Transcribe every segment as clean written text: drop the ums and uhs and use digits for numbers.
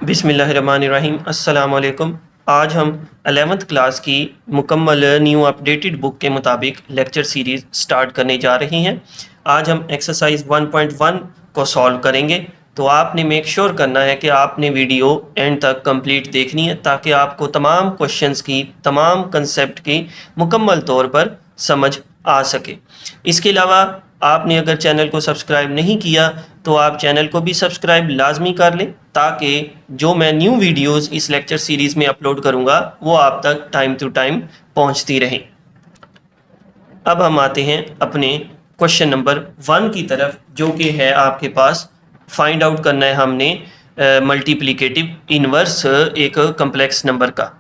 बिस्मिल्लाहिर्रहमानिर्रहीम अस्सलाम वालेकुम। आज हम 11th क्लास की मुकम्मल न्यू अपडेटेड बुक के मुताबिक लेक्चर सीरीज़ स्टार्ट करने जा रही हैं। आज हम एक्सरसाइज 1.1 को सॉल्व करेंगे। तो आपने मेक श्योर करना है कि आपने वीडियो एंड तक कंप्लीट देखनी है ताकि आपको तमाम क्वेश्चंस की, तमाम कंसेप्ट की मुकम्मल तौर पर समझ आ सके। इसके अलावा आपने अगर चैनल को सब्सक्राइब नहीं किया तो आप चैनल को भी सब्सक्राइब लाजमी कर लें ताकि जो मैं न्यू वीडियोस इस लेक्चर सीरीज़ में अपलोड करूंगा वो आप तक टाइम टू टाइम पहुंचती रहें। अब हम आते हैं अपने क्वेश्चन नंबर 1 की तरफ, जो कि है आपके पास फाइंड आउट करना है हमने मल्टीप्लिकेटिव इनवर्स एक कम्प्लेक्स नंबर का।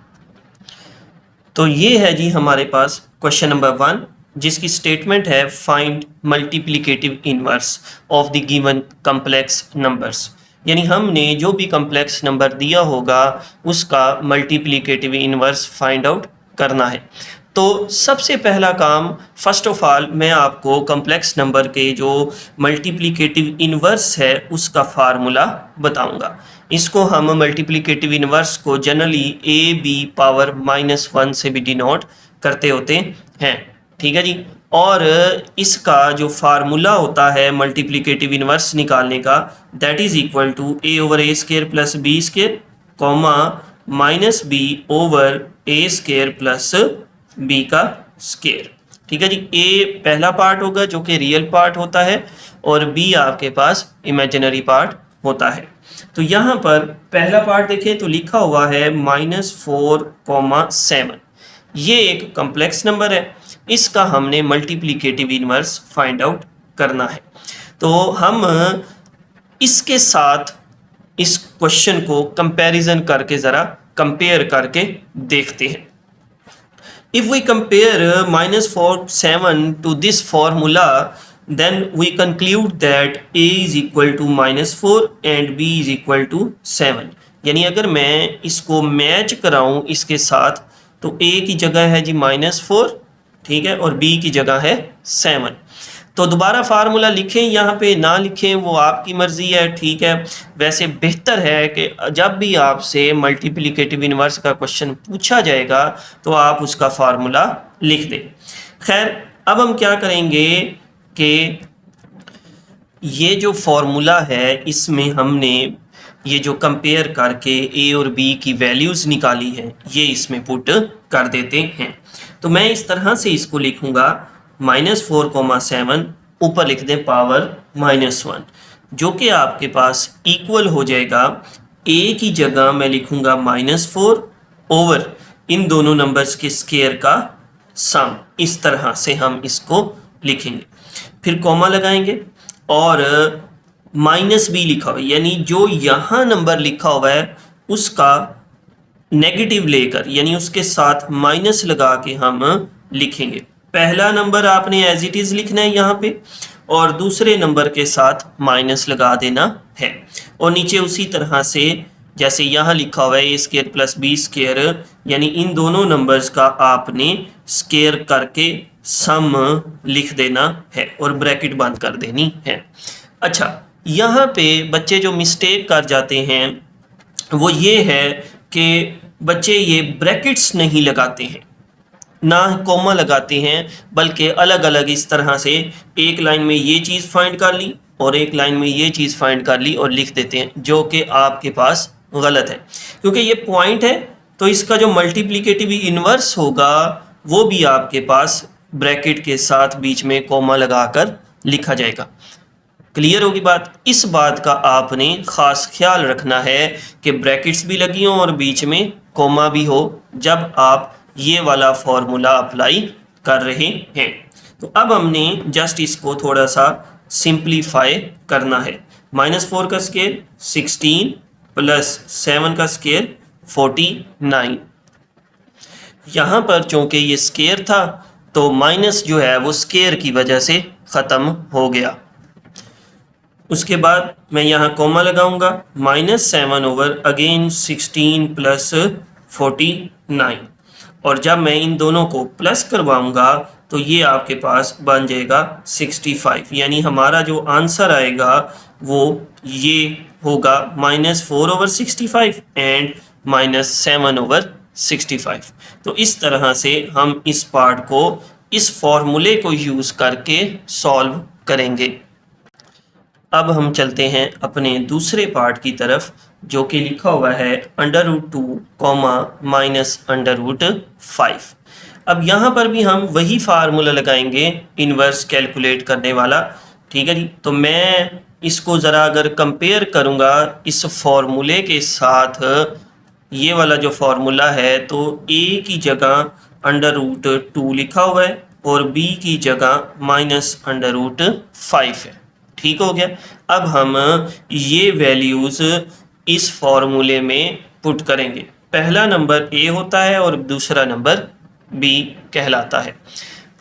तो ये है जी हमारे पास क्वेश्चन नंबर 1, जिसकी स्टेटमेंट है find multiplicative inverse of the given complex numbers. यानी हमने जो भी कम्प्लेक्स नंबर दिया होगा उसका मल्टीप्लिकेटिव इनवर्स फाइंड आउट करना है। तो सबसे पहला काम, फर्स्ट ऑफ ऑल मैं आपको कम्प्लेक्स नंबर के जो मल्टीप्लिकेटिव इनवर्स है उसका फार्मूला बताऊंगा। इसको हम मल्टीप्लिकेटिव इनवर्स को जनरली ab⁻−1 से भी डिनोट करते होते हैं, ठीक है जी। और इसका जो फार्मूला होता है मल्टीप्लिकेटिव इनवर्स निकालने का, that is equal to a/a² plus b² comma -b/a² plus b का स्क्वायर, ठीक है जी। a पहला पार्ट होगा जो कि रियल पार्ट होता है और b आपके पास इमेजिनरी पार्ट होता है। तो यहाँ पर पहला पार्ट देखें तो लिखा हुआ है -4,7। ये एक कम्प्लेक्स नंबर है, इसका हमने मल्टीप्लिकेटिव इनवर्स फाइंड आउट करना है। तो हम इसके साथ इस क्वेश्चन को कंपैरिजन करके ज़रा कंपेयर करके देखते हैं। If we compare -4,7 to this formula, then we conclude that a is equal to -4 and b is equal to 7। यानी अगर मैं इसको मैच कराऊं इसके साथ तो a की जगह है जी -4, ठीक है, और b की जगह है 7। तो दोबारा फार्मूला लिखें यहाँ पे, ना लिखें वो आपकी मर्जी है, ठीक है। वैसे बेहतर है कि जब भी आपसे मल्टीप्लिकेटिव इनवर्स का क्वेश्चन पूछा जाएगा तो आप उसका फार्मूला लिख दें। खैर, अब हम क्या करेंगे कि ये जो फॉर्मूला है इसमें हमने ये जो कंपेयर करके a और b की वैल्यूज़ निकाली हैं ये इसमें पुट कर देते हैं। तो मैं इस तरह से इसको लिखूंगा -4,7 ऊपर लिख दें पावर -1, जो कि आपके पास इक्वल हो जाएगा a की जगह मैं लिखूंगा -4 ओवर इन दोनों नंबर्स के स्क्वायर का सम। इस तरह से हम इसको लिखेंगे, फिर कॉमा लगाएंगे और -b लिखा हुआ है, यानी जो यहाँ नंबर लिखा हुआ है उसका नेगेटिव लेकर, यानी उसके साथ माइनस लगा के हम लिखेंगे। पहला नंबर आपने एज इट इज़ लिखना है यहाँ पे और दूसरे नंबर के साथ माइनस लगा देना है। और नीचे उसी तरह से जैसे यहाँ लिखा हुआ है a² प्लस b², यानी इन दोनों नंबर्स का आपने स्क्वायर करके सम लिख देना है और ब्रैकेट बंद कर देनी है। अच्छा, यहाँ पे बच्चे जो मिस्टेक कर जाते हैं वो ये है कि बच्चे ये ब्रैकेट्स नहीं लगाते हैं, ना कॉमा लगाते हैं, बल्कि अलग अलग इस तरह से एक लाइन में ये चीज़ फाइंड कर ली और एक लाइन में ये चीज़ फाइंड कर ली और लिख देते हैं, जो कि आपके पास गलत है। क्योंकि ये पॉइंट है तो इसका जो मल्टीप्लिकेटिव इनवर्स होगा वो भी आपके पास ब्रैकेट के साथ बीच में कॉमा लगाकर लिखा जाएगा। क्लियर होगी बात? इस बात का आपने ख़ास ख्याल रखना है कि ब्रैकेट्स भी लगी हों और बीच में कॉमा भी हो जब आप ये वाला फॉर्मूला अप्लाई कर रहे हैं। तो अब हमने जस्ट इसको थोड़ा सा सिंप्लीफाई करना है। -4 का स्क्वायर 16 प्लस 7 का स्क्वायर 49। यहाँ पर चूँकि ये स्क्वायर था तो माइनस जो है वो स्क्वायर की वजह से ख़त्म हो गया। उसके बाद मैं यहाँ कॉमा लगाऊंगा, -7 ओवर अगेन 16 प्लस 49। और जब मैं इन दोनों को प्लस करवाऊंगा तो ये आपके पास बन जाएगा 65। यानी हमारा जो आंसर आएगा वो ये होगा -4/65 एंड -7/65। तो इस तरह से हम इस पार्ट को इस फॉर्मूले को यूज़ करके सॉल्व करेंगे। अब हम चलते हैं अपने दूसरे पार्ट की तरफ, जो कि लिखा हुआ है √2, -√5। अब यहाँ पर भी हम वही फार्मूला लगाएंगे इन्वर्स कैलकुलेट करने वाला। ठीक है जी। तो मैं इसको ज़रा अगर कंपेयर करूँगा इस फॉर्मूले के साथ, ये वाला जो फॉर्मूला है, तो a की जगह √2 लिखा हुआ है और b की जगह -√5 है। ठीक हो गया। अब हम ये वैल्यूज़ इस फॉर्मूले में पुट करेंगे। पहला नंबर a होता है और दूसरा नंबर b कहलाता है।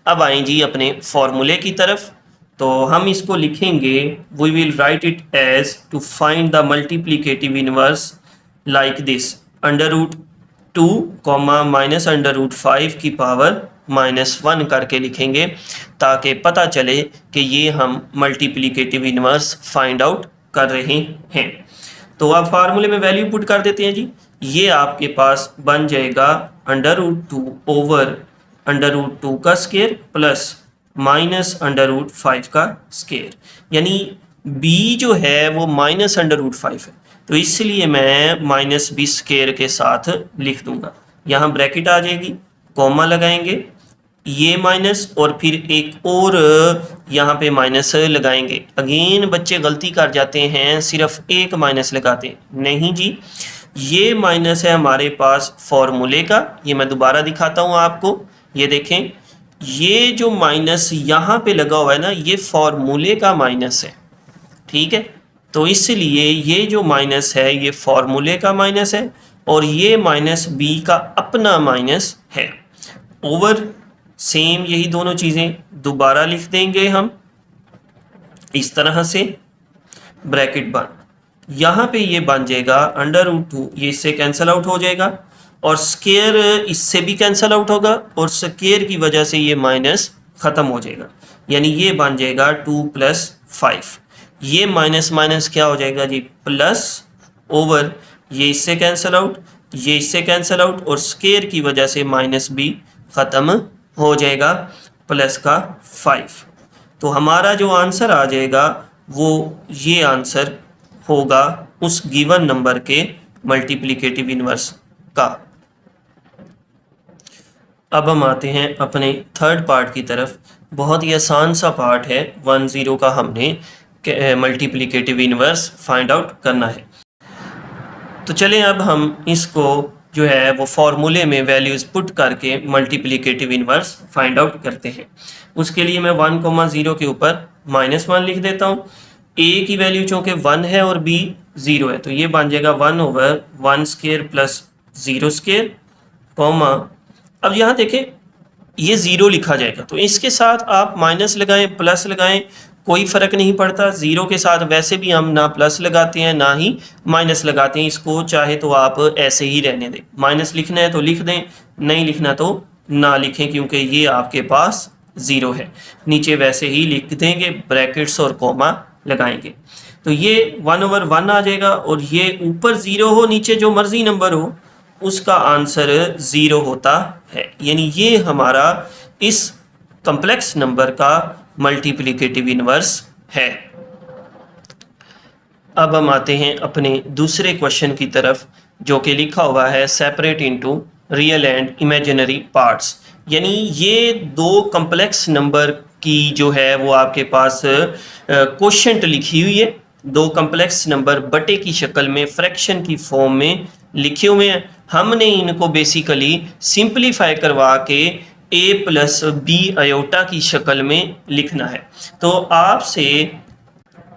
अब आएँ जी अपने फॉर्मूले की तरफ। तो हम इसको लिखेंगे, we will write it as to find the multiplicative inverse like this, √2, -√5 की पावर -1 करके लिखेंगे, ताकि पता चले कि ये हम मल्टीप्लिकेटिव इनवर्स फाइंड आउट कर रहे हैं। तो अब फार्मूले में वैल्यू पुट कर देते हैं जी। ये आपके पास बन जाएगा √2 ओवर √2 का स्क्वायर प्लस -√5 का स्क्वायर। यानी b जो है वो -√5 है, तो इसलिए मैं -b स्क्वायर के साथ लिख दूंगा। यहाँ ब्रैकेट आ जाएगी, कॉमा लगाएंगे, ये माइनस और फिर एक और यहाँ पे माइनस लगाएंगे। अगेन बच्चे गलती कर जाते हैं, सिर्फ एक माइनस लगाते हैं। नहीं जी, ये माइनस है हमारे पास फॉर्मूले का। ये मैं दोबारा दिखाता हूँ आपको, ये देखें, ये जो माइनस यहाँ पे लगा हुआ है ना, ये फॉर्मूले का माइनस है। ठीक है, तो इसलिए ये जो माइनस है ये फॉर्मूले का माइनस है और ये माइनस b का अपना माइनस है। ओवर सेम यही दोनों चीज़ें दोबारा लिख देंगे हम इस तरह से, ब्रैकेट बंद। यहाँ पे ये बन जाएगा √2, ये इससे कैंसिल आउट हो जाएगा और स्क्वायर इससे भी कैंसिल आउट होगा और स्क्वायर की वजह से ये माइनस ख़त्म हो जाएगा। यानी ये बन जाएगा 2 + 5। ये माइनस माइनस क्या हो जाएगा जी, प्लस, ओवर ये इससे कैंसिल आउट, ये इससे कैंसिल आउट और स्क्वायर की वजह से माइनस भी ख़त्म हो जाएगा, प्लस का 5। तो हमारा जो आंसर आ जाएगा वो ये आंसर होगा उस गिवन नंबर के मल्टीप्लिकेटिव इनवर्स का। अब हम आते हैं अपने थर्ड पार्ट की तरफ। बहुत ही आसान सा पार्ट है, 10 का हमने मल्टीप्लिकेटिव इनवर्स फाइंड आउट करना है। तो चलें अब हम इसको जो है वो फॉर्मूले में वैल्यूज़ पुट करके मल्टीप्लिकेटिव इनवर्स फाइंड आउट करते हैं। उसके लिए मैं 1, 0 के ऊपर -1 लिख देता हूँ। a की वैल्यू चूँकि 1 है और b 0 है, तो ये बन जाएगा 1/1² प्लस 0², कॉमा, अब यहाँ देखें ये 0 लिखा जाएगा, तो इसके साथ आप माइनस लगाएं प्लस लगाएं, कोई फ़र्क नहीं पड़ता। 0 के साथ वैसे भी हम ना प्लस लगाते हैं ना ही माइनस लगाते हैं, इसको चाहे तो आप ऐसे ही रहने दें। माइनस लिखना है तो लिख दें, नहीं लिखना तो ना लिखें, क्योंकि ये आपके पास 0 है। नीचे वैसे ही लिख देंगे, ब्रैकेट्स और कॉमा लगाएंगे, तो ये 1/1 आ जाएगा और ये ऊपर 0 हो, नीचे जो मर्जी नंबर हो उसका आंसर 0 होता है। यानी ये हमारा इस कॉम्प्लेक्स नंबर का मल्टीप्लिकेटिव इनवर्स है। अब हम आते हैं अपने दूसरे क्वेश्चन की तरफ, जो कि लिखा हुआ है separate into real and imaginary parts. यानी ये दो कॉम्प्लेक्स नंबर की जो है वो आपके पास क्वोशंट लिखी हुई है। दो कॉम्प्लेक्स नंबर बटे की शक्ल में, फ्रैक्शन की फॉर्म में लिखे हुए हैं। हमने इनको बेसिकली सिंपलीफाई करवा के a + b की शक्ल में लिखना है। तो आपसे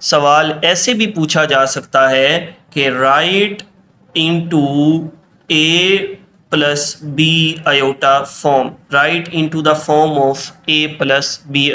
सवाल ऐसे भी पूछा जा सकता है कि right into a + b form, right into the form of a + b।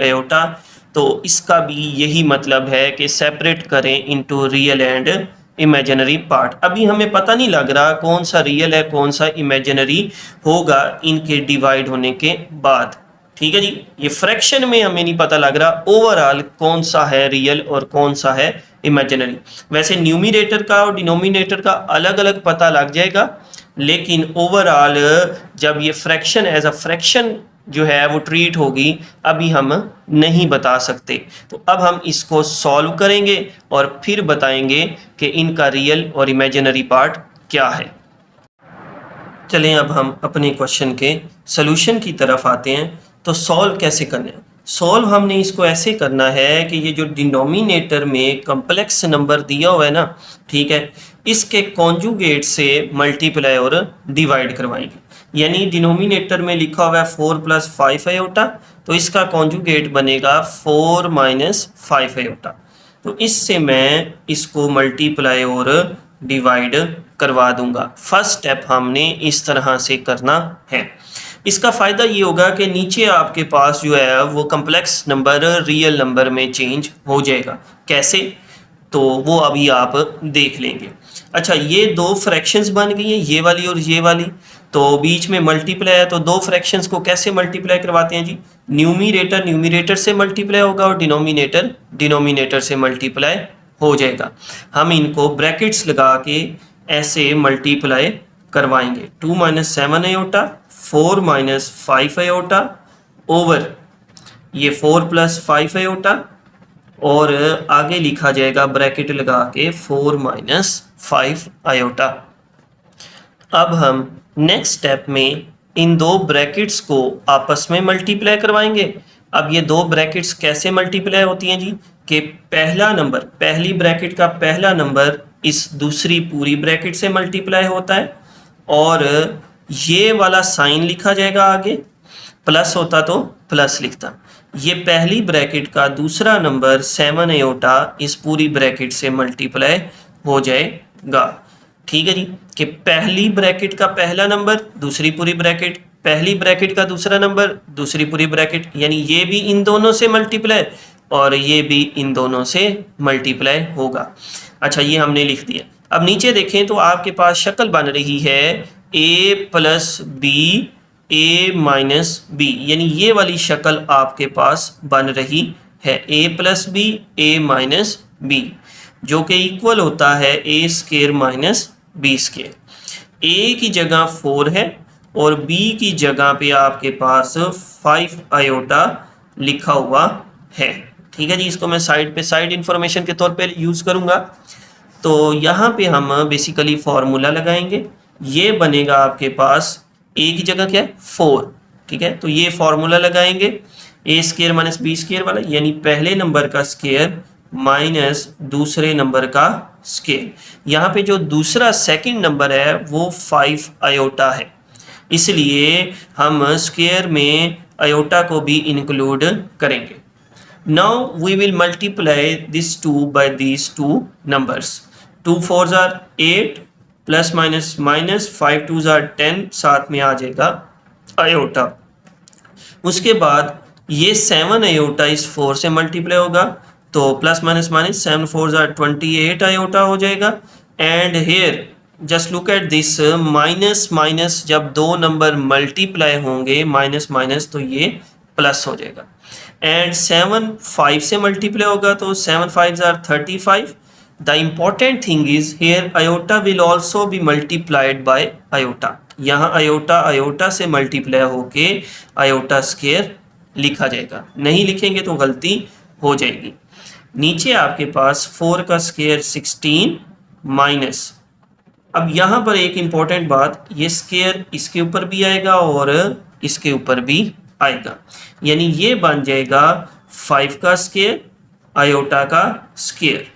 तो इसका भी यही मतलब है कि सेपरेट करें into real and imaginary part. अभी हमें पता नहीं लग रहा कौन सा रियल है कौन सा इमेजिनरी होगा इनके डिवाइड होने के बाद। ठीक है जी, ये फ्रैक्शन में हमें नहीं पता लग रहा ओवरऑल कौन सा है रियल और कौन सा है इमेजिनरी। वैसे न्यूमिनेटर का और डिनोमिनेटर का अलग अलग पता लग जाएगा, लेकिन ओवरऑल जब ये फ्रैक्शन एज अ फ्रैक्शन जो है वो ट्रीट होगी, अभी हम नहीं बता सकते। तो अब हम इसको सॉल्व करेंगे और फिर बताएंगे कि इनका रियल और इमेजिनरी पार्ट क्या है। चलें अब हम अपने क्वेश्चन के सॉल्यूशन की तरफ आते हैं। तो सॉल्व कैसे करना है? सॉल्व हमने इसको ऐसे करना है कि ये जो डिनोमिनेटर में कम्प्लेक्स नंबर दिया हुआ है ना, ठीक है, इसके कॉन्जुगेट से मल्टीप्लाई और डिवाइड करवाएंगे। यानी डिनोमिनेटर में लिखा हुआ है 4 + 5 आयोटा, तो इसका कॉन्जुगेट बनेगा 4 - 5 आयोटा। तो इससे मैं इसको मल्टीप्लाई और डिवाइड करवा दूंगा। फर्स्ट स्टेप हमने इस तरह से करना है। इसका फ़ायदा ये होगा कि नीचे आपके पास जो है वो कम्प्लेक्स नंबर रियल नंबर में चेंज हो जाएगा। कैसे? तो वो अभी आप देख लेंगे। अच्छा, ये दो फ्रैक्शंस बन गई हैं, ये वाली और ये वाली, तो बीच में मल्टीप्लाई है, तो दो फ्रैक्शंस को कैसे मल्टीप्लाई करवाते हैं जी? न्यूमिनेटर न्यूमिनेटर से मल्टीप्लाई होगा और डिनोमिनेटर डिनोमिनेटर से मल्टीप्लाई हो जाएगा। हम इनको ब्रैकेट्स लगा के ऐसे मल्टीप्लाई करवाएंगे। 2 - 7 आयोटा 4 - 5 आयोटा ओवर ये 4 + 5 आयोटा, और आगे लिखा जाएगा ब्रैकेट लगा के 4 - 5 आयोटा। अब हम नेक्स्ट स्टेप में इन दो ब्रैकेट्स को आपस में मल्टीप्लाई करवाएंगे। अब ये दो ब्रैकेट्स कैसे मल्टीप्लाई होती हैं जी? कि पहला नंबर, पहली ब्रैकेट का पहला नंबर इस दूसरी पूरी ब्रैकेट से मल्टीप्लाई होता है, और ये वाला साइन लिखा जाएगा आगे, प्लस होता तो प्लस लिखता। ये पहली ब्रैकेट का दूसरा नंबर 7 आयोटा इस पूरी ब्रैकेट से मल्टीप्लाई हो जाएगा। ठीक है जी, कि पहली ब्रैकेट का पहला नंबर दूसरी पूरी ब्रैकेट, पहली ब्रैकेट का दूसरा नंबर दूसरी पूरी ब्रैकेट, यानी ये भी इन दोनों से मल्टीप्लाई और ये भी इन दोनों से मल्टीप्लाई होगा। अच्छा, ये हमने लिख दिया। अब नीचे देखें तो आपके पास शक्ल बन रही है a + b a - b, यानी ये वाली शक्ल आपके पास बन रही है a + b a - b, जो कि इक्वल होता है a² - b²। a की जगह 4 है और b की जगह पे आपके पास 5 आयोटा लिखा हुआ है। ठीक है जी, इसको मैं साइड इंफॉर्मेशन के तौर पे यूज़ करूँगा। तो यहाँ पे हम बेसिकली फार्मूला लगाएंगे। ये बनेगा आपके पास a की जगह क्या है 4, ठीक है, तो ये फार्मूला लगाएंगे a² - b² वाला, यानी पहले नंबर का स्क्वायर माइनस दूसरे नंबर का स्क्वायर। यहाँ पे जो दूसरा सेकंड नंबर है वो 5 आयोटा है, इसलिए हम स्क्वायर में आयोटा को भी इंक्लूड करेंगे। Now we will multiply this 2 by these two numbers. 2 4s are 8 plus minus minus 5 2s are 10, साथ में आ जाएगा आयोटा। उसके बाद ये 7 आयोटा इस 4 से मल्टीप्लाई होगा, तो plus minus minus 7 4s are 28 iota हो जाएगा। And here just look at this, minus minus जब दो नंबर मल्टीप्लाई होंगे माइनस माइनस, तो ये प्लस हो जाएगा। एंड 7 5 से मल्टीप्लाई होगा, तो 7 5s are 35। The important thing is here iota will also be multiplied by iota. यहाँ आयोटा आयोटा से मल्टीप्लाई होके आयोटा स्क्वायर लिखा जाएगा, नहीं लिखेंगे तो गलती हो जाएगी। नीचे आपके पास 4 का स्क्वायर 16 माइनस, अब यहाँ पर एक इम्पॉर्टेंट बात, ये स्क्वायर इसके ऊपर भी आएगा और इसके ऊपर भी आएगा, यानी ये बन जाएगा 5 का स्क्वायर आयोटा का स्क्वायर।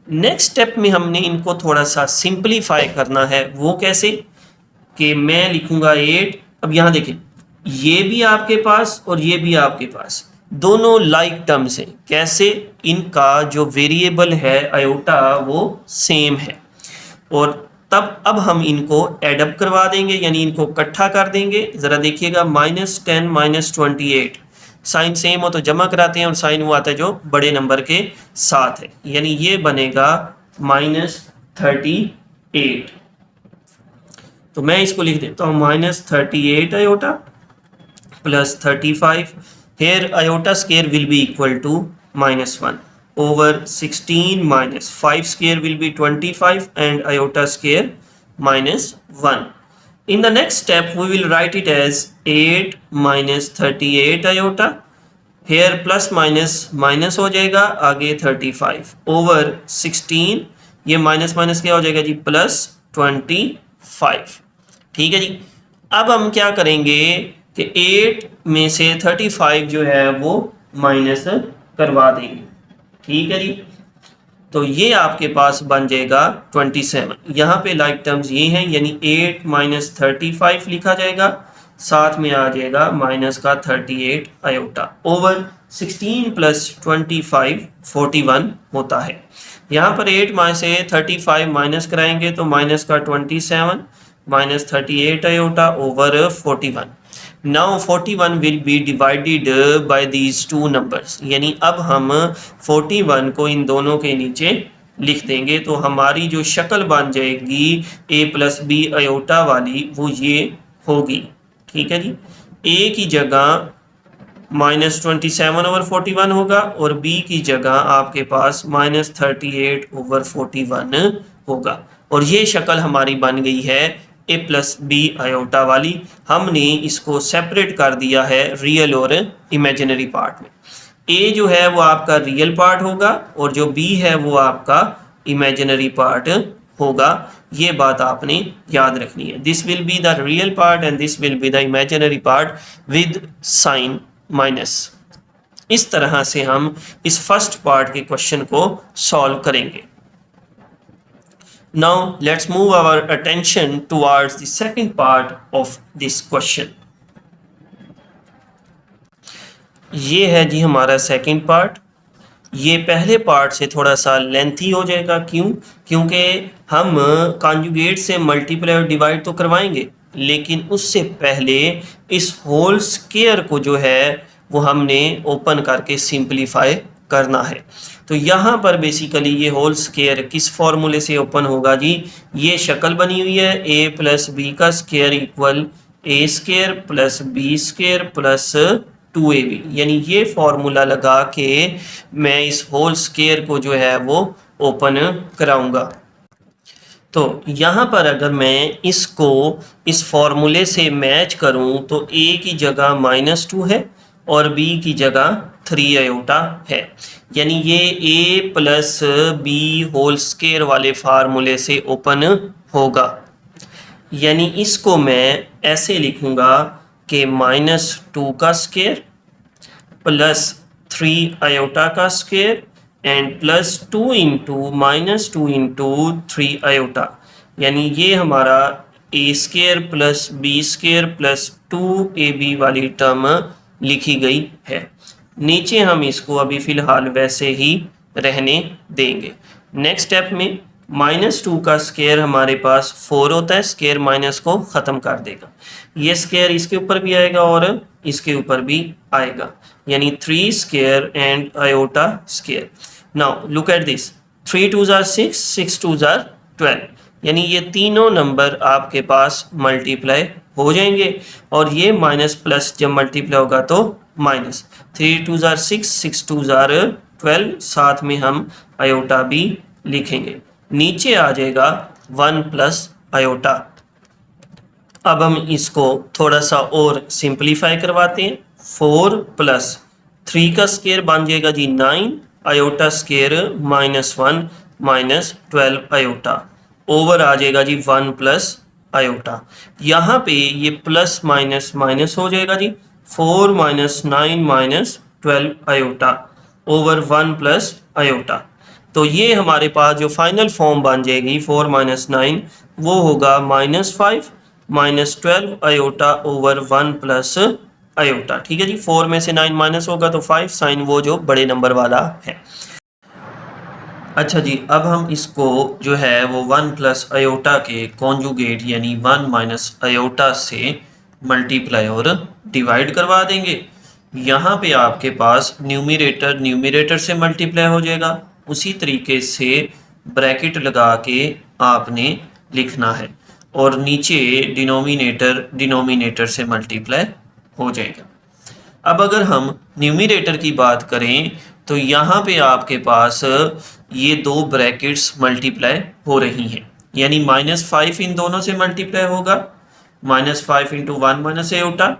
नेक्स्ट स्टेप में हमने इनको थोड़ा सा सिंपलीफाई करना है। वो कैसे? कि मैं लिखूंगा 8। अब यहाँ देखें, ये भी आपके पास और ये भी आपके पास, दोनों लाइक टर्म्स हैं। कैसे? इनका जो वेरिएबल है आयोटा वो सेम है, और तब अब हम इनको एडअप करवा देंगे, यानी इनको इकट्ठा कर देंगे। ज़रा देखिएगा, -10 - 28, साइन सेम हो तो जमा कराते हैं और साइन वो आता है जो बड़े नंबर के साथ है, यानी ये बनेगा -38। तो मैं इसको लिख देता हूँ -38 iota plus 35. Here iota square will be equal to minus 1 over 16 minus 5 square will be 25 and iota square minus 1. In the next step we will write it as 8 minus 38 iota. Here plus minus minus हो जाएगा, आगे 35 over 16, ये minus minus क्या हो जाएगा जी plus 25. ठीक है जी. अब हम क्या करेंगे कि 8 में से 35 जो है वो माइनस करवा देंगे. ठीक है जी. तो ये आपके पास बन जाएगा 27. यहाँ पे लाइक टर्म्स ये हैं, यानी 8 माइनस 35 लिखा जाएगा, साथ में आ जाएगा माइनस का 38 आयोटा ओवर 16 प्लस 25 41 होता है. यहाँ पर 8 में से 35 माइनस कराएंगे तो माइनस का 27 minus 38 iota over 41. Now 41 will be divided by these two numbers, यानी अब हम 41 को इन दोनों के नीचे लिख देंगे तो हमारी जो शक्ल बन जाएगी a प्लस बी आयोटा वाली वो ये होगी. ठीक है जी. a की जगह माइनस 27 ओवर 41 होगा और b की जगह आपके पास माइनस 38 ओवर 41 होगा. और ये शक्ल हमारी बन गई है a प्लस बी आयोटा वाली. हमने इसको सेपरेट कर दिया है रियल और इमेजिनरी पार्ट में. a जो है वो आपका रियल पार्ट होगा और जो b है वो आपका इमेजिनरी पार्ट होगा. ये बात आपने याद रखनी है. This will be the real part and this will be the imaginary part with sign minus. इस तरह से हम इस फर्स्ट पार्ट के क्वेश्चन को सॉल्व करेंगे. Now let's move our attention towards the second part of this question. ये है जी हमारा सेकंड पार्ट. ये पहले पार्ट से थोड़ा सा लेंथी हो जाएगा. क्यों? क्योंकि हम कॉन्जुगेट से मल्टीप्लाई और डिवाइड तो करवाएंगे, लेकिन उससे पहले इस होल स्क्वायर को जो है वो हमने ओपन करके सिंपलीफाई करना है. तो यहाँ पर बेसिकली ये होल स्क्वायर किस फॉर्मूले से ओपन होगा जी? ये शक्ल बनी हुई है a प्लस बी का square equal a square plus b square plus 2ab, यानी ये फॉर्मूला लगा के मैं इस होल स्क्वायर को जो है वो ओपन कराऊंगा. तो यहाँ पर अगर मैं इसको इस फॉर्मूले से मैच करूँ तो a की जगह -2 है और b की जगह 3 आयोटा है, यानी ये a plus b whole square वाले फार्मूले से ओपन होगा. यानी इसको मैं ऐसे लिखूँगा कि -2 का स्क्वायर प्लस 3 आयोटा का square and plus 2 into -2 into 3 iota, यानी ये हमारा a square plus b square plus 2ab वाली टर्म लिखी गई है. नीचे हम इसको अभी फ़िलहाल वैसे ही रहने देंगे. नेक्स्ट स्टेप में -2 का स्क्वायर हमारे पास 4 होता है, स्क्वायर माइनस को ख़त्म कर देगा. ये स्क्वायर इसके ऊपर भी आएगा और इसके ऊपर भी आएगा, यानी 3 square and iota square. Now look at this, 3 2s are 6, 6 2s are 12, यानी ये तीनों नंबर आपके पास मल्टीप्लाई हो जाएंगे और ये माइनस प्लस जब मल्टीप्लाई होगा तो minus. 3 2s are 6, 6 2s are 12, साथ में हम आयोटा भी लिखेंगे. नीचे आ जाएगा 1 प्लस आयोटा. अब हम इसको थोड़ा सा और सिंपलीफाई करवाते हैं. 4 प्लस 3 का स्क्वायर बन जाएगा जी 9 iota square -1 minus 12 iota over आ जाएगा जी 1 प्लस आयोटा. यहाँ पे ये प्लस माइनस माइनस हो जाएगा जी 4 minus 9 minus 12 iota over 1 plus iota. तो ये हमारे पास जो फाइनल फॉर्म बन जाएगी 4 माइनस 9 वो होगा -5 minus 12 iota over 1 plus iota. ठीक है जी. 4 में से 9 माइनस होगा तो 5, साइन वो जो बड़े नंबर वाला है. अच्छा जी, अब हम इसको जो है वो 1 प्लस आयोटा के कॉन्जुगेट यानी 1 माइनस आयोटा से मल्टीप्लाई और डिवाइड करवा देंगे. यहाँ पे आपके पास न्यूमरेटर से मल्टीप्लाई हो जाएगा. उसी तरीके से ब्रैकेट लगा के आपने लिखना है और नीचे डिनोमिनेटर से मल्टीप्लाई हो जाएगा. अब अगर हम न्यूमरेटर की बात करें तो यहाँ पे आपके पास ये दो ब्रैकेट्स मल्टीप्लाई हो रही हैं, यानी -5 इन दोनों से मल्टीप्लाई होगा, -5 इंटू 1 माइनस एयोटा,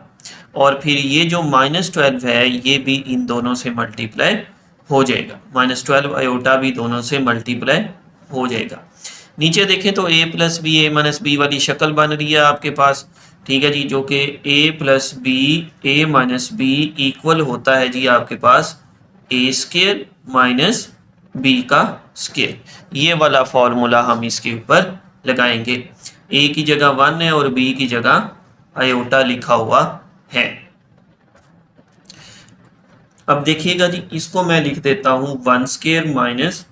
और फिर ये जो -12 है ये भी इन दोनों से मल्टीप्लाई हो जाएगा, -12 आयोटा भी दोनों से मल्टीप्लाई हो जाएगा। नीचे देखें तो a plus b a minus b वाली शक्ल बन रही है आपके पास, ठीक है जी, जो कि a plus b a minus b equal होता है जी आपके पास a स्केयर माइनस b का स्केयर। ये वाला फॉर्मूला हम इसके ऊपर लगाएंगे, a की जगह 1 है और b की जगह आयोटा लिखा हुआ है। अब देखिएगा जी, इसको मैं लिख देता हूं 1 स्केयर माइनस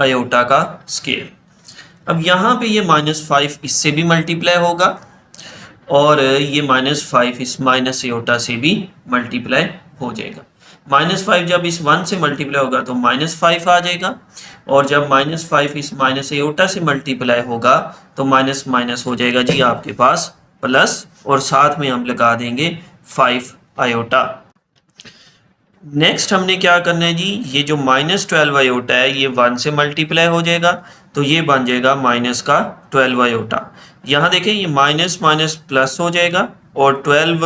आयोटा का स्केयर। अब यहाँ पे ये -5 इससे भी मल्टीप्लाई होगा और ये -5 इस माइनस एयोटा से भी मल्टीप्लाई हो जाएगा। -5 जब इस 1 से मल्टीप्लाई होगा तो -5 आ जाएगा, और जब -5 इस माइनस एयोटा से मल्टीप्लाई होगा तो माइनस माइनस हो जाएगा जी आपके पास प्लस, और साथ में हम लगा देंगे 5 आयोटा। नेक्स्ट हमने क्या करना है जी, ये जो -12 आयोटा है ये 1 से मल्टीप्लाई हो जाएगा तो ये बन जाएगा माइनस का 12 आयोटा। यहाँ देखें ये माइनस माइनस प्लस हो जाएगा, और 12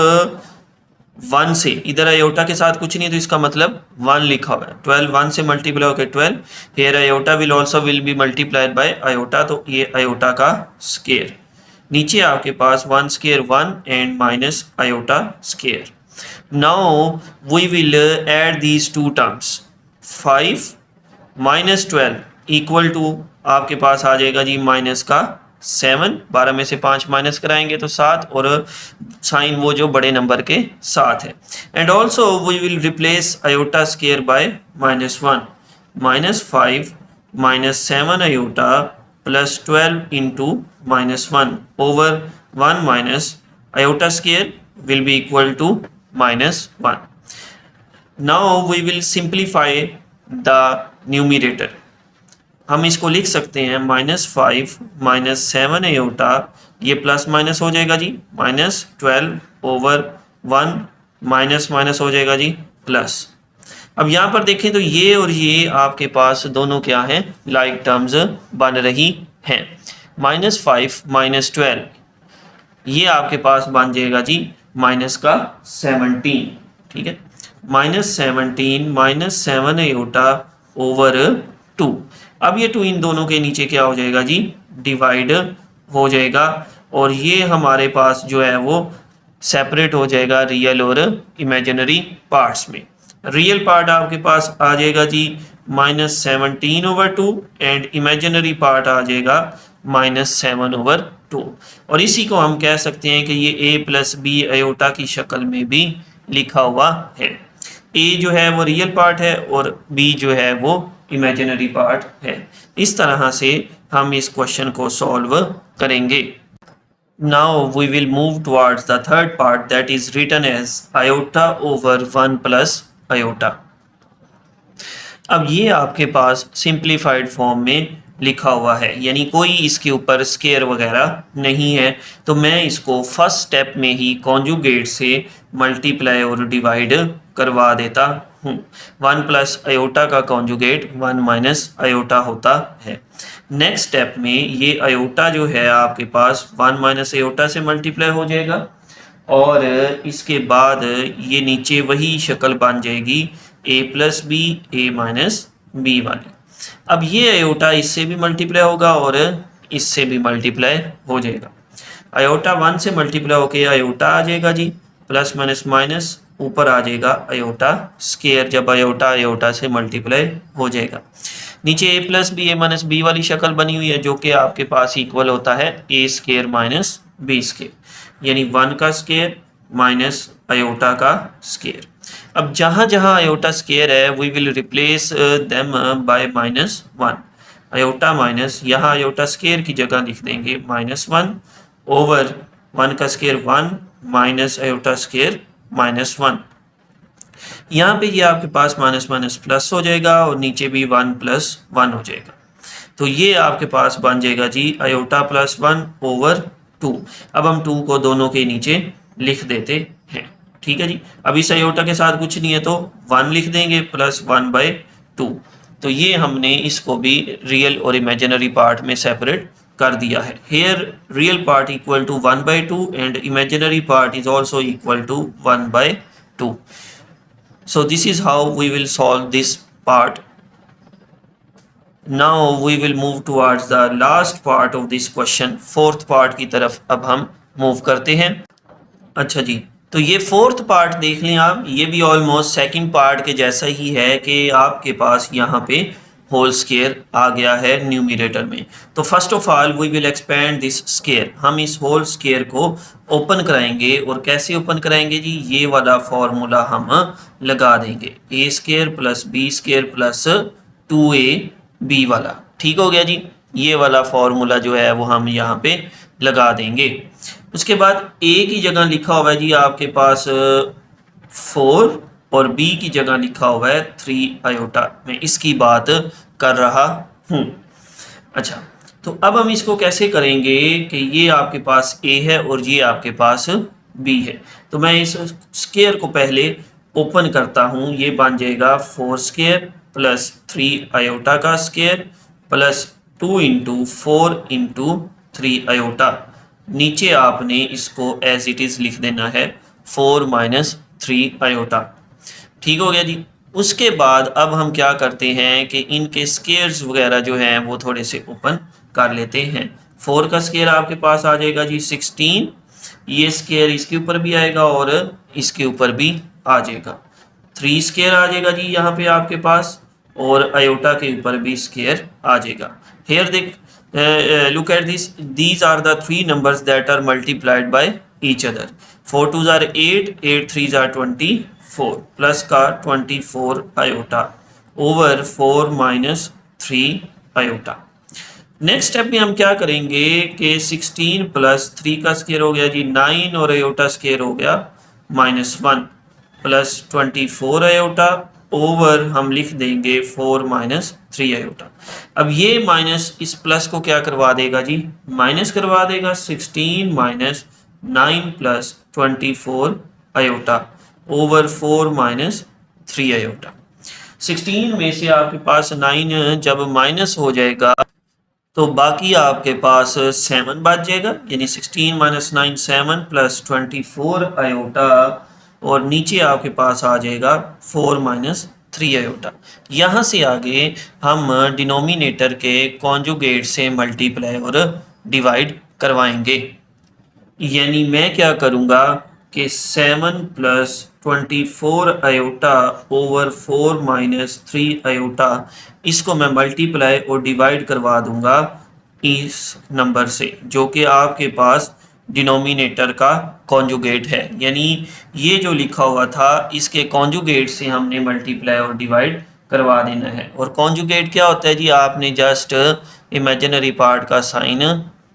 1 से इधर आयोटा के साथ कुछ नहीं तो इसका मतलब 1 लिखा हुआ है, 12 1 से मल्टीप्लाई होकर 12, here iota will also will be multiplied by iota, तो ये आयोटा का स्केयर। नीचे आपके पास 1 square 1 and minus iota square. Now we will add these two terms, 5 minus 12 equal to आपके पास आ जाएगा जी माइनस का 7, 12 में से 5 माइनस कराएंगे तो 7, और साइन वो जो बड़े नंबर के साथ है। And also we will replace iota square by -1, -5 -7 iota plus 12 into -1 over 1 minus iota square will be equal to -1. Now we will simplify the numerator. हम इसको लिख सकते हैं -5 -7 आयोटा, ये प्लस माइनस हो जाएगा जी, -12 ओवर 1 माइनस माइनस हो जाएगा जी प्लस। अब यहाँ पर देखें तो ये और ये आपके पास दोनों क्या हैं, लाइक टर्म्स बन रही हैं। -5 -12 ये आपके पास बन जाएगा जी माइनस का 17, ठीक है, -17 -7 आयोटा ओवर 2। अब ये 2 इन दोनों के नीचे क्या हो जाएगा जी, डिवाइड हो जाएगा, और ये हमारे पास जो है वो सेपरेट हो जाएगा रियल और इमेजिनरी पार्ट्स में। रियल पार्ट आपके पास आ जाएगा जी -17 ओवर 2 एंड इमेजिनरी पार्ट आ जाएगा -7 ओवर 2, और इसी को हम कह सकते हैं कि ये a प्लस बी आयोटा की शक्ल में भी लिखा हुआ है। a जो है वो रियल पार्ट है और b जो है वो इमेजिनरी पार्ट है। इस तरह से हम इस क्वेश्चन को सॉल्व करेंगे। Now we will move towards the third part that is written as iota over 1 plus iota. अब ये आपके पास सिंप्लीफाइड फॉर्म में लिखा हुआ है, यानी कोई इसके ऊपर स्केयर वगैरह नहीं है, तो मैं इसको फर्स्ट स्टेप में ही कॉन्जुगेट से मल्टीप्लाई और डिवाइड करवा देता हूँ। 1 प्लस आयोटा का कॉन्जुगेट 1 माइनस आयोटा होता है। नेक्स्ट स्टेप में ये आयोटा जो है आपके पास 1 माइनस आयोटा से मल्टीप्लाई हो जाएगा, और इसके बाद ये नीचे वही शक्ल बन जाएगी a plus b a minus b वाली। अब ये आयोटा इससे भी मल्टीप्लाई होगा और इससे भी मल्टीप्लाई हो जाएगा। आयोटा 1 से मल्टीप्लाई होके आयोटा आ जाएगा जी, प्लस माइनस माइनस ऊपर आ जाएगा आयोटा स्केयर, जब आयोटा आयोटा से मल्टीप्लाई हो जाएगा। नीचे a plus b a minus b वाली शक्ल बनी हुई है, जो कि आपके पास इक्वल होता है a square minus b square, यानी 1 का स्केयर माइनस आयोटा का स्केयर। अब जहाँ जहाँ आयोटा स्केयर है we will replace them by -1। Iota minus, यहाँ आयोटा स्केयर की जगह लिख देंगे -1 ओवर 1 का स्केयर 1 माइनस आयोटा स्केयर -1। यहाँ पे ये आपके पास माइनस माइनस प्लस हो जाएगा और नीचे भी 1 प्लस 1 हो जाएगा, तो ये आपके पास बन जाएगा जी आयोटा प्लस 1 ओवर 2। अब हम 2 को दोनों के नीचे लिख देते हैं, ठीक है जी। अब इस आयोटा के साथ कुछ नहीं है तो 1 लिख देंगे प्लस 1/2। तो ये हमने इसको भी रियल और इमेजिनरी पार्ट में सेपरेट कर दिया है। Here real part equal to 1/2 and imaginary part is also equal to 1/2। So this is how we will solve this part. Now we will move towards the last part of this question, fourth part की तरफ अब हम move करते हैं। अच्छा जी, तो ये fourth part देख लें आप, ये भी ऑलमोस्ट सेकंड पार्ट के जैसा ही है कि आपके पास यहाँ पे होल स्केयर आ गया है न्यूमरेटर में। तो first of all we will expand this square, हम इस होल स्केयर को ओपन कराएंगे। और कैसे ओपन कराएंगे जी, ये वाला फॉर्मूला हम लगा देंगे, a square plus b square plus 2ab वाला। ठीक हो गया जी, ये वाला फॉर्मूला जो है वो हम यहाँ पे लगा देंगे। उसके बाद a की जगह लिखा हुआ है जी आपके पास 4 और b की जगह लिखा हुआ है 3 आयोटा। मैं इसकी बात कर रहा हूँ। अच्छा, तो अब हम इसको कैसे करेंगे कि ये आपके पास a है और ये आपके पास b है। तो मैं इस स्केयर को पहले ओपन करता हूँ, ये बन जाएगा 4 स्केयर प्लस 3 आयोटा का square plus 2 into 4 into 3 iota. नीचे आपने इसको एज इट इज़ लिख देना है 4 माइनस 3 आयोटा। ठीक हो गया जी। उसके बाद अब हम क्या करते हैं कि इनके स्केयर्स वगैरह जो हैं वो थोड़े से ओपन कर लेते हैं। 4 का स्केयर आपके पास आ जाएगा जी 16, ये स्केयर इसके ऊपर भी आएगा और इसके ऊपर भी आ जाएगा। 3 स्केयर आ जाएगा जी यहाँ पे आपके पास और आयोटा के ऊपर भी स्केयर आ जाएगा। हेयर देख look at this, these are the 3 numbers that are multiplied by each other। 4 2s are 8, 8 3s are 24 plus का 24 iota over 4 minus 3 iota. Next step में हम क्या करेंगे कि 16 प्लस 3 का स्केयर हो गया जी 9 और आयोटा स्केयर हो गया -1 प्लस 24 आयोटा ओवर हम लिख देंगे 4 माइनस 3 आयोटा। अब ये माइनस इस प्लस को क्या करवा देगा जी, माइनस करवा देगा। 16 minus 9 plus 24 iota over 4 minus 3 iota. 16 में से आपके पास 9 जब माइनस हो जाएगा तो बाकी आपके पास 7 बच जाएगा, यानी 16 माइनस 9 7 प्लस 24 आयोटा और नीचे आपके पास आ जाएगा 4 माइनस 3 आयोटा। यहाँ से आगे हम डिनोमिनेटर के कॉन्जुगेट से मल्टीप्लाई और डिवाइड करवाएंगे। यानी मैं क्या करूँगा कि 7 plus 24 iota over 4 minus 3 iota, इसको मैं मल्टीप्लाई और डिवाइड करवा दूंगा इस नंबर से जो कि आपके पास डिनोमिनेटर का कॉन्जुगेट है। यानी ये जो लिखा हुआ था इसके कॉन्जुगेट से हमने मल्टीप्लाई और डिवाइड करवा देना है। और कॉन्जुगेट क्या होता है जी, आपने जस्ट इमेजिनरी पार्ट का साइन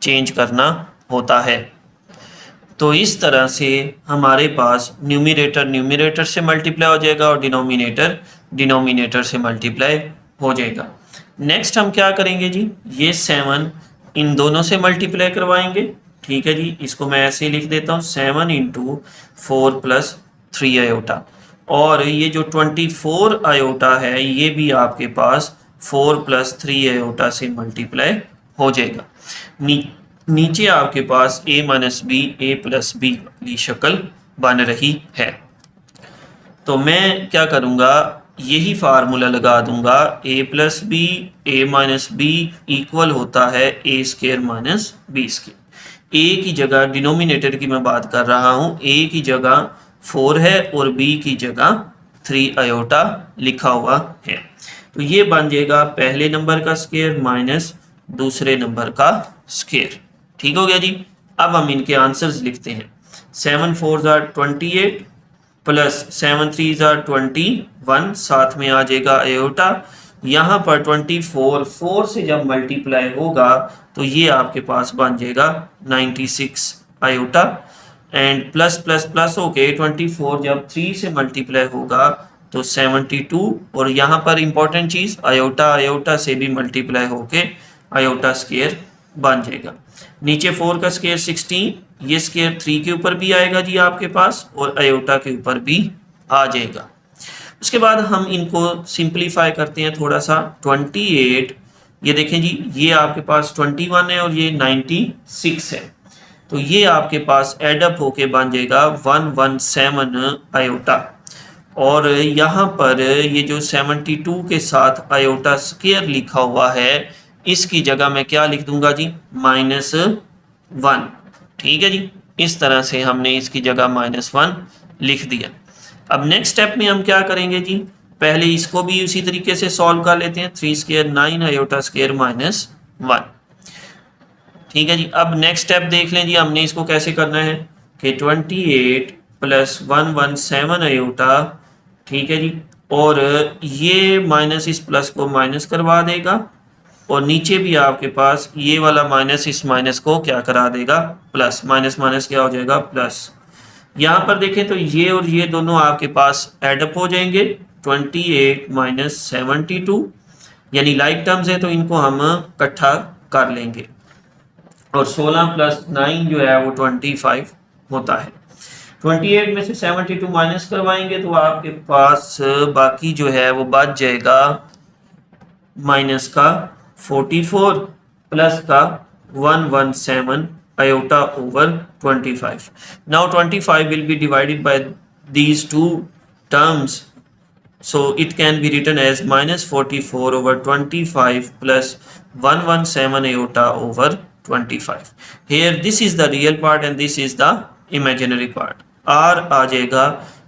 चेंज करना होता है। तो इस तरह से हमारे पास न्यूमरेटर न्यूमरेटर से मल्टीप्लाई हो जाएगा और डिनोमिनेटर डिनोमिनेटर से मल्टीप्लाई हो जाएगा। नेक्स्ट हम क्या करेंगे जी, ये 7 इन दोनों से मल्टीप्लाई करवाएंगे। ठीक है जी, इसको मैं ऐसे ही लिख देता हूँ 7 इंटू 4 प्लस 3 आयोटा। और ये जो 24 आयोटा है ये भी आपके पास 4 प्लस 3 आयोटा से मल्टीप्लाई हो जाएगा। नीचे आपके पास a minus b a plus b वाली शक्ल बन रही है। तो मैं क्या करूँगा, यही फार्मूला लगा दूंगा a plus b a minus b equal होता है a square minus b square. a की जगह डिनोमिनेटर की मैं बात कर रहा हूँ, a की जगह 4 है और b की जगह 3 आयोटा लिखा हुआ है। तो ये बन जाएगा पहले नंबर का स्केयर माइनस दूसरे नंबर का स्केयर। ठीक हो गया जी। अब हम इनके आंसर्स लिखते हैं। 7 4s are 28 plus 7 3s are 21, साथ में आ जाएगा आयोटा। यहाँ पर 24 4 से जब मल्टीप्लाई होगा तो ये आपके पास बन जाएगा 96 iota. And plus plus plus होके 24 जब 3 से मल्टीप्लाई होगा तो 72। और यहाँ पर इंपॉर्टेंट चीज़ आयोटा आयोटा से भी मल्टीप्लाई होके आयोटा स्केयर बन जाएगा। नीचे 4 का स्क्वायर 16, ये स्क्वायर 3 के ऊपर भी आएगा जी आपके पास और आयोटा के ऊपर भी आ जाएगा। उसके बाद हम इनको सिंप्लीफाई करते हैं थोड़ा सा। 28, ये देखें जी, ये आपके पास 21 है और ये 96 है, तो ये आपके पास एडअप होके बन जाएगा 117 आयोटा। और यहाँ पर ये जो 72 के साथ आयोटा स्क्वायर लिखा हुआ है, इसकी जगह मैं क्या लिख दूंगा जी, -1। ठीक है जी, इस तरह से हमने इसकी जगह -1 लिख दिया। अब नेक्स्ट स्टेप में हम क्या करेंगे जी, पहले इसको भी उसी तरीके से सॉल्व कर लेते हैं। 3 स्क्वायर 9 आयोटा स्क्वायर -1। ठीक है जी, अब नेक्स्ट स्टेप देख लें जी, हमने इसको कैसे करना है कि 28 + 117 आयोटा, ठीक है जी, और ये माइनस इस प्लस को माइनस करवा देगा और नीचे भी आपके पास ये वाला माइनस इस माइनस को क्या करा देगा, प्लस। माइनस माइनस क्या हो जाएगा, प्लस। यहाँ पर देखें तो ये और ये दोनों आपके पास एडअप हो जाएंगे। 28 - 72 यानी लाइक टर्म्स है, तो इनको हम इकट्ठा कर लेंगे और 16 + 9 जो है वो 25 होता है। 28 में से 72 माइनस करवाएंगे तो आपके पास बाकी जो है वो बच जाएगा माइनस का 44 प्लस का 117 iota over 25. Now 25 will be divided by these two terms, so it can be written as -44 over 25 plus 117 iota over 25. Here this is the real part and this is the imaginary part. R आ जाएगा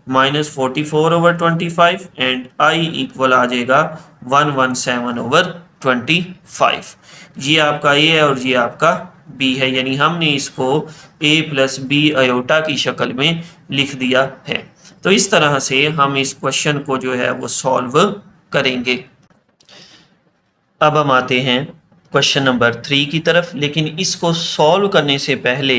-44 over 25 and I equal आ जाएगा 117 over 25. ये आपका A है और ये आपका B है, यानी हमने इसको A + B आयोटा की शक्ल में लिख दिया है। तो इस तरह से हम इस क्वेश्चन को जो है वो सॉल्व करेंगे। अब हम आते हैं क्वेश्चन नंबर 3 की तरफ, लेकिन इसको सॉल्व करने से पहले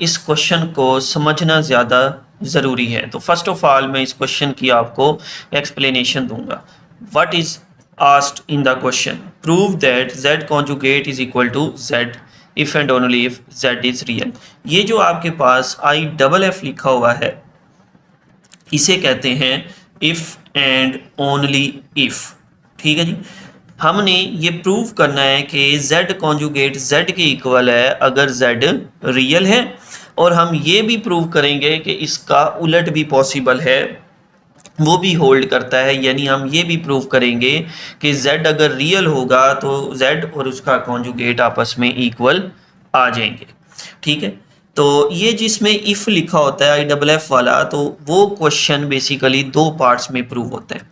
इस क्वेश्चन को समझना ज़्यादा ज़रूरी है। तो फर्स्ट ऑफ ऑल मैं इस क्वेश्चन की आपको एक्सप्लेनेशन दूंगा। What is asked in the question, prove that z conjugate is equal to z if and only if z is real. ये जो आपके पास IFF लिखा हुआ है, इसे कहते हैं इफ़ एंड ओनली इफ़। ठीक है जी, हमने ये प्रूव करना है कि z कॉन्जुगेट z के इक्वल है अगर z रियल है, और हम ये भी प्रूव करेंगे कि इसका उलट भी पॉसिबल है, वो भी होल्ड करता है। यानी हम ये भी प्रूव करेंगे कि z अगर रियल होगा तो z और उसका कॉन्जुगेट आपस में इक्वल आ जाएंगे। ठीक है, तो ये जिसमें इफ़ लिखा होता है IFF वाला, तो वो क्वेश्चन बेसिकली दो पार्ट्स में प्रूव होता है।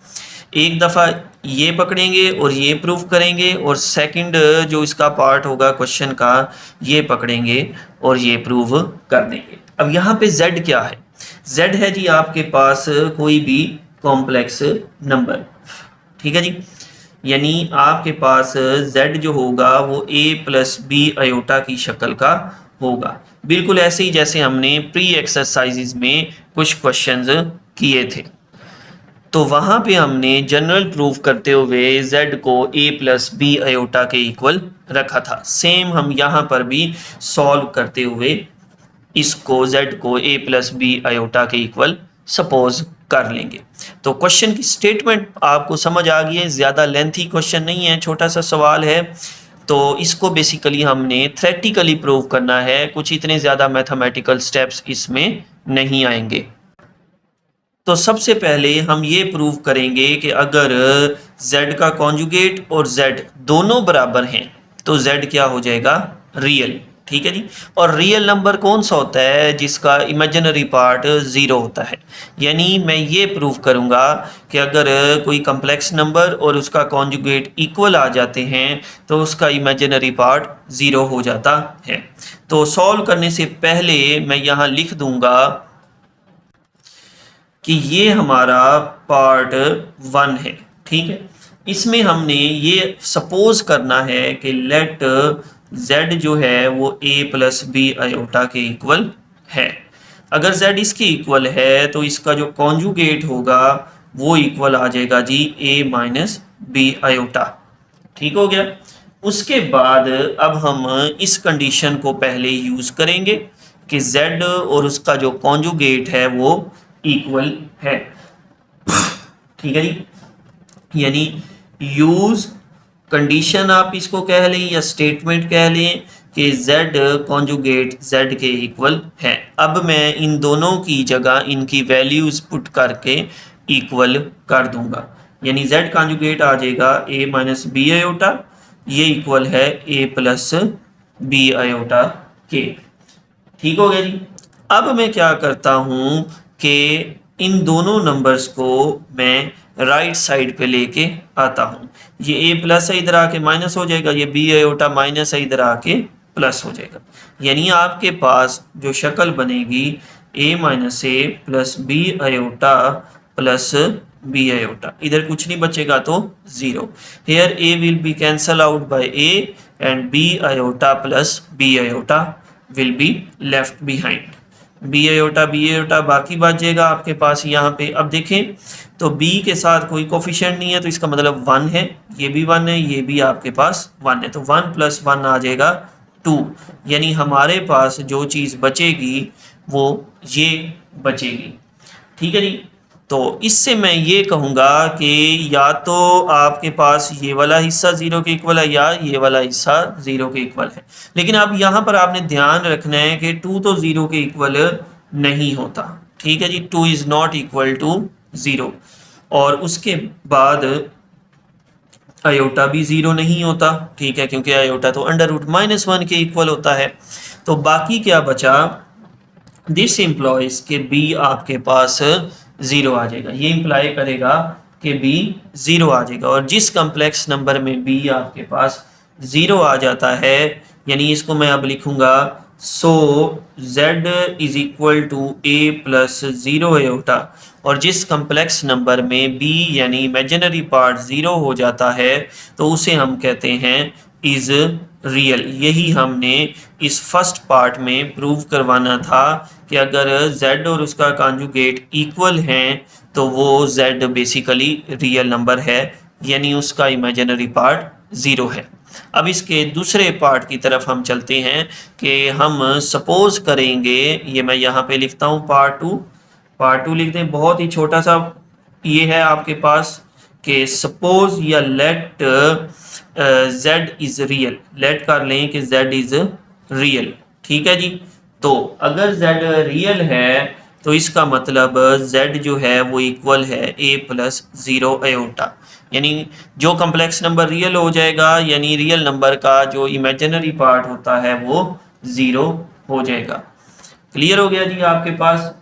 एक दफ़ा ये पकड़ेंगे और ये प्रूव करेंगे, और सेकंड जो इसका पार्ट होगा क्वेश्चन का, ये पकड़ेंगे और ये प्रूव कर देंगे। अब यहाँ पे z क्या है, z है जी आपके पास कोई भी कॉम्प्लेक्स नंबर। ठीक है जी, यानी आपके पास z जो होगा वो a + b आयोटा की शक्ल का होगा, बिल्कुल ऐसे ही जैसे हमने प्री एक्सरसाइजेज में कुछ क्वेश्चंस किए थे। तो वहाँ पे हमने जनरल प्रूफ करते हुए z को a + b आयोटा के इक्वल रखा था। सेम हम यहाँ पर भी सॉल्व करते हुए इसको z को a + b आयोटा के इक्वल सपोज कर लेंगे। तो क्वेश्चन की स्टेटमेंट आपको समझ आ गई है, ज़्यादा लेंथी क्वेश्चन नहीं है, छोटा सा सवाल है। तो इसको बेसिकली हमने थ्योरेटिकली प्रूव करना है, कुछ इतने ज़्यादा मैथमेटिकल स्टेप्स इसमें नहीं आएंगे। तो सबसे पहले हम ये प्रूव करेंगे कि अगर z का कॉन्जुगेट और z दोनों बराबर हैं तो z क्या हो जाएगा, रियल। ठीक है जी, और रियल नंबर कौन सा होता है, जिसका इमेजिनरी पार्ट 0 होता है। यानी मैं ये प्रूव करूँगा कि अगर कोई कम्प्लेक्स नंबर और उसका कॉन्जुगेट इक्वल आ जाते हैं तो उसका इमेजिनरी पार्ट 0 हो जाता है। तो सॉल्व करने से पहले मैं यहाँ लिख दूँगा कि ये हमारा पार्ट 1 है। ठीक है, इसमें हमने ये सपोज करना है कि लेट z जो है वो a + b आयोटा के इक्वल है। अगर z इसके इक्वल है तो इसका जो कॉन्जुगेट होगा वो इक्वल आ जाएगा जी a - b आयोटा। ठीक हो गया। उसके बाद अब हम इस कंडीशन को पहले यूज़ करेंगे कि z और उसका जो कॉन्जुगेट है वो इक्वल है। ठीक है जी, यानी यूज़ कंडीशन आप इसको कह लें या स्टेटमेंट कह लें कि z कॉन्जुगेट z के इक्वल है। अब मैं इन दोनों की जगह इनकी वैल्यूज़ पुट करके इक्वल कर दूंगा, यानी z कॉन्जुगेट आ जाएगा a माइनस बी आयोटा, ये इक्वल है a प्लस बी आयोटा के। ठीक हो गया जी। अब मैं क्या करता हूँ कि इन दोनों नंबर्स को मैं राइट साइड पे लेके आता हूँ। ये a प्लस है, इधर आके माइनस हो जाएगा, ये b आयोटा माइनस है, इधर आके प्लस हो जाएगा। यानी आपके पास जो शक्ल बनेगी a minus a plus b iota plus b iota, इधर कुछ नहीं बचेगा तो 0। Here a will be cancel out by a and b iota plus b iota will be left behind. B iota बाकी बच जाएगा आपके पास यहाँ पे। अब देखें तो b के साथ कोई कोफिशिएंट नहीं है, तो इसका मतलब 1 है, ये भी 1 है, ये भी आपके पास 1 है, तो 1 प्लस 1 आ जाएगा 2। यानी हमारे पास जो चीज़ बचेगी वो ये बचेगी। ठीक है जी। तो इससे मैं ये कहूँगा कि या तो आपके पास ये वाला हिस्सा 0 के इक्वल है या ये वाला हिस्सा 0 के इक्वल है। लेकिन अब यहाँ पर आपने ध्यान रखना है कि 2 तो 0 के इक्वल नहीं होता। ठीक है जी, 2 इज़ नॉट इक्वल टू 0। और उसके बाद आयोटा भी 0 नहीं होता। ठीक है, क्योंकि आयोटा तो √-1 के इक्वल होता है। तो बाकी क्या बचा, दिस इम्प्लॉइज के b आपके पास 0 आ जाएगा। ये इम्प्लाई करेगा कि b 0 आ जाएगा, और जिस कम्प्लेक्स नंबर में b आपके पास 0 आ जाता है, यानी इसको मैं अब लिखूंगा so z is equal to a plus 0 iota, और जिस कम्प्लेक्स नंबर में b यानी इमेजिनरी पार्ट 0 हो जाता है तो उसे हम कहते हैं इज रियल। यही हमने इस फर्स्ट पार्ट में प्रूव करवाना था कि अगर z और उसका कॉन्जुगेट इक्वल हैं तो वो z बेसिकली रियल नंबर है, यानी उसका इमेजिनरी पार्ट 0 है। अब इसके दूसरे पार्ट की तरफ हम चलते हैं कि हम सपोज करेंगे, ये मैं यहाँ पे लिखता हूँ पार्ट टू लिख दें, बहुत ही छोटा सा ये है आपके पास कि सपोज या let z is real, let कर लें कि z इज रियल। ठीक है जी। तो अगर z रियल है तो इसका मतलब z जो है वो इक्वल है a प्लस 0 आयोटा, यानी जो कम्प्लेक्स नंबर रियल हो जाएगा, यानी रियल नंबर का जो इमेजिनरी पार्ट होता है वो 0 हो जाएगा। क्लियर हो गया जी आपके पास।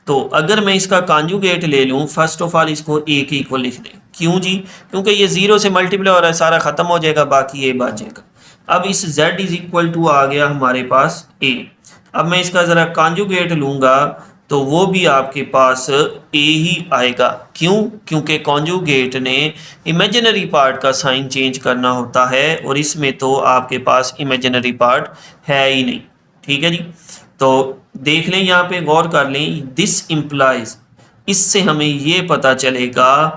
तो अगर मैं इसका कॉन्जुगेट ले लूँ, फर्स्ट ऑफ ऑल इसको a के इक्वल लिख दें। क्यों जी? क्योंकि ये 0 से मल्टीप्लाई हो रहा है, सारा ख़त्म हो जाएगा, बाकी a बच जाएगा। अब इस z इज इक्वल टू आ गया हमारे पास a। अब मैं इसका ज़रा कॉन्जुगेट लूँगा तो वो भी आपके पास a ही आएगा। क्यों? क्योंकि कॉन्जुगेट ने इमेजिनरी पार्ट का साइन चेंज करना होता है, और इसमें तो आपके पास इमेजिनरी पार्ट है ही नहीं। ठीक है जी। तो देख लें, यहाँ पे गौर कर लें, दिस इम्प्लाइज, इससे हमें ये पता चलेगा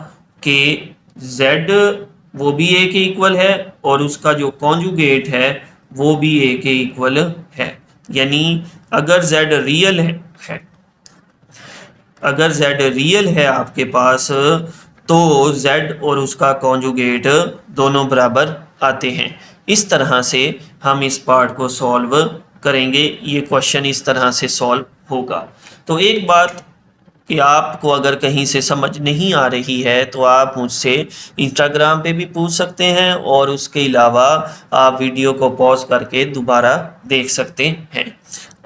कि z वो भी a के इक्वल है और उसका जो कॉन्जुगेट है वो भी a के इक्वल है। यानी अगर z रियल है अगर z रियल है आपके पास तो z और उसका कॉन्जुगेट दोनों बराबर आते हैं। इस तरह से हम इस पार्ट को सॉल्व करेंगे, ये क्वेश्चन इस तरह से सॉल्व होगा। तो एक बात कि आपको अगर कहीं से समझ नहीं आ रही है तो आप मुझसे इंस्टाग्राम पे भी पूछ सकते हैं, और उसके अलावा आप वीडियो को पॉज करके दोबारा देख सकते हैं।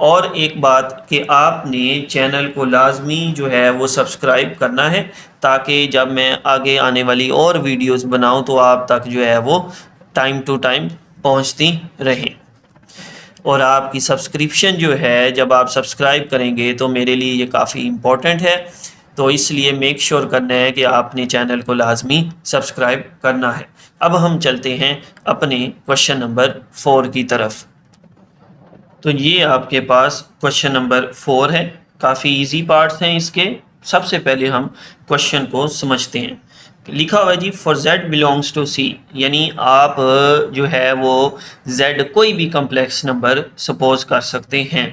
और एक बात कि आपने चैनल को लाजमी जो है वो सब्सक्राइब करना है, ताकि जब मैं आगे आने वाली और वीडियोस बनाऊं तो आप तक जो है वो टाइम टू टाइम पहुंचती रहें। और आपकी सब्सक्रिप्शन जो है, जब आप सब्सक्राइब करेंगे तो मेरे लिए ये काफ़ी इम्पोर्टेंट है, तो इसलिए मेक श्योर करना है कि आपने चैनल को लाजमी सब्सक्राइब करना है। अब हम चलते हैं अपने क्वेश्चन नंबर 4 की तरफ। तो ये आपके पास क्वेश्चन नंबर 4 है, काफ़ी इजी पार्ट्स हैं इसके। सबसे पहले हम क्वेश्चन को समझते हैं लिखा हुआ है जी for z belongs to c, यानी आप जो है वो z कोई भी कम्प्लेक्स नंबर सपोज कर सकते हैं।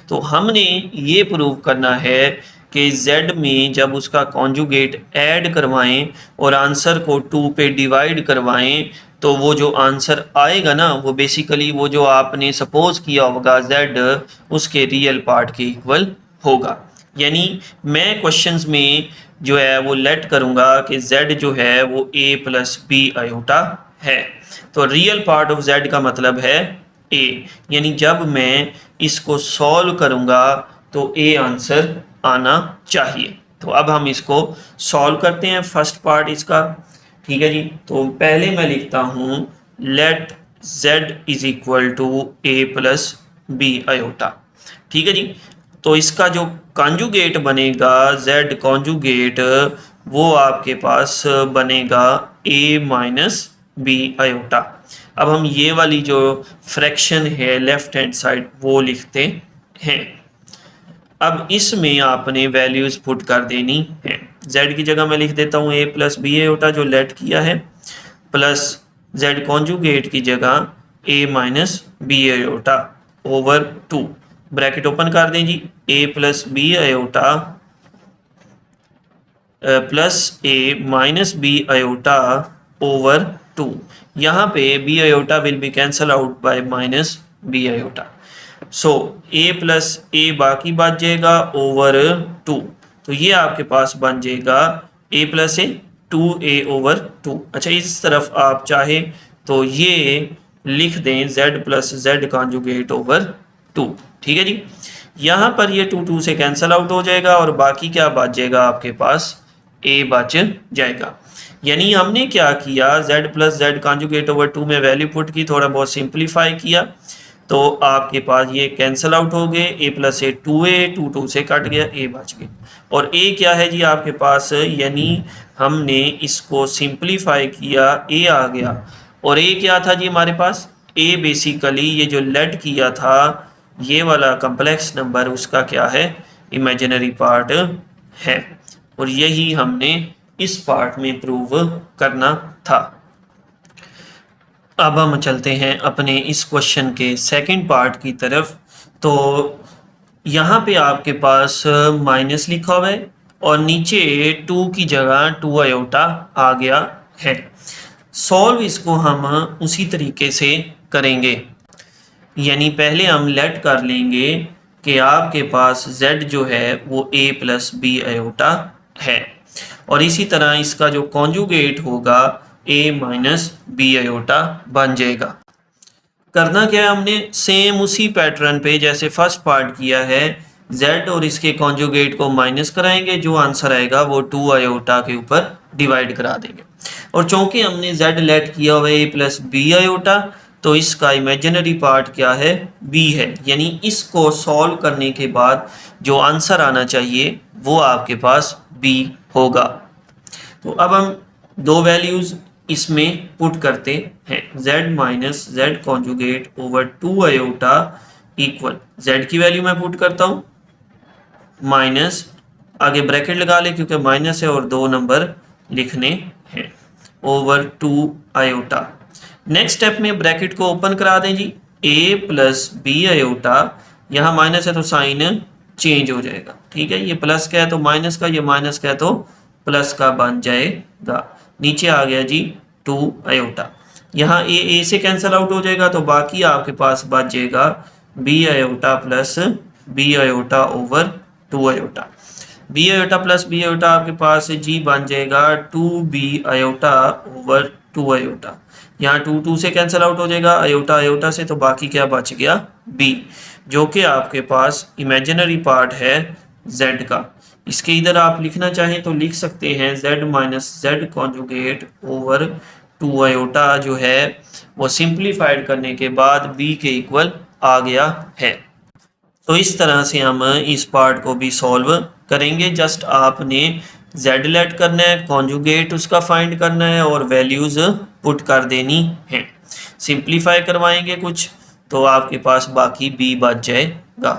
तो हमने ये प्रूव करना है कि z में जब उसका कॉन्जुगेट ऐड करवाएं और आंसर को 2 पे डिवाइड करवाएं तो वो जो आंसर आएगा ना वो बेसिकली वो जो आपने सपोज किया होगा z उसके रियल पार्ट के इक्वल होगा। यानी मैं क्वेश्चंस में जो है वो लेट करूंगा कि z जो है वो a प्लस बी आयोटा है, तो रियल पार्ट ऑफ z का मतलब है a, यानी जब मैं इसको सॉल्व करूंगा तो a आंसर आना चाहिए। तो अब हम इसको सॉल्व करते हैं फर्स्ट पार्ट इसका, ठीक है जी। तो पहले मैं लिखता हूं let z is equal to a plus b iota, ठीक है जी। तो इसका जो कॉन्जुगेट बनेगा z कॉन्जुगेट वो आपके पास बनेगा a माइनस बी आयोटा। अब हम ये वाली जो फ्रैक्शन है लेफ्ट हैंड साइड वो लिखते हैं। अब इसमें आपने वैल्यूज पुट कर देनी है। z की जगह मैं लिख देता हूँ a प्लस बी आयोटा जो लेट किया है, प्लस z कॉन्जुगेट की जगह a minus b iota over 2, bracket open कर दें जी, a plus b iota plus a minus b iota over 2। यहाँ पे b iota will be cancel out by minus b iota, so a plus a बाकी बच जाएगा over 2। तो ये आपके पास बन जाएगा a plus a 2a over 2। अच्छा इस तरफ आप चाहे तो ये लिख दें z plus z conjugate over 2, ठीक है जी। यहाँ पर ये 2 से कैंसल आउट हो जाएगा और बाकी क्या बच जाएगा आपके पास a बच जाएगा। यानी हमने क्या किया z plus z conjugate over 2 में वैल्यू पुट की, थोड़ा बहुत सिंप्लीफाई किया तो आपके पास ये कैंसल आउट हो गए, a प्लस a 2a 2 से कट गया, a बच गया। और a क्या है जी आपके पास, यानी हमने इसको सिंप्लीफाई किया a आ गया। और a क्या था जी हमारे पास, a बेसिकली ये जो लेट किया था ये वाला कम्प्लेक्स नंबर उसका क्या है इमेजिनरी पार्ट है, और यही हमने इस पार्ट में प्रूव करना था। अब हम चलते हैं अपने इस क्वेश्चन के सेकंड पार्ट की तरफ। तो यहाँ पे आपके पास माइनस लिखा हुआ है और नीचे 2 की जगह 2 आयोटा आ गया है। सॉल्व इसको हम उसी तरीके से करेंगे, यानी पहले हम लेट कर लेंगे कि आपके पास z जो है वो a प्लस बी आयोटा है, और इसी तरह इसका जो कॉन्जुगेट होगा a माइनस बी आयोटा बन जाएगा। करना क्या है हमने, सेम उसी पैटर्न पे जैसे फर्स्ट पार्ट किया है, z और इसके कॉन्जुगेट को माइनस कराएंगे, जो आंसर आएगा वो 2 आयोटा के ऊपर डिवाइड करा देंगे। और चूंकि हमने z लेट किया हुआ है a प्लस बी आयोटा तो इसका इमेजिनरी पार्ट क्या है b है, यानी इसको सॉल्व करने के बाद जो आंसर आना चाहिए वो आपके पास b होगा। तो अब हम दो वैल्यूज इसमें पुट करते हैं, z minus z conjugate over 2 iota equal, z की वैल्यू मैं पुट करता हूँ माइनस, आगे ब्रैकेट लगा ले क्योंकि माइनस है और 2 नंबर लिखने हैं, ओवर 2 आयोटा। नेक्स्ट स्टेप में ब्रैकेट को ओपन करा दें जी, a प्लस बी आयोटा, यहाँ माइनस है तो साइन चेंज हो जाएगा, ठीक है। ये प्लस का है तो माइनस का, ये माइनस का है तो प्लस का बन जाएगा। नीचे आ गया जी 2 आयोटा, यहाँ a से कैंसिल आउट हो जाएगा तो बाकी आपके पास बच जाएगा b iota plus b iota over 2 iota. b iota plus b iota आपके पास जी बन जाएगा 2b आयोटा ओवर 2 आयोटा। यहाँ 2 से कैंसिल आउट हो जाएगा आयोटा आयोटा से, तो बाकी क्या बच गया b, जो कि आपके पास इमेजिनरी पार्ट है z का। इसके इधर आप लिखना चाहें तो लिख सकते हैं z minus z conjugate over 2 iota जो है वो सिंप्लीफाइड करने के बाद b के इक्वल आ गया है। तो इस तरह से हम इस पार्ट को भी सॉल्व करेंगे। जस्ट आपने z लेट करना है, कॉन्जुगेट उसका फाइंड करना है और वैल्यूज पुट कर देनी है। सिंप्लीफाई करवाएंगे कुछ तो आपके पास बाकी b बच जाएगा।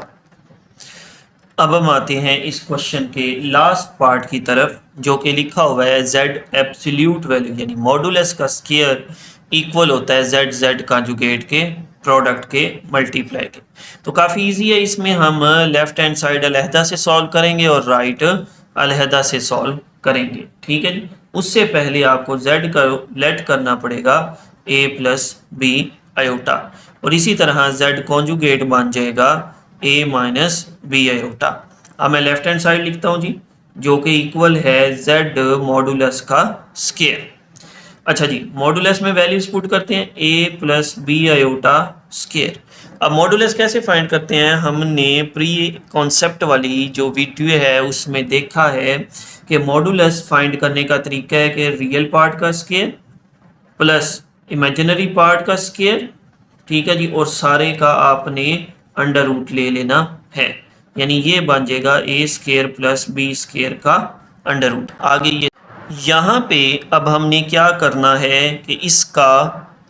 अब हम आते हैं इस क्वेश्चन के लास्ट पार्ट की तरफ, जो कि लिखा हुआ है z एब्सोल्यूट वैल्यू यानी मॉडुलस का स्क्वायर इक्वल होता है z कॉन्जुगेट के प्रोडक्ट के मल्टीप्लाई के। तो काफ़ी इजी है, इसमें हम लेफ्ट हैंड साइड अलहदा से सॉल्व करेंगे और राइट अलहदा से सॉल्व करेंगे। ठीक है जी। उससे पहले आपको z का लेट करना पड़ेगा a प्लस बी आयोटा, और इसी तरह z कॉन्जुगेट बन जाएगा a माइनस बी आयोटा। अब मैं लेफ्ट हैंड साइड लिखता हूँ जी, जो कि इक्वल है z मॉडुलस का स्क्वायर। अच्छा जी, मॉडुलस में वैल्यूज पुट करते हैं a plus b iota square. अब मॉडुलस कैसे फाइंड करते हैं, हमने प्री कॉन्सेप्ट वाली जो वीडियो है उसमें देखा है कि मॉडुलस फाइंड करने का तरीका है कि रियल पार्ट का स्क्वायर प्लस इमेजिनरी पार्ट का स्क्वायर, ठीक है जी, और सारे का आपने अंडर रूट ले लेना है, यानी ये बन जाएगा ए स्क्वायर प्लस बी स्क्वायर का अंडर रूट। आगे ये यहाँ पे अब हमने क्या करना है कि इसका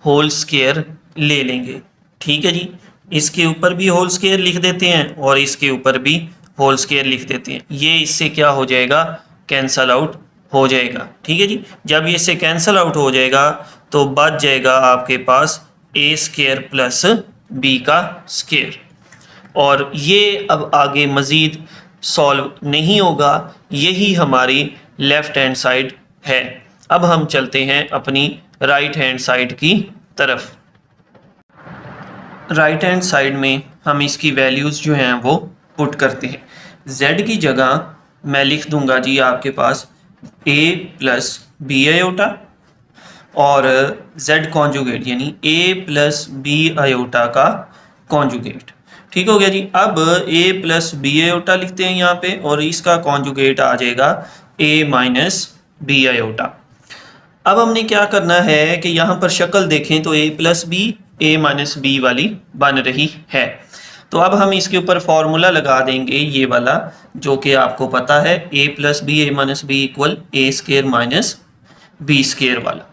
होल स्क्वायर ले लेंगे। ठीक है जी, इसके ऊपर भी होल स्क्वायर लिख देते हैं और इसके ऊपर भी होल स्क्वायर लिख देते हैं। ये इससे क्या हो जाएगा, कैंसल आउट हो जाएगा। ठीक है जी, जब ये इससे कैंसल आउट हो जाएगा तो बच जाएगा आपके पास ए स्क्वायर प्लस बी का स्क्वायर, और ये अब आगे मज़ीद सॉल्व नहीं होगा, यही हमारी लेफ़्ट हैंड साइड है। अब हम चलते हैं अपनी राइट हैंड साइड की तरफ। राइट हैंड साइड में हम इसकी वैल्यूज़ जो हैं वो पुट करते हैं। z की जगह मैं लिख दूंगा जी आपके पास a प्लस बी आयोटा और z कॉन्जुगेट यानी a प्लस बी आयोटा का कॉन्जुगेट। ठीक हो गया जी। अब a प्लस बी आयोटा लिखते हैं यहाँ पे, और इसका कॉन्जुगेट आ जाएगा a माइनस बी आयोटा। अब हमने क्या करना है कि यहाँ पर शक्ल देखें तो a plus b a minus b वाली बन रही है। तो अब हम इसके ऊपर फॉर्मूला लगा देंगे ये वाला, जो कि आपको पता है a plus b a minus b equal a square minus b square वाला।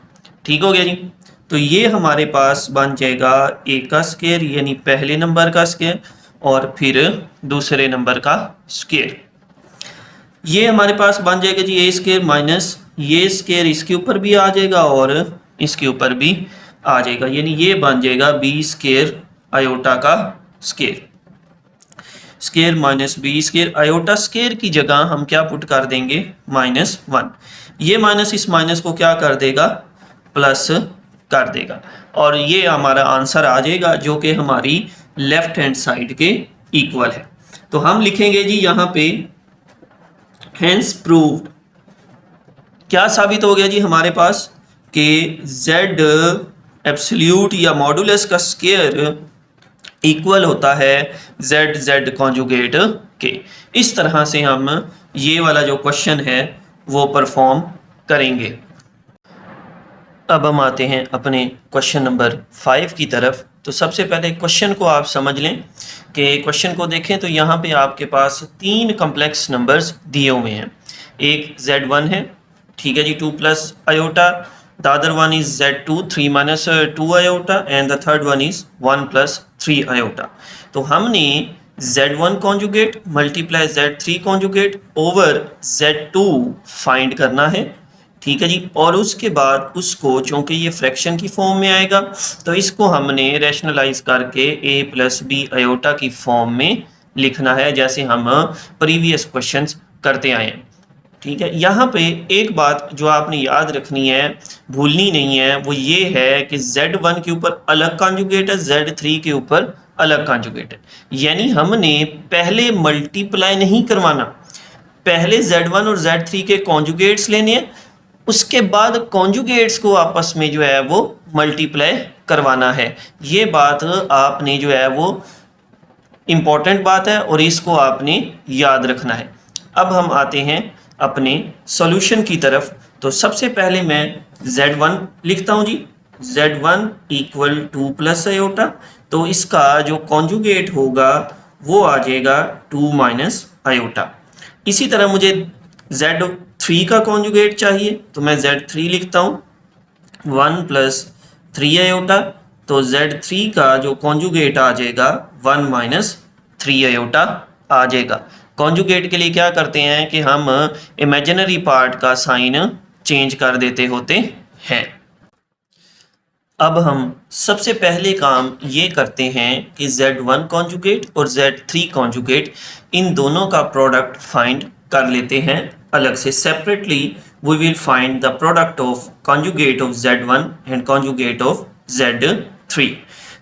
ठीक हो गया जी। तो ये हमारे पास बन जाएगा a का स्क्वायर यानी पहले नंबर का स्क्वायर और फिर दूसरे नंबर का स्क्वायर। ये हमारे पास बन जाएगा जी a स्क्वायर माइनस ये स्क्वायर इसके ऊपर भी आ जाएगा और इसके ऊपर भी आ जाएगा, यानी ये बन जाएगा बी स्क्वायर आयोटा का square. Square minus b square, iota square की जगह हम क्या पुट कर देंगे, -1। ये माइनस इस माइनस को क्या कर देगा, प्लस कर देगा, और ये हमारा आंसर आ जाएगा जो कि हमारी लेफ्ट हैंड साइड के इक्वल है। तो हम लिखेंगे जी यहाँ पे हेंस प्रूव्ड। क्या साबित हो गया जी हमारे पास कि z एब्सोल्यूट या मॉडुलस का स्क्वायर इक्वल होता है z कॉन्जुगेट के। इस तरह से हम ये वाला जो क्वेश्चन है वो परफॉर्म करेंगे। अब हम आते हैं अपने क्वेश्चन नंबर 5 की तरफ। तो सबसे पहले क्वेश्चन को आप समझ लें कि क्वेश्चन को देखें तो यहाँ पे आपके पास 3 कम्प्लेक्स नंबर्स दिए हुए हैं। एक z1 है, ठीक है जी, 2 plus iota, the other one is z2 3 minus 2 iota and the third one is 1 plus 3 iota. तो हमने z1 conjugate multiply z3 conjugate over z2 find करना है। ठीक है जी, और उसके बाद उसको चूंकि ये फ्रैक्शन की फॉर्म में आएगा तो इसको हमने रैशनलाइज करके a प्लस बी आयोटा की फॉर्म में लिखना है, जैसे हम प्रीवियस क्वेश्चंस करते आए हैं। ठीक है, यहाँ पे एक बात जो आपने याद रखनी है, भूलनी नहीं है, वो ये है कि z1 के ऊपर अलग कॉन्जुगेट है, z3 के ऊपर अलग कॉन्जुगेट है। यानी हमने पहले मल्टीप्लाई नहीं करवाना, पहले z1 और z3 के कॉन्जुगेट्स लेने हैं, उसके बाद कॉन्जुगेट्स को आपस में जो है वो मल्टीप्लाई करवाना है। ये बात आपने जो है वो इम्पॉर्टेंट बात है और इसको आपने याद रखना है। अब हम आते हैं अपने सॉल्यूशन की तरफ। तो सबसे पहले मैं z1 लिखता हूं जी, z1 इक्वल 2 प्लस आयोटा, तो इसका जो कॉन्जुगेट होगा वो आ जाएगा 2 माइनस आयोटा। इसी तरह मुझे z3 का कॉन्जुगेट चाहिए, तो मैं z3 लिखता हूँ 1 प्लस 3 आयोटा, तो z3 का जो कॉन्जुगेट आ जाएगा 1 माइनस 3 आयोटा आ जाएगा। कॉन्जुगेट के लिए क्या करते हैं कि हम इमेजिनरी पार्ट का साइन चेंज कर देते होते हैं। अब हम सबसे पहले काम ये करते हैं कि Z1 कॉन्जुगेट और Z3 कॉन्जुगेट इन दोनों का प्रोडक्ट फाइंड कर लेते हैं अलग से। Separately we will find the product of conjugate of Z1 and conjugate of Z3।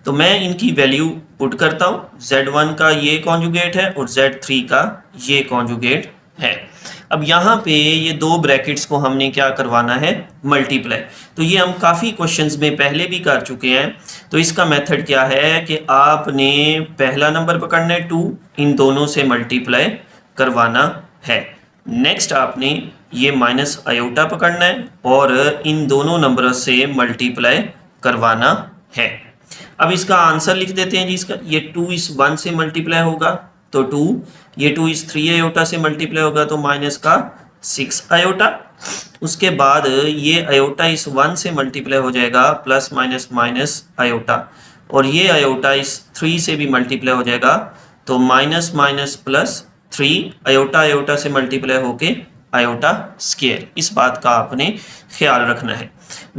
तो मैं इनकी वैल्यू पुट करता हूँ। Z1 का ये कॉन्जुगेट है और Z3 का ये कॉन्जुगेट है। अब यहाँ पे ये दो ब्रैकेट्स को हमने क्या करवाना है, मल्टीप्लाई। तो ये हम काफ़ी क्वेश्चंस में पहले भी कर चुके हैं। तो इसका मेथड क्या है कि आपने पहला नंबर पकड़ना है 2, इन दोनों से मल्टीप्लाई करवाना है। नेक्स्ट आपने ये माइनस आयोटा पकड़ना है और इन दोनों नंबरों से मल्टीप्लाई करवाना है। अब इसका आंसर लिख देते हैं जी। इसका ये 2 इस 1 से मल्टीप्लाई होगा तो 2, ये 2 इस 3 आयोटा से मल्टीप्लाई होगा तो माइनस का 6 आयोटा। उसके बाद ये आयोटा इस 1 से मल्टीप्लाई हो जाएगा प्लस माइनस माइनस आयोटा, और ये आयोटा इस 3 से भी मल्टीप्लाई हो जाएगा तो minus minus plus 3 iota iota से मल्टीप्लाई होके आयोटा स्क्वायर। इस बात का आपने ख्याल रखना है।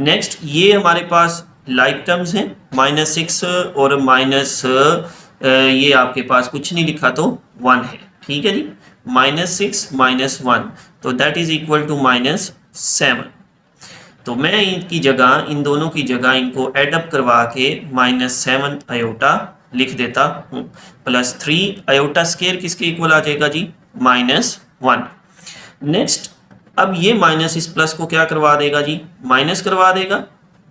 नेक्स्ट ये हमारे पास लाइक टर्म्स हैं, -6 और माइनस ये आपके पास कुछ नहीं लिखा तो 1 है, ठीक है जी। -6 - 1 तो दैट इज इक्वल टू -7। तो मैं इनकी जगह, इन दोनों की जगह इनको एडअप करवा के -7 आयोटा लिख देता हूँ, प्लस 3 आयोटा स्क्वायर किसके इक्वल आ जाएगा जी, -1। नेक्स्ट अब ये माइनस इस प्लस को क्या करवा देगा जी, माइनस करवा देगा,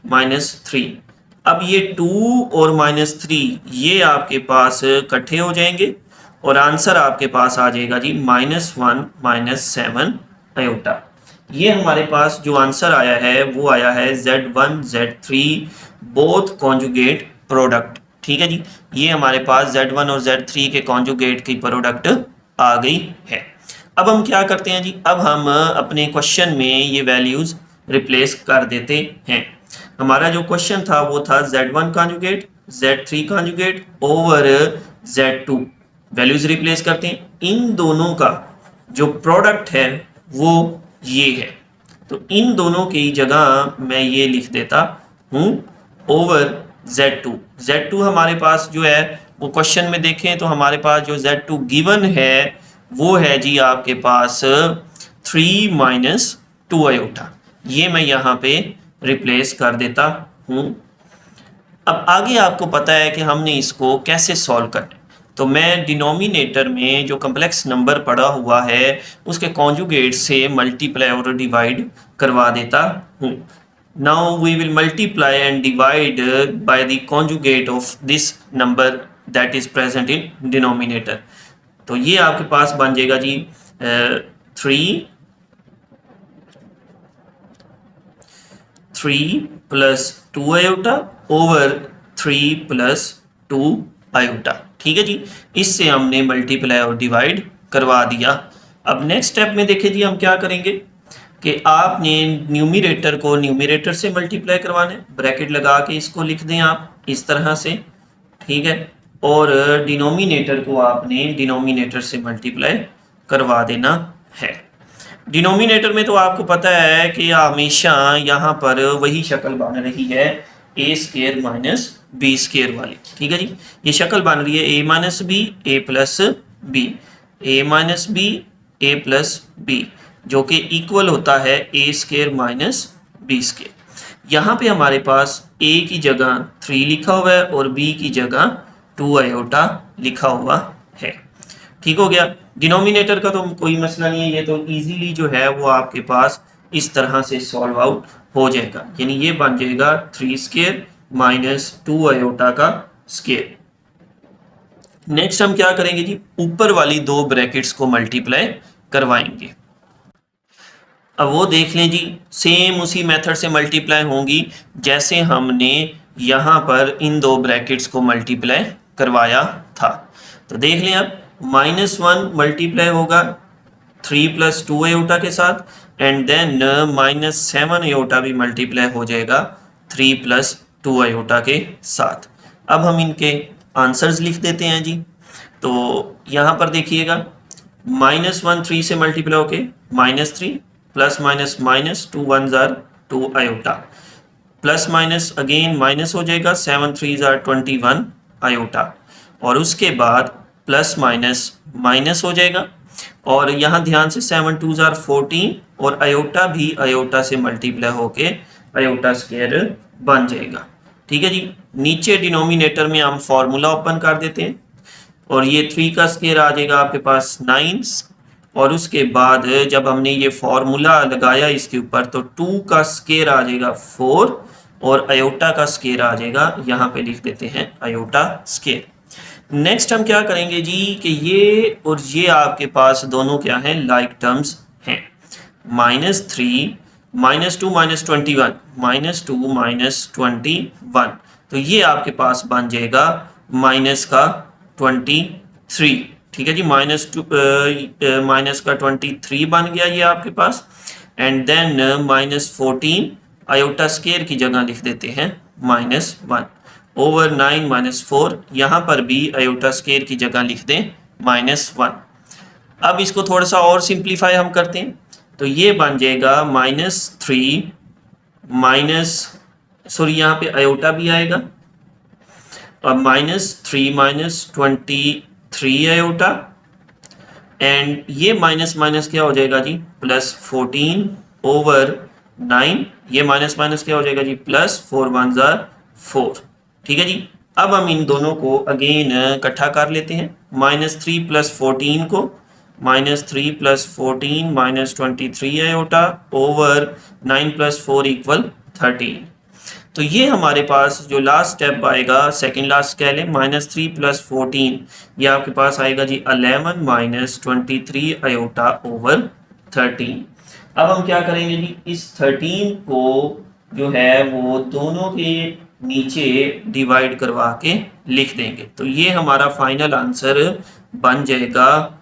-3। अब ये 2 और -3 ये आपके पास इकट्ठे हो जाएंगे और आंसर आपके पास आ जाएगा जी -1 - 7 आयोटा। ये हमारे पास जो आंसर आया है वो आया है Z1 Z3 both conjugate product, ठीक है जी। ये हमारे पास Z1 और Z3 के कॉन्जुगेट की प्रोडक्ट आ गई है। अब हम क्या करते हैं जी, अब हम अपने क्वेश्चन में ये वैल्यूज रिप्लेस कर देते हैं। हमारा जो क्वेश्चन था वो था Z1 conjugate Z3 conjugate over Z2, values replace करते हैं। इन दोनों का जो प्रोडक्ट है वो ये है, तो इन दोनों की जगह मैं ये लिख देता हूँ ओवर Z2 हमारे पास जो है वो क्वेश्चन में देखें तो हमारे पास जो Z2 गिवन है वो है जी आपके पास 3 - 2 आयोटा। ये मैं यहाँ पे रिप्लेस कर देता हूँ। अब आगे आपको पता है कि हमने इसको कैसे सॉल्व करना है। तो मैं डिनोमिनेटर में जो कम्प्लेक्स नंबर पड़ा हुआ है उसके कॉन्जुगेट से मल्टीप्लाई और डिवाइड करवा देता हूँ। Now we will multiply and divide by the conjugate of this number that is present in denominator. तो ये आपके पास बन जाएगा जी 3 + 2 आयोटा ओवर 3 + 2 आयोटा, ठीक है जी। इससे हमने मल्टीप्लाई और डिवाइड करवा दिया। अब नेक्स्ट स्टेप में देखिए जी हम क्या करेंगे कि आपने न्यूमरेटर को न्यूमरेटर से मल्टीप्लाई करवाना है, ब्रैकेट लगा के इसको लिख दें आप इस तरह से, ठीक है। और डिनोमिनेटर को आपने डिनोमिनेटर से मल्टीप्लाई करवा देना है। डिनोमिनेटर में तो आपको पता है कि हमेशा यहाँ पर वही शक्ल बन रही है a² - b² वाली, ठीक है जी। ये शक्ल बन रही है a - b a + b, a - b a + b, जो कि इक्वल होता है a² - b²। यहाँ पे हमारे पास a की जगह 3 लिखा हुआ है और b की जगह 2 आयोटा लिखा हुआ है, ठीक हो गया। डिनोमिनेटर का तो कोई मसला नहीं है, ये तो इजीली जो है वो आपके पास इस तरह से सॉल्व आउट हो जाएगा, यानी ये बन जाएगा 3² - 2 आयोटा का स्क्वायर। नेक्स्ट हम क्या करेंगे जी, ऊपर वाली दो ब्रैकेट्स को मल्टीप्लाई करवाएंगे। अब वो देख लें जी, सेम उसी मेथड से मल्टीप्लाई होंगी जैसे हमने यहाँ पर इन दो ब्रैकेट्स को मल्टीप्लाई करवाया था। तो देख लें अब -1 मल्टीप्लाई होगा 3 + 2 आयोटा के साथ एंड देन -7 आयोटा भी मल्टीप्लाई हो जाएगा 3 + 2 आयोटा के साथ। अब हम इनके आंसर्स लिख देते हैं जी। तो यहाँ पर देखिएगा -1 3 से मल्टीप्लाई होके -3 plus minus minus 2 1 jar 2 iota plus minus again minus हो जाएगा 7 3 जार 21 आयोटा और उसके बाद प्लस माइनस माइनस हो जाएगा और यहाँ ध्यान से 7 2 जार 14 और आयोटा भी आयोटा से मल्टीप्लाई होके आयोटा स्क्वायर बन जाएगा। ठीक है जी, नीचे डिनोमिनेटर में हम फॉर्मूला ओपन कर देते हैं और ये 3 का स्क्वायर आ जाएगा आपके पास 9 और उसके बाद जब हमने ये फॉर्मूला लगाया इसके ऊपर तो 2 का स्क्वायर आ जाएगा 4 और आयोटा का स्क्वायर आ जाएगा, यहाँ पे लिख देते हैं आयोटा स्क्वायर। नेक्स्ट हम क्या करेंगे जी कि ये और ये आपके पास दोनों क्या हैं, लाइक टर्म्स हैं। -3 -2 -21 -2 -21 तो ये आपके पास बन जाएगा माइनस का 23। ठीक है जी, माइनस का 23 बन गया ये आपके पास एंड देन -14 आयोटा स्क्वायर की जगह लिख देते हैं -1 ओवर 9 -4 यहाँ पर भी आयोटा स्क्वायर की जगह लिख दें -1। अब इसको थोड़ा सा और सिंप्लीफाई हम करते हैं तो ये बन जाएगा -3 यहाँ पे आयोटा भी आएगा और -3 -23 आयोटा एंड ये माइनस माइनस क्या हो जाएगा जी +14 ओवर 9 ये माइनस माइनस क्या हो जाएगा जी +4 1 जार 4। ठीक है जी, अब हम इन दोनों को अगेन इकट्ठा कर लेते हैं -3 + 14 को -3 + 14 -23 आयोटा ओवर 9 + 4 = 13। तो ये हमारे पास जो लास्ट स्टेप आएगा सेकंड लास्ट कह लें -3 + 14 ये आपके पास आएगा जी 11 - 23 आयोटा ओवर 13। अब हम क्या करेंगे जी इस 13 को जो है वो दोनों के नीचे डिवाइड करवा के लिख देंगे तो ये हमारा फाइनल आंसर बन जाएगा।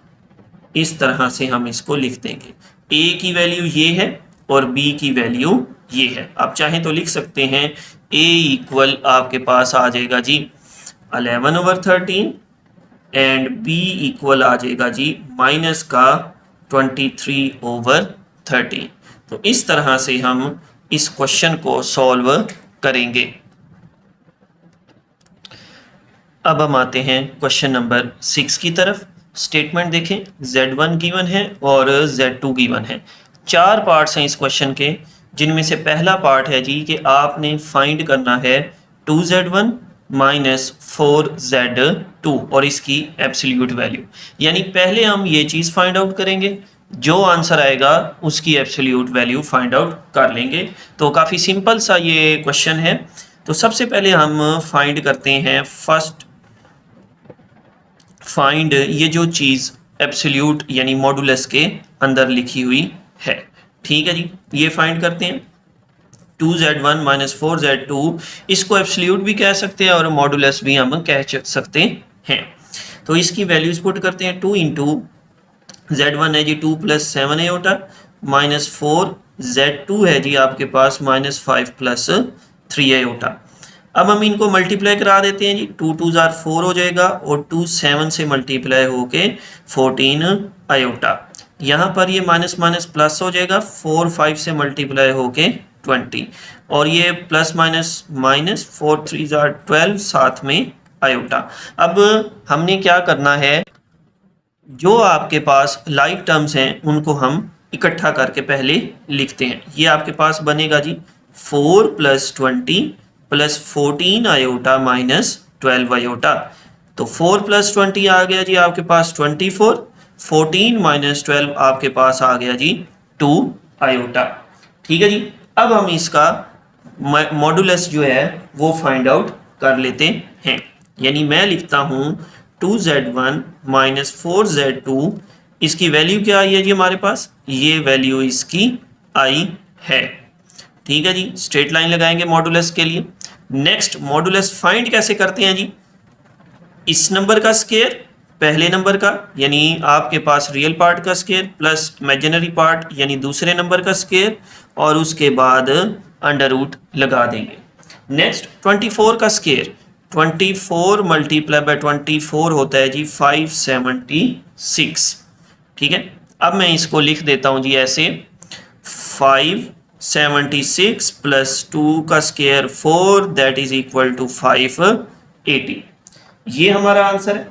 इस तरह से हम इसको लिख देंगे, a की वैल्यू ये है और b की वैल्यू ये है। आप चाहें तो लिख सकते हैं a इक्वल आपके पास आ जाएगा जी 11 ओवर 13 एंड b इक्वल आ जाएगा जी माइनस का 23 ओवर 13। तो इस तरह से हम इस क्वेश्चन को सॉल्व करेंगे। अब हम आते हैं क्वेश्चन नंबर 6 की तरफ। स्टेटमेंट देखें, Z1 गिवन है और Z2 गिवन है। 4 पार्ट्स हैं इस क्वेश्चन के, जिनमें से पहला पार्ट है जी कि आपने फाइंड करना है 2Z1 - 4Z2 और इसकी एब्सोल्यूट वैल्यू। यानी पहले हम ये चीज़ फाइंड आउट करेंगे, जो आंसर आएगा उसकी एब्सोल्यूट वैल्यू फाइंड आउट कर लेंगे। तो काफ़ी सिंपल सा ये क्वेश्चन है। तो सबसे पहले हम फाइंड करते हैं फर्स्ट फाइंड ये जो चीज़ एब्सोल्यूट यानी मॉडुलस के अंदर लिखी हुई है। ठीक है जी, ये फाइंड करते हैं 2Z1 - 4Z2 इसको एब्सोल्यूट भी कह सकते हैं और मॉडुलस भी हम कह सकते हैं। तो इसकी वैल्यूज पुट करते हैं 2 इंटू Z1 है जी 2 + 7 आयोटा -4 Z2 है जी आपके पास -5 + 3 आयोटा। अब हम इनको मल्टीप्लाई करा देते हैं जी 2 2 जार 4 हो जाएगा और 2 7 से मल्टीप्लाई होके 14 आयोटा। यहाँ पर ये माइनस माइनस प्लस हो जाएगा 4 5 से मल्टीप्लाई होके 20 और ये प्लस माइनस माइनस 4 3 जार 12 साथ में आयोटा। अब हमने क्या करना है, जो आपके पास लाइक टर्म्स हैं उनको हम इकट्ठा करके पहले लिखते हैं। ये आपके पास बनेगा जी 4 + 20 + 14 आयोटा -12 आयोटा। तो 4 + 20 आ गया जी आपके पास 24, 14 - 12 आपके पास आ गया जी 2 आयोटा। ठीक है जी, अब हम इसका मॉडुलस जो है वो फाइंड आउट कर लेते हैं। यानी मैं लिखता हूँ 2Z1 - 4Z2 इसकी वैल्यू क्या आई है जी हमारे पास, ये वैल्यू इसकी आई है। ठीक है जी, स्ट्रेट लाइन लगाएंगे मॉडुलस के लिए। नेक्स्ट मॉडुलस फाइंड कैसे करते हैं जी, इस नंबर का स्क्वायर पहले नंबर का यानी आपके पास रियल पार्ट का स्क्वायर प्लस इमेजिनरी पार्ट यानी दूसरे नंबर का स्क्वायर और उसके बाद अंडर रूट लगा देंगे। नेक्स्ट 24 का स्क्वायर 24 × 24 होता है जी 576। ठीक है। अब मैं इसको लिख देता हूँ जी ऐसे 576 प्लस 2 का square 4 that is equal to 580। ये हमारा आंसर है।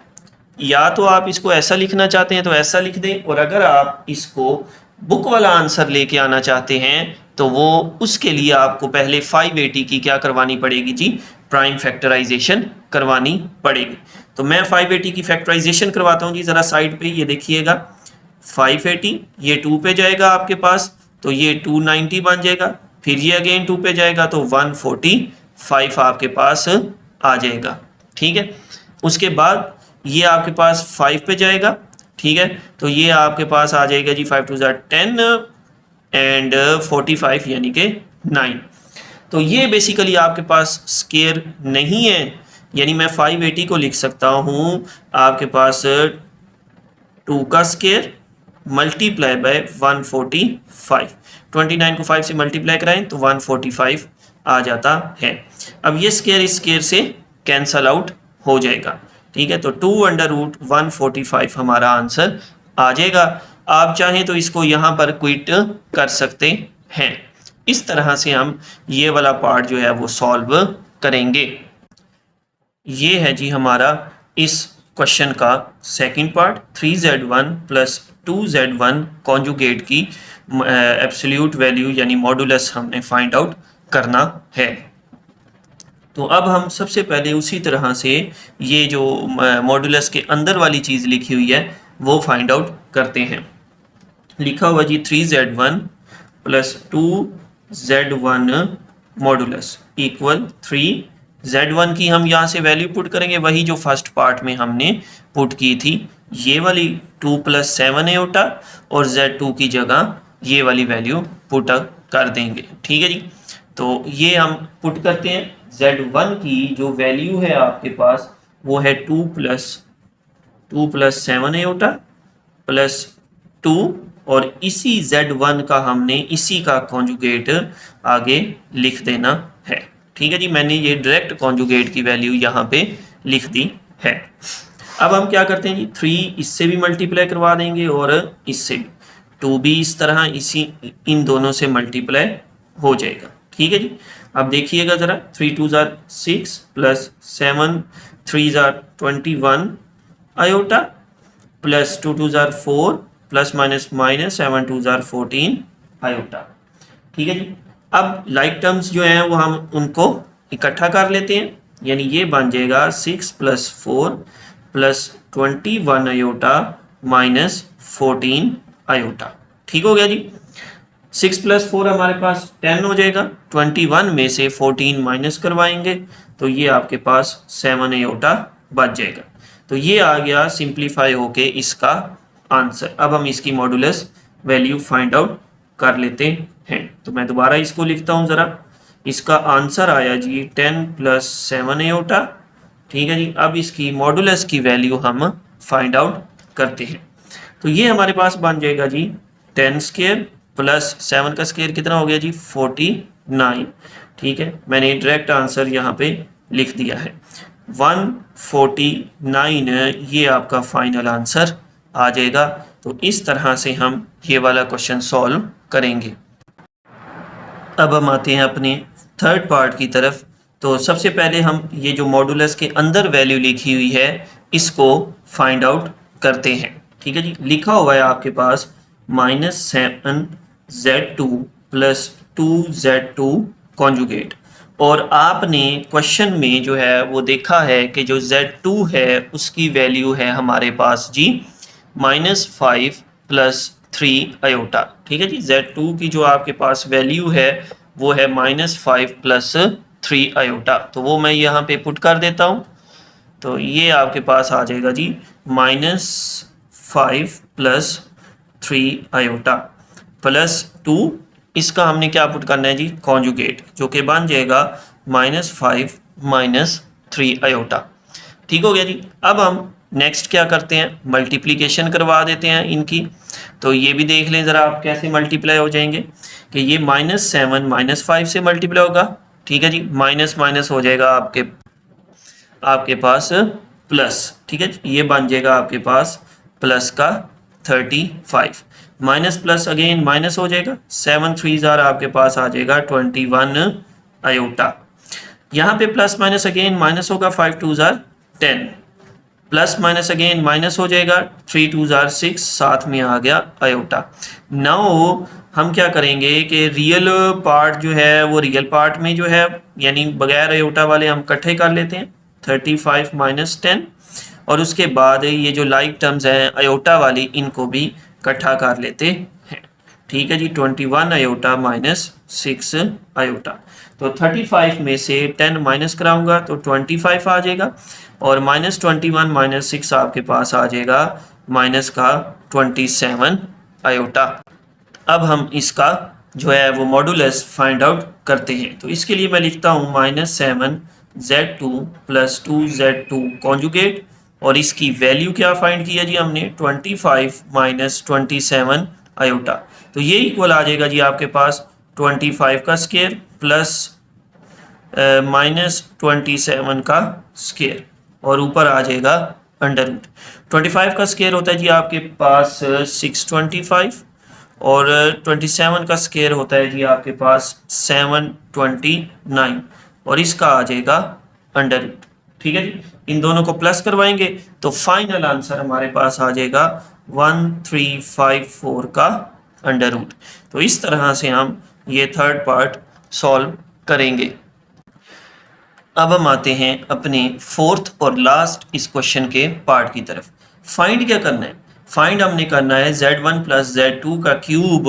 या तो आप इसको ऐसा लिखना चाहते हैं तो ऐसा लिख दें, और अगर आप इसको बुक वाला आंसर लेके आना चाहते हैं तो वो उसके लिए आपको पहले 580 की क्या करवानी पड़ेगी जी, प्राइम फैक्टराइजेशन करवानी पड़ेगी। तो मैं 580 की फैक्टराइजेशन करवाता हूँ जी, ज़रा साइड पे ये देखिएगा 580 ये 2 पे जाएगा आपके पास तो ये 290 बन जाएगा, फिर ये अगेन 2 पे जाएगा तो 145 आपके पास आ जाएगा। ठीक है, उसके बाद ये आपके पास 5 पे जाएगा। ठीक है, तो ये आपके पास आ जाएगा जी 5 2 10 एंड 45 यानी कि 9। तो ये बेसिकली आपके पास स्क्वायर नहीं है, यानी मैं 580 को लिख सकता हूँ आपके पास 2 का स्क्वायर मल्टीप्लाई बाय 145। 29 को 5 से मल्टीप्लाई कराएं तो 145 आ जाता है। अब ये स्क्वायर इस स्क्वायर से कैंसल आउट हो जाएगा। ठीक है, तो 2√145 हमारा आंसर आ जाएगा। आप चाहें तो इसको यहाँ पर क्विट कर सकते हैं। इस तरह से हम ये वाला पार्ट जो है वो सॉल्व करेंगे। ये है जी हमारा इस क्वेश्चन का second part, 3z1 plus 2z1 conjugate की एब्सोल्यूट वैल्यू यानी मॉडुलस हमने फाइंड आउट करना है। तो अब हम सबसे पहले उसी तरह से ये जो मॉडुलस के अंदर वाली चीज़ लिखी हुई है वो फाइंड आउट करते हैं। लिखा हुआ जी 3z1 plus 2z1 modulus equal 3z1 की हम यहाँ से वैल्यू पुट करेंगे, वही जो फर्स्ट पार्ट में हमने पुट की थी, ये वाली 2 + 7 एटा, और z2 की जगह ये वाली वैल्यू पुट कर देंगे। ठीक है जी, तो ये हम पुट करते हैं। z1 की जो वैल्यू है आपके पास वो है 2 + 7 एटा प्लस 2, और इसी z1 का हमने इसी का कॉन्जुगेट आगे लिख देना है। ठीक है जी, मैंने ये डायरेक्ट कॉन्जुगेट की वैल्यू यहाँ पे लिख दी है। अब हम क्या करते हैं जी, 3 इससे भी मल्टीप्लाई करवा देंगे और इससे भी, 2 भी इस तरह इसी इन दोनों से मल्टीप्लाई हो जाएगा। ठीक है जी, अब देखिएगा ज़रा 3 2 6 plus 7 3 21 iota plus 2 2 4 plus minus 7 2 14 iota. ठीक है जी, अब लाइक टर्म्स जो हैं वो हम उनको इकट्ठा कर लेते हैं, यानी ये बन जाएगा 6 + 4 प्लस 21 आयोटा माइनस 14 आयोटा। ठीक हो गया जी, 6 + 4 हमारे पास 10 हो जाएगा, 21 में से 14 माइनस करवाएंगे तो ये आपके पास 7 आयोटा बच जाएगा। तो ये आ गया सिंप्लीफाई होके इसका आंसर। अब हम इसकी मॉडुलस वैल्यू फाइंड आउट कर लेते हैं। तो मैं दोबारा इसको लिखता हूँ ज़रा, इसका आंसर आया जी 10 + 7 एटा। ठीक है जी, अब इसकी मॉडुलस की वैल्यू हम फाइंड आउट करते हैं। तो ये हमारे पास बन जाएगा जी 10² प्लस 7 का स्क्वायर कितना हो गया जी 49। ठीक है, मैंने डायरेक्ट आंसर यहाँ पे लिख दिया है 149, ये आपका फाइनल आंसर आ जाएगा। तो इस तरह से हम ये वाला क्वेश्चन सॉल्व करेंगे। अब हम आते हैं अपने थर्ड पार्ट की तरफ। तो सबसे पहले हम ये जो मॉडुलस के अंदर वैल्यू लिखी हुई है इसको फाइंड आउट करते हैं। ठीक है जी, लिखा हुआ है आपके पास -7z2 प्लस 2z2 कॉन्जुगेट, और आपने क्वेश्चन में जो है वो देखा है कि जो z2 है उसकी वैल्यू है हमारे पास जी -5 + 3 आयोटा। ठीक है जी, z2 की जो आपके पास वैल्यू है वो है -5 + 3 आयोटा, तो वो मैं यहाँ पे पुट कर देता हूँ। तो ये आपके पास आ जाएगा जी -5 + 3 आयोटा प्लस 2, इसका हमने क्या पुट करना है जी कॉन्जुगेट, जो कि बन जाएगा -5 - 3 आयोटा। ठीक हो गया जी, अब हम नेक्स्ट क्या करते हैं, मल्टीप्लिकेशन करवा देते हैं इनकी। तो ये भी देख लें ज़रा आप कैसे मल्टीप्लाई हो जाएंगे कि ये -7 -5 से मल्टीप्लाई होगा। ठीक है जी, माइनस माइनस हो जाएगा आपके पास प्लस। ठीक है, ये बन जाएगा आपके पास प्लस का 35 माइनस प्लस अगेन माइनस हो जाएगा, 7 3 आपके पास आ जाएगा 21 आयोटा। यहाँ पे प्लस माइनस अगेन माइनस होगा, 5 2 10 प्लस माइनस अगेन माइनस हो जाएगा, 3 2 6 साथ में आ गया आयोटा। नाउ हम क्या करेंगे कि रियल पार्ट जो है वो रियल पार्ट में जो है यानी बगैर आयोटा वाले हम इकट्ठे कर लेते हैं, 35 माइनस 10, और उसके बाद ये जो लाइक टर्म्स हैं आयोटा वाली इनको भी इकट्ठा कर लेते हैं। ठीक है जी, 21 आयोटा माइनस 6 आयोटा। तो 35 में से 10 माइनस कराऊंगा तो 25 आ जाएगा, और माइनस 21 माइनस 6 आपके पास आ जाएगा माइनस का 27 आयोटा। अब हम इसका जो है वो मॉडुलस फाइंड आउट करते हैं। तो इसके लिए मैं लिखता हूँ -7z2 + 2z2 कॉन्जुगेट, और इसकी वैल्यू क्या फाइंड किया जी हमने, 25 माइनस 27 आयोटा। तो ये इक्वल आ जाएगा जी आपके पास 25 का स्क्वायर प्लस -27 का स्क्वायर, और ऊपर आ जाएगा अंडर रूट। 25 का स्क्वायर होता है जी आपके पास 625, और 27 का स्क्वायर होता है जी आपके पास 729, और इसका आ जाएगा अंडर रूट। ठीक है जी, इन दोनों को प्लस करवाएंगे तो फाइनल आंसर हमारे पास आ जाएगा 1354 का अंडर रूट। तो इस तरह से हम ये थर्ड पार्ट सॉल्व करेंगे। अब हम आते हैं अपने फोर्थ और लास्ट इस क्वेश्चन के पार्ट की तरफ। फाइंड क्या करना है, फाइंड हमने करना है z1 + z2 का क्यूब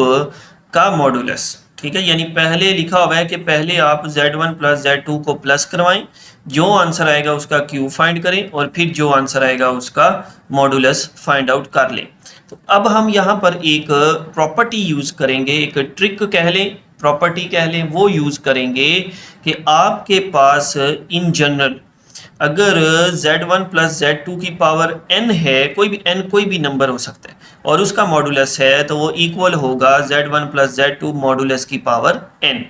का मॉडुलस। ठीक है, यानी पहले लिखा हुआ है कि पहले आप z1 + z2 को प्लस करवाएं, जो आंसर आएगा उसका क्यूब फाइंड करें, और फिर जो आंसर आएगा उसका मॉडुलस फाइंड आउट कर लें। तो अब हम यहाँ पर एक प्रॉपर्टी यूज करेंगे, एक ट्रिक कह लें, प्रॉपर्टी कह लें, वो यूज करेंगे कि आपके पास इन जनरल अगर z1 + z2 की पावर n है, कोई भी नंबर हो सकता है, और उसका मॉडुलस है, तो वो इक्वल होगा z1 + z2 मॉडुलस की पावर n।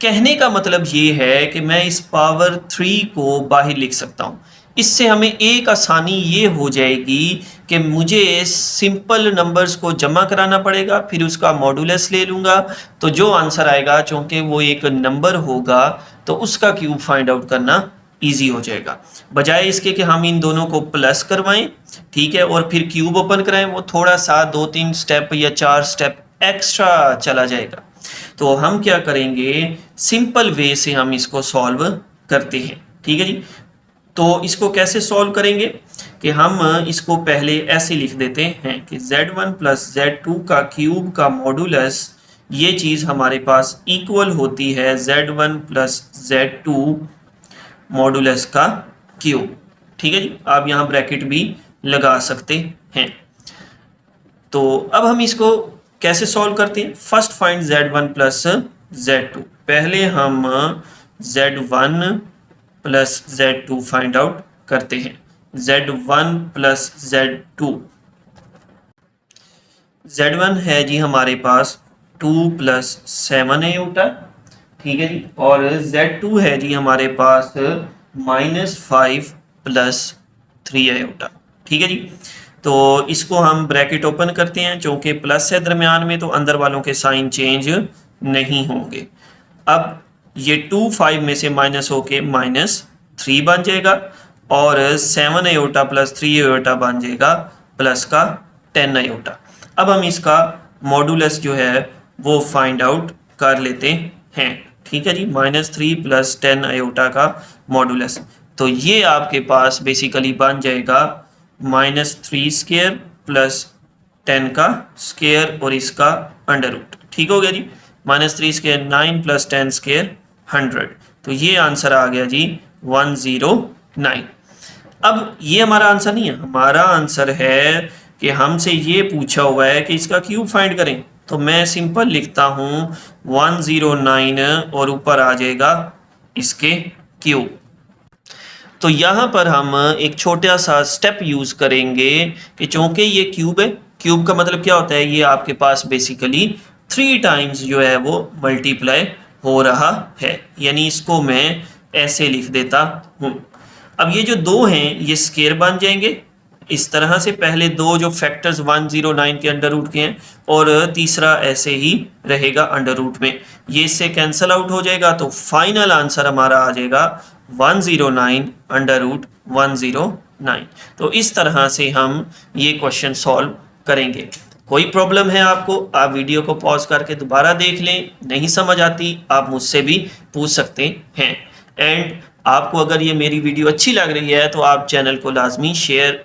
कहने का मतलब ये है कि मैं इस पावर 3 को बाहर लिख सकता हूँ। इससे हमें एक आसानी ये हो जाएगी कि मुझे सिंपल नंबर्स को जमा कराना पड़ेगा, फिर उसका मॉडुलस ले लूँगा, तो जो आंसर आएगा चूँकि वो एक नंबर होगा तो उसका क्यूब फाइंड आउट करना ईजी हो जाएगा, बजाय इसके कि हम इन दोनों को प्लस करवाएं, ठीक है, और फिर क्यूब ओपन कराएं, वो थोड़ा सा 2-3 स्टेप या 4 स्टेप एक्स्ट्रा चला जाएगा। तो हम क्या करेंगे, सिंपल वे से हम इसको सॉल्व करते हैं। ठीक है जी, तो इसको कैसे सॉल्व करेंगे कि हम इसको पहले ऐसे लिख देते हैं कि z1 + z2 का क्यूब का मॉडुलस, ये चीज़ हमारे पास इक्वल होती है z1 + z2 मॉडुलस का क्यूब। ठीक है जी, आप यहाँ ब्रैकेट भी लगा सकते हैं। तो अब हम इसको कैसे सॉल्व करते हैं, फर्स्ट फाइंड z1 + z2। पहले हम z1 + z2 फाइंड आउट करते हैं। z1 + z2, z1 है जी हमारे पास 2 + 7 आयोटा, ठीक है जी, और z2 है जी हमारे पास -5 + 3 आयोटा। ठीक है जी, तो इसको हम ब्रैकेट ओपन करते हैं, चूँकि प्लस है दरमियान में तो अंदर वालों के साइन चेंज नहीं होंगे। अब ये 2 5 में से माइनस होके -3 बन जाएगा, और 7 आयोटा + 3 आयोटा बन जाएगा प्लस का 10 आयोटा। अब हम इसका मॉडुलस जो है वो फाइंड आउट कर लेते हैं। ठीक है जी, -3 + 10 आयोटा का मॉडुलस, तो ये आपके पास बेसिकली बन जाएगा -3² + 10 का स्क्वायर और इसका अंडर रूट। ठीक हो गया जी, -3² 9 + 10² 100। तो ये आंसर आ गया जी 109। अब ये हमारा आंसर नहीं है, हमारा आंसर है कि हमसे ये पूछा हुआ है कि इसका क्यूब फाइंड करें, तो मैं सिंपल लिखता हूँ 109 और ऊपर आ जाएगा इसके क्यूब। तो यहाँ पर हम एक छोटा सा स्टेप यूज़ करेंगे कि चूँकि ये क्यूब है, क्यूब का मतलब क्या होता है, ये आपके पास बेसिकली 3 टाइम्स जो है वो मल्टीप्लाई हो रहा है, यानी इसको मैं ऐसे लिख देता हूँ। अब ये जो 2 हैं ये स्क्वायर बन जाएंगे, इस तरह से पहले दो जो फैक्टर्स 109 के अंडर रूट के हैं और तीसरा ऐसे ही रहेगा अंडर रूट में, ये इससे कैंसल आउट हो जाएगा। तो फाइनल आंसर हमारा आ जाएगा 109 अंडर रूट 109। तो इस तरह से हम ये क्वेश्चन सॉल्व करेंगे। कोई प्रॉब्लम है आपको, आप वीडियो को पॉज करके दोबारा देख लें, नहीं समझ आती आप मुझसे भी पूछ सकते हैं। एंड आपको अगर ये मेरी वीडियो अच्छी लग रही है तो आप चैनल को लाजमी शेयर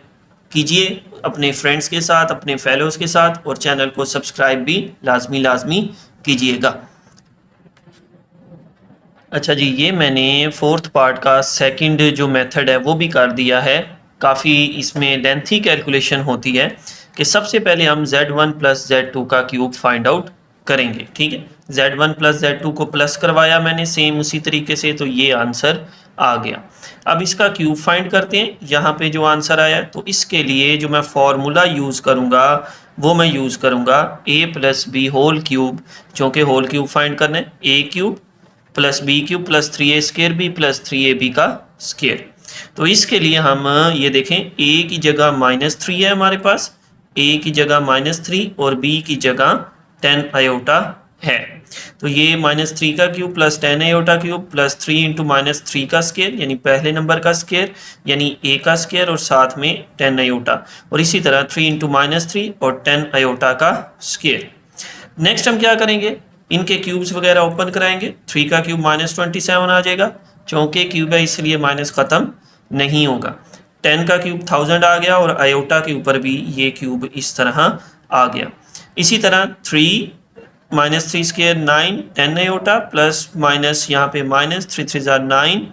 कीजिए अपने फ्रेंड्स के साथ, अपने फेलोज़ के साथ, और चैनल को सब्सक्राइब भी लाजमी कीजिएगा। अच्छा जी, ये मैंने फोर्थ पार्ट का सेकंड जो मेथड है वो भी कर दिया है। काफ़ी इसमें लेंथी कैलकुलेशन होती है कि सबसे पहले हम Z1 प्लस Z2 का क्यूब फाइंड आउट करेंगे। ठीक है, Z1 प्लस Z2 को प्लस करवाया मैंने सेम उसी तरीके से, तो ये आंसर आ गया। अब इसका क्यूब फाइंड करते हैं। यहाँ पे जो आंसर आया, तो इसके लिए जो मैं फॉर्मूला यूज़ करूँगा वो मैं यूज़ करूँगा a plus b whole cube, क्योंकि होल क्यूब फाइंड करना है। a cube plus b cube plus 3a square b plus 3ab का स्केयर। तो इसके लिए हम ये देखें, a की जगह -3 है हमारे पास, a की जगह -3 और b की जगह 10 आयोटा है। तो ये -3 का cube plus 10 iota cube plus 3 into -3 का स्केयर, यानी पहले नंबर का स्केयर, यानी a का स्केयर और साथ में 10 आयोटा, और इसी तरह 3 इंटू -3 और 10 आयोटा का स्केयर। नेक्स्ट हम क्या करेंगे, इनके क्यूब्स वगैरह ओपन कराएंगे। 3 का क्यूब -27 आ जाएगा, चूँकि क्यूब है इसलिए माइनस ख़त्म नहीं होगा। 10 का क्यूब 1000 आ गया, और आयोटा के ऊपर भी ये क्यूब इस तरह आ गया। इसी तरह 3 -3 स्केयर 9 10 आयोटा प्लस माइनस यहाँ पे -3 3 9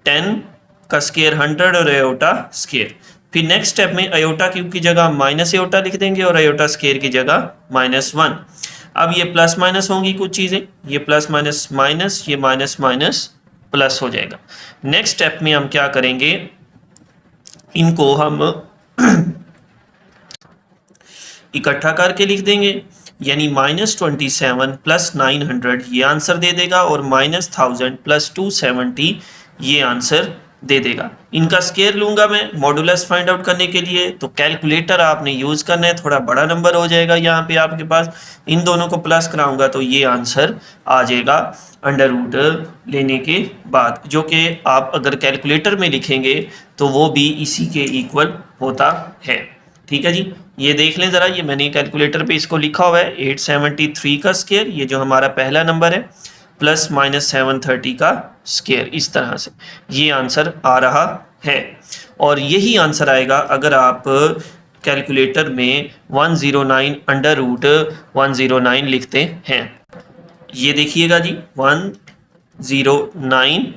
10 का स्केयर 100 और आयोटा स्केयर। फिर नेक्स्ट स्टेप में आयोटा क्यूब की जगह माइनस आयोटा लिख देंगे और आयोटा स्केयर की जगह -1। अब ये प्लस माइनस होंगी कुछ चीज़ें, ये प्लस माइनस माइनस, ये माइनस माइनस प्लस हो जाएगा। नेक्स्ट स्टेप में हम क्या करेंगे, इनको हम इकट्ठा करके लिख देंगे, यानी -27 प्लस 900 ये आंसर दे देगा, और -1000 प्लस 270 ये आंसर दे देगा। इनका स्केयर लूँगा मैं मॉडुलस फाइंड आउट करने के लिए, तो कैलकुलेटर आपने यूज़ करना है, थोड़ा बड़ा नंबर हो जाएगा यहाँ पे आपके पास। इन दोनों को प्लस कराऊंगा तो ये आंसर आ जाएगा अंडर रूट लेने के बाद, जो कि आप अगर कैलकुलेटर में लिखेंगे तो वो भी इसी के इक्वल होता है। ठीक है जी, ये देख लें ज़रा, ये मैंने कैलकुलेटर पे इसको लिखा हुआ है 873 का स्केयर, ये जो हमारा पहला नंबर है, प्लस -730 का स्केयर, इस तरह से ये आंसर आ रहा है। और यही आंसर आएगा अगर आप कैलकुलेटर में 109 अंडर रूट 109 लिखते हैं। ये देखिएगा जी 109,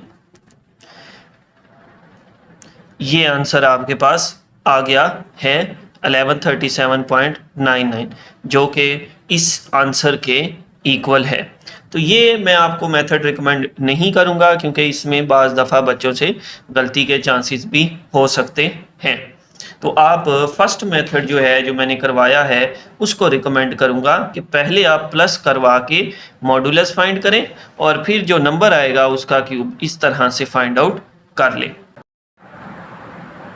ये आंसर आपके पास आ गया है 1137.99, जो कि इस आंसर के इक्वल है। तो ये मैं आपको मेथड रिकमेंड नहीं करूँगा, क्योंकि इसमें बाज़ दफ़ा बच्चों से गलती के चांसेस भी हो सकते हैं। तो आप फर्स्ट मेथड जो है, जो मैंने करवाया है, उसको रिकमेंड करूँगा कि पहले आप प्लस करवा के मॉडुलस फाइंड करें, और फिर जो नंबर आएगा उसका क्यूब इस तरह से फाइंड आउट कर लें।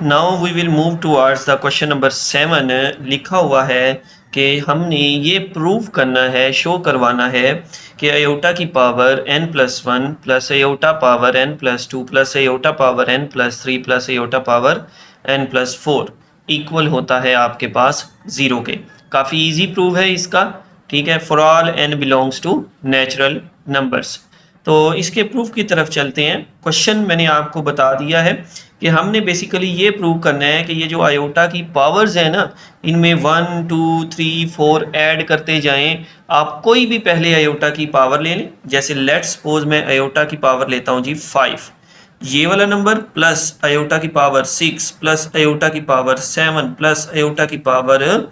Now we will move towards the question number 7। लिखा हुआ है कि हमने ये प्रूव करना है, शो करवाना है कि आयोटा की power n+1 plus iota power n+2 plus iota power n+3 plus iota power n+4 equal होता है आपके पास 0 के। काफ़ी इजी प्रूव है इसका, ठीक है, for all n belongs to natural numbers. तो इसके प्रूफ की तरफ चलते हैं। क्वेश्चन मैंने आपको बता दिया है कि हमने बेसिकली ये प्रूव करना है कि ये जो आयोटा की पावर्स है ना, इनमें 1 2 3 4 ऐड करते जाएं। आप कोई भी पहले आयोटा की पावर ले लें, जैसे लेट्स सपोज मैं आयोटा की पावर लेता हूँ जी 5, ये वाला नंबर प्लस आयोटा की पावर 6 प्लस आयोटा की पावर 7 प्लस आयोटा की पावर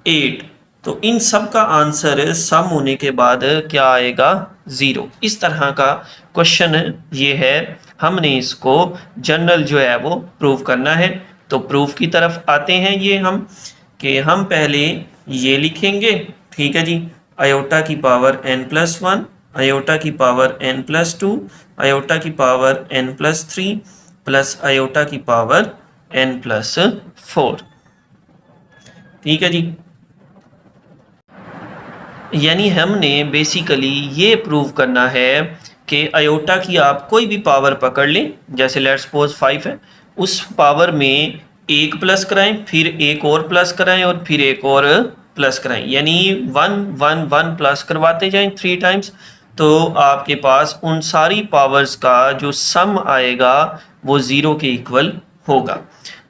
8, तो इन सब का आंसर सम होने के बाद क्या आएगा 0। इस तरह का क्वेश्चन ये है, हमने इसको जनरल जो है वो प्रूव करना है। तो प्रूफ की तरफ आते हैं ये हम, कि हम पहले ये लिखेंगे, ठीक है जी, आयोटा की पावर n+1, आयोटा की पावर n+2, आयोटा की पावर n+3 प्लस आयोटा की पावर n+4। ठीक है जी। यानी हमने बेसिकली ये प्रूव करना है कि आयोटा की आप कोई भी पावर पकड़ लें, जैसे लेट्स सपोज 5 है, उस पावर में एक प्लस कराएं, फिर एक और प्लस कराएं और फिर एक और प्लस कराएं, यानी 1 1 1 प्लस करवाते जाएं 3 टाइम्स, तो आपके पास उन सारी पावर्स का जो सम आएगा वो 0 के इक्वल होगा।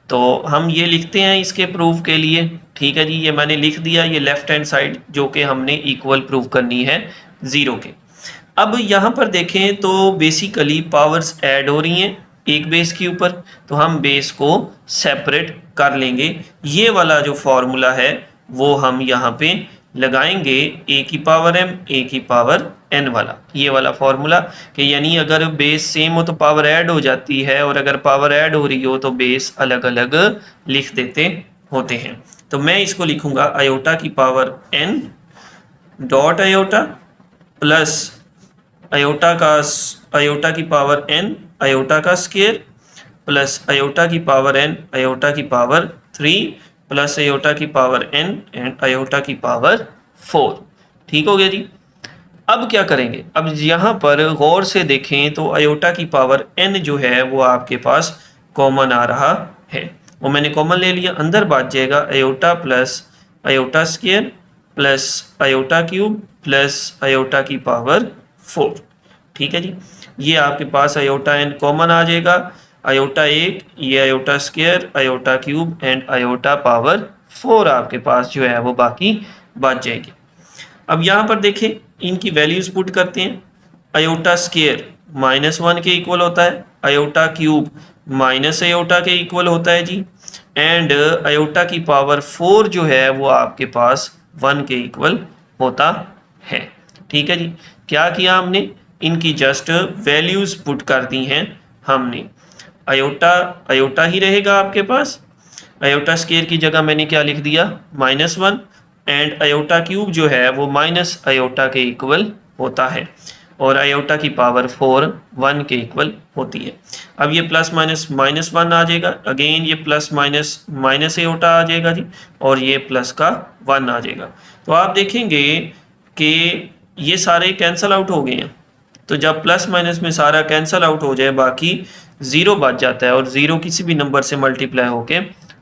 तो हम ये लिखते हैं इसके प्रूफ के लिए। ठीक है जी, ये मैंने लिख दिया, ये लेफ्ट हैंड साइड जो कि हमने इक्वल प्रूव करनी है 0 के। अब यहाँ पर देखें तो बेसिकली पावर्स ऐड हो रही हैं एक बेस के ऊपर, तो हम बेस को सेपरेट कर लेंगे। ये वाला जो फॉर्मूला है वो हम यहाँ पे लगाएंगे, ए की पावर m ए की पावर n वाला, ये वाला फॉर्मूला, कि यानी अगर बेस सेम हो तो पावर ऐड हो जाती है, और अगर पावर ऐड हो रही हो तो बेस अलग अलग लिख देते होते हैं। तो मैं इसको लिखूंगा आयोटा की power n dot iota plus iota की पावर n आयोटा का स्क्वायर प्लस आयोटा की पावर n आयोटा की पावर 3 प्लस आयोटा की पावर n एंड आयोटा की पावर 4। ठीक हो गया जी। अब क्या करेंगे, अब यहाँ पर गौर से देखें तो आयोटा की पावर n जो है वो आपके पास कॉमन आ रहा है, वो मैंने कॉमन ले लिया, अंदर बात जाएगा iota plus iota square plus iota cube plus iota की पावर 4। ठीक है जी, ये आपके पास आयोटा n कॉमन आ जाएगा, आयोटा 1, ये iota square iota cube and iota power 4 आपके पास जो है वो बाकी बच जाएगी। अब यहाँ पर देखें इनकी वैल्यूज पुट करते हैं, आयोटा स्क्वायर -1 के इक्वल होता है, आयोटा क्यूब माइनस आयोटा के इक्वल होता है जी, एंड आयोटा की पावर 4 जो है वो आपके पास 1 के इक्वल होता है। ठीक है जी, क्या किया हमने, इनकी जस्ट वैल्यूज पुट कर दी हैं हमने। आयोटा ही रहेगा आपके पास, आयोटा स्क्वायर की जगह मैंने क्या लिख दिया -1, एंड आयोटा क्यूब जो है वो माइनस आयोटा के इक्वल होता है, और आयोटा की पावर 4 1 के इक्वल होती है। अब ये प्लस माइनस -1 आ जाएगा, अगेन ये प्लस माइनस आयोटा आ जाएगा जी, और ये प्लस का 1 आ जाएगा। तो आप देखेंगे कि ये सारे कैंसल आउट हो गए हैं, तो जब प्लस माइनस में सारा कैंसल आउट हो जाए बाकी 0 बच जाता है, और 0 किसी भी नंबर से मल्टीप्लाई होके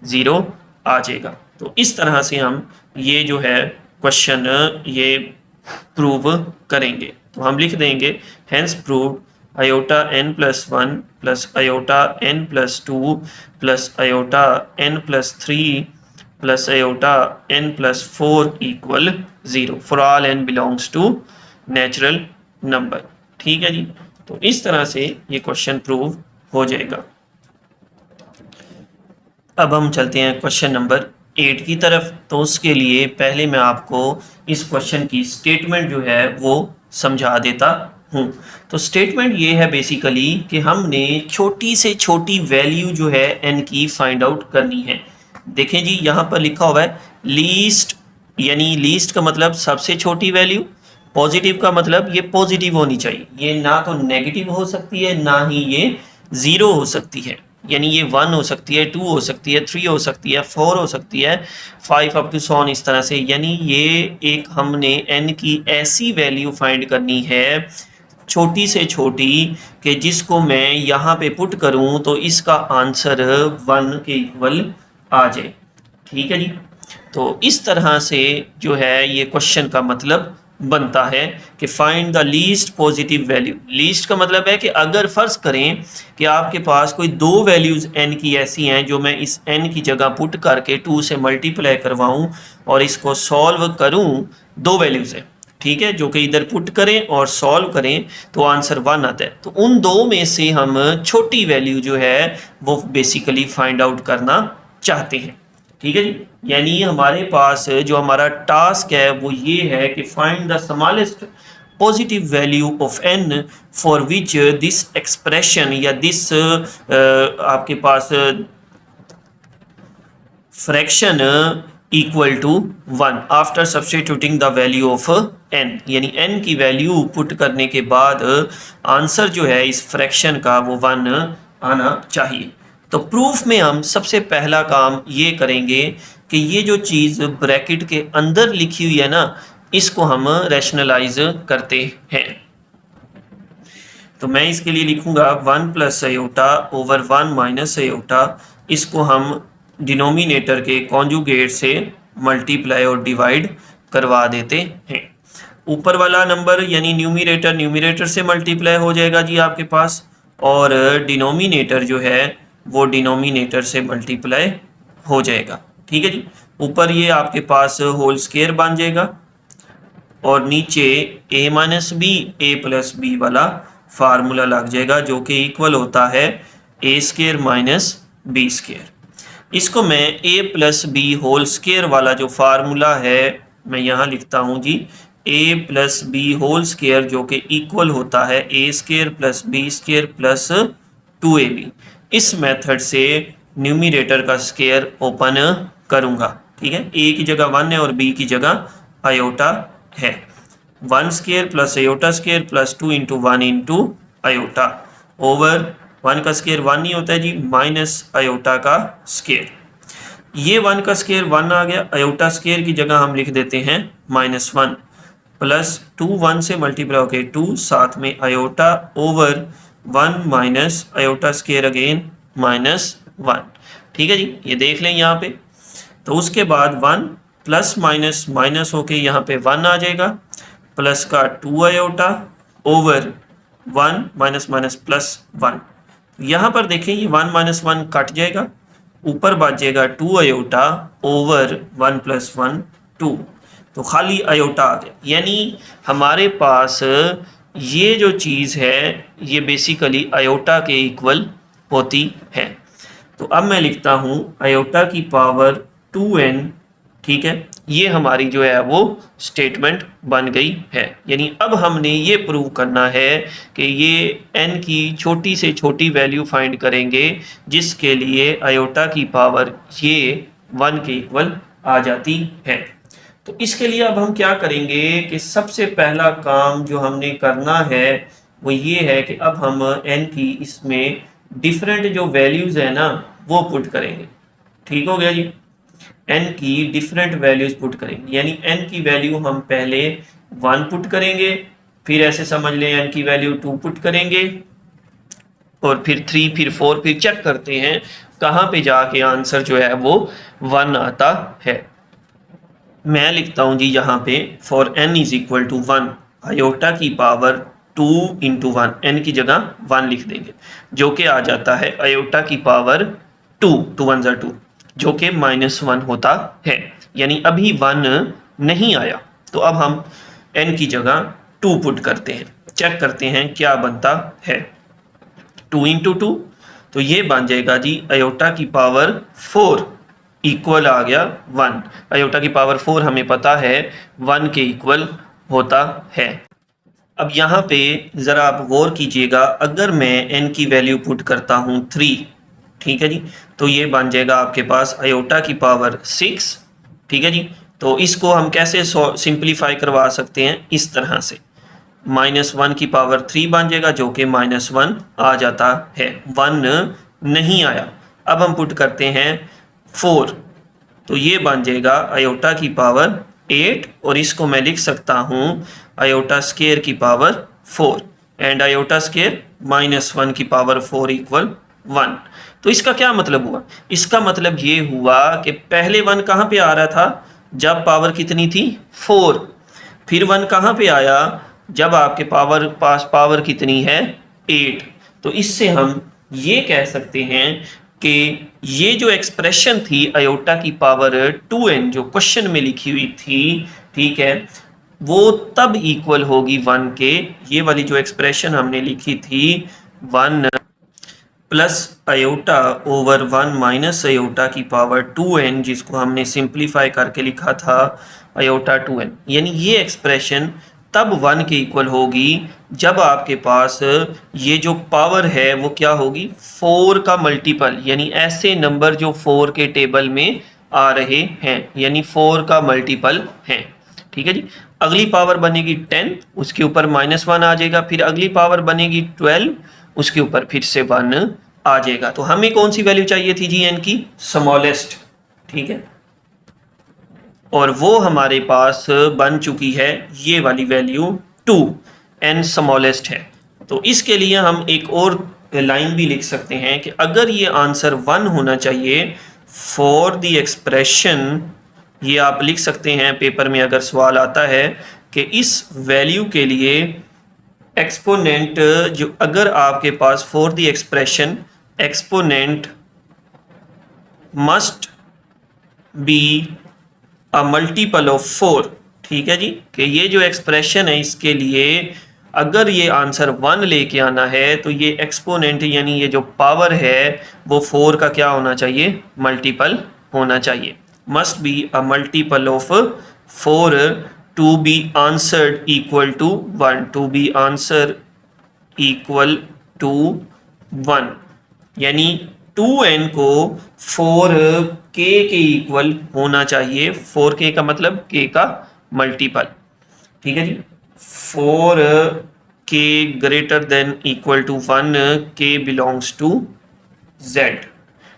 0 आ जाएगा। तो इस तरह से हम ये जो है क्वेश्चन ये प्रूव करेंगे। तो हम लिख देंगे hence proved iota n plus 1 plus iota n plus 2 plus iota n plus 3 plus iota n plus 4 equal 0 for all n belongs to natural number. ठीक है जी, तो इस तरह से ये क्वेश्चन प्रूव हो जाएगा। अब हम चलते हैं क्वेश्चन नंबर 8 की तरफ। तो उसके लिए पहले मैं आपको इस क्वेश्चन की स्टेटमेंट जो है वो समझा देता हूँ। तो स्टेटमेंट ये है बेसिकली कि हमने छोटी से छोटी वैल्यू जो है n की फाइंड आउट करनी है। देखें जी, यहाँ पर लिखा हुआ है लीस्ट, यानी लीस्ट का मतलब सबसे छोटी वैल्यू, पॉजिटिव का मतलब ये पॉजिटिव होनी चाहिए, ये ना तो नेगेटिव हो सकती है ना ही ये 0 हो सकती है, यानी ये 1 हो सकती है, 2 हो सकती है, 3 हो सकती है, 4 हो सकती है, 5 अप टू सो ऑन, इस तरह से। यानी ये एक हमने n की ऐसी वैल्यू फाइंड करनी है छोटी से छोटी कि जिसको मैं यहाँ पे पुट करूँ तो इसका आंसर 1 के इक्वल आ जाए। ठीक है जी, तो इस तरह से जो है ये क्वेश्चन का मतलब बनता है कि find the least positive value. Least का मतलब है कि अगर फर्ज करें कि आपके पास कोई दो वैल्यूज़ n की ऐसी हैं जो मैं इस n की जगह पुट करके 2 से मल्टीप्लाई करवाऊं और इसको सॉल्व करूं, दो वैल्यूज़ हैं, ठीक है, जो कि इधर पुट करें और सॉल्व करें तो आंसर 1 आता है। तो उन दो में से हम छोटी वैल्यू जो है वो बेसिकली फाइंड आउट करना चाहते हैं। ठीक है जी, यानी हमारे पास जो हमारा टास्क है वो ये है कि find the smallest positive value of n for which this expression या दिस आपके पास fraction equal to 1 after substituting the value of n, यानी n की वैल्यू पुट करने के बाद आंसर जो है इस फ्रैक्शन का वो 1 आना चाहिए। तो प्रूफ में हम सबसे पहला काम ये करेंगे कि ये जो चीज़ ब्रैकेट के अंदर लिखी हुई है ना, इसको हम रैशनलाइज करते हैं। तो मैं इसके लिए लिखूंगा 1 plus iota over 1 minus iota, इसको हम डिनोमिनेटर के कॉन्जुगेट से मल्टीप्लाई और डिवाइड करवा देते हैं। ऊपर वाला नंबर यानी न्यूमिनेटर से मल्टीप्लाई हो जाएगा जी आपके पास, और डिनोमिनेटर जो है वो डिनोमिनेटर से मल्टीप्लाई हो जाएगा। ठीक है जी, ऊपर ये आपके पास होल स्क्वायर बन जाएगा और नीचे a minus b a plus b वाला फार्मूला लग जाएगा, जो कि इक्वल होता है a square minus b square. इसको मैं a plus b whole square वाला जो फार्मूला है मैं यहाँ लिखता हूँ जी, a plus b whole square, जो कि इक्वल होता है a square plus b square plus 2ab। इस मेथड से न्यूमिनेटर का स्क्वायर ओपन करूँगा। ठीक है, a की जगह 1 है और b की जगह आयोटा है। 1 square plus iota square plus 2 into 1 into iota over 1 का स्क्वायर 1 नहीं होता है जी, माइनस आयोटा का स्क्वायर। ये 1 का स्क्वायर 1 आ गया, आयोटा स्क्वायर की जगह हम लिख देते हैं -1 प्लस 2 1 से मल्टीप्लाई होके 2, साथ में iota over 1 minus iota square again -1। ठीक है जी, ये देख लें यहाँ पे। तो उसके बाद 1 प्लस माइनस माइनस होके यहाँ पे 1 आ जाएगा, प्लस का 2 iota over 1 minus minus plus 1। यहाँ पर देखें ये 1 माइनस 1 कट जाएगा, ऊपर बच जाएगा 2 आयोटा ओवर 1 प्लस 1 2, तो खाली आयोटा आ गया। यानी हमारे पास ये जो चीज़ है ये बेसिकली आयोटा के इक्वल होती है। तो अब मैं लिखता हूँ आयोटा की पावर 2n। ठीक है, ये हमारी जो है वो स्टेटमेंट बन गई है। यानी अब हमने ये प्रूव करना है कि ये n की छोटी से छोटी वैल्यू फाइंड करेंगे जिसके लिए आयोटा की पावर ये 1 के इक्वल आ जाती है। तो इसके लिए अब हम क्या करेंगे कि सबसे पहला काम जो हमने करना है वो ये है कि अब हम n की इसमें डिफरेंट जो वैल्यूज़ है ना वो पुट करेंगे। ठीक हो गया जी, n की डिफरेंट वैल्यूज पुट करेंगे। यानी n की वैल्यू हम पहले 1 पुट करेंगे, फिर ऐसे समझ लें n की वैल्यू 2 पुट करेंगे, और फिर 3, फिर 4, फिर चेक करते हैं कहाँ पे जाके आंसर जो है वो 1 आता है। मैं लिखता हूँ जी यहाँ पे for n is equal to 1 iota की पावर 2 इंटू 1, n की जगह 1 लिख देंगे, जो कि आ जाता है आयोटा की पावर 2, 2 1 2, जो कि -1 होता है। यानी अभी 1 नहीं आया, तो अब हम n की जगह 2 पुट करते हैं, चेक करते हैं क्या बनता है। 2 इंटू 2, तो ये बन जाएगा जी आयोटा की पावर 4 इक्वल आ गया 1। आयोटा की पावर 4 हमें पता है 1 के इक्वल होता है। अब यहाँ पे ज़रा आप गौर कीजिएगा, अगर मैं n की वैल्यू पुट करता हूँ 3, ठीक है जी, तो ये बन जाएगा आपके पास आयोटा की पावर 6। ठीक है जी, तो इसको हम कैसे सिंप्लीफाई करवा सकते हैं, इस तरह से -1 की पावर 3 बन जाएगा, जो कि -1 आ जाता है, 1 नहीं आया। अब हम पुट करते हैं 4, तो ये बन जाएगा आयोटा की पावर 8, और इसको मैं लिख सकता हूँ आयोटा स्क्वायर की पावर 4 एंड आयोटा स्क्वायर -1 की पावर 4 इक्वल 1। तो इसका क्या मतलब हुआ? इसका मतलब ये हुआ कि पहले 1 कहाँ पे आ रहा था, जब पावर कितनी थी 4, फिर 1 कहाँ पे आया जब आपके पास पावर कितनी है 8। तो इससे हम ये कह सकते हैं कि ये जो एक्सप्रेशन थी आयोटा की पावर 2n जो क्वेश्चन में लिखी हुई थी, ठीक है, वो तब इक्वल होगी 1 के। ये वाली जो एक्सप्रेशन हमने लिखी थी 1 plus iota over 1 minus iota की पावर 2n, जिसको हमने सिंप्लीफाई करके लिखा था आयोटा 2n, यानी ये एक्सप्रेशन तब 1 के इक्वल होगी जब आपके पास ये जो पावर है वो क्या होगी 4 का मल्टीपल, यानी ऐसे नंबर जो 4 के टेबल में आ रहे हैं, यानी 4 का मल्टीपल है। ठीक है जी, अगली पावर बनेगी 10, उसके ऊपर -1 आ जाएगा, फिर अगली पावर बनेगी 12, उसके ऊपर फिर से 1 आ जाएगा। तो हमें कौन सी वैल्यू चाहिए थी जी n की, स्मॉलेस्ट। ठीक है, और वो हमारे पास बन चुकी है ये वाली वैल्यू 2, n स्मॉलेस्ट है। तो इसके लिए हम एक और लाइन भी लिख सकते हैं कि अगर ये आंसर 1 होना चाहिए फॉर द एक्सप्रेशन, ये आप लिख सकते हैं पेपर में अगर सवाल आता है कि इस वैल्यू के लिए एक्सपोनेंट जो अगर आपके पास for the expression exponent must be a multiple of 4, ठीक है जी, कि ये जो एक्सप्रेशन है इसके लिए अगर ये आंसर 1 लेके आना है तो ये एक्सपोनेंट यानी ये जो पावर है वो 4 का क्या होना चाहिए, मल्टीपल होना चाहिए। Must be a multiple of 4 to be answered equal to 1, to be answer equal to 1, यानी 2n को 4k के इक्वल होना चाहिए। 4k का मतलब k का मल्टीपल, ठीक है जी। 4k greater than equal to 1, k belongs to z,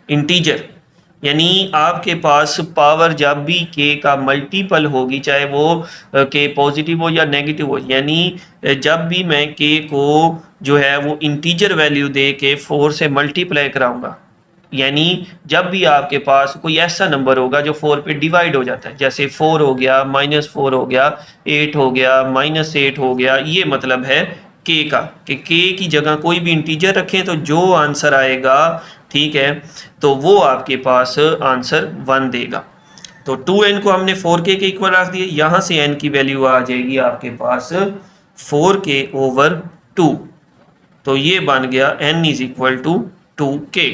integer, यानी आपके पास पावर जब भी k का मल्टीपल होगी, चाहे वो k पॉजिटिव हो या नेगेटिव हो, यानी जब भी मैं k को जो है वो इंटीजर वैल्यू दे के 4 से मल्टीप्लाई कराऊंगा, यानी जब भी आपके पास कोई ऐसा नंबर होगा जो 4 पे डिवाइड हो जाता है, जैसे 4 हो गया, -4 हो गया, 8 हो गया, -8 हो गया, ये मतलब है k का, कि k की जगह कोई भी इंटीजर रखें तो जो आंसर आएगा, ठीक है, तो वो आपके पास आंसर 1 देगा। तो 2n को हमने 4k के इक्वल रख दिए, यहाँ से n की वैल्यू आ जाएगी आपके पास 4k ओवर 2, तो ये बन गया n is equal to 2k,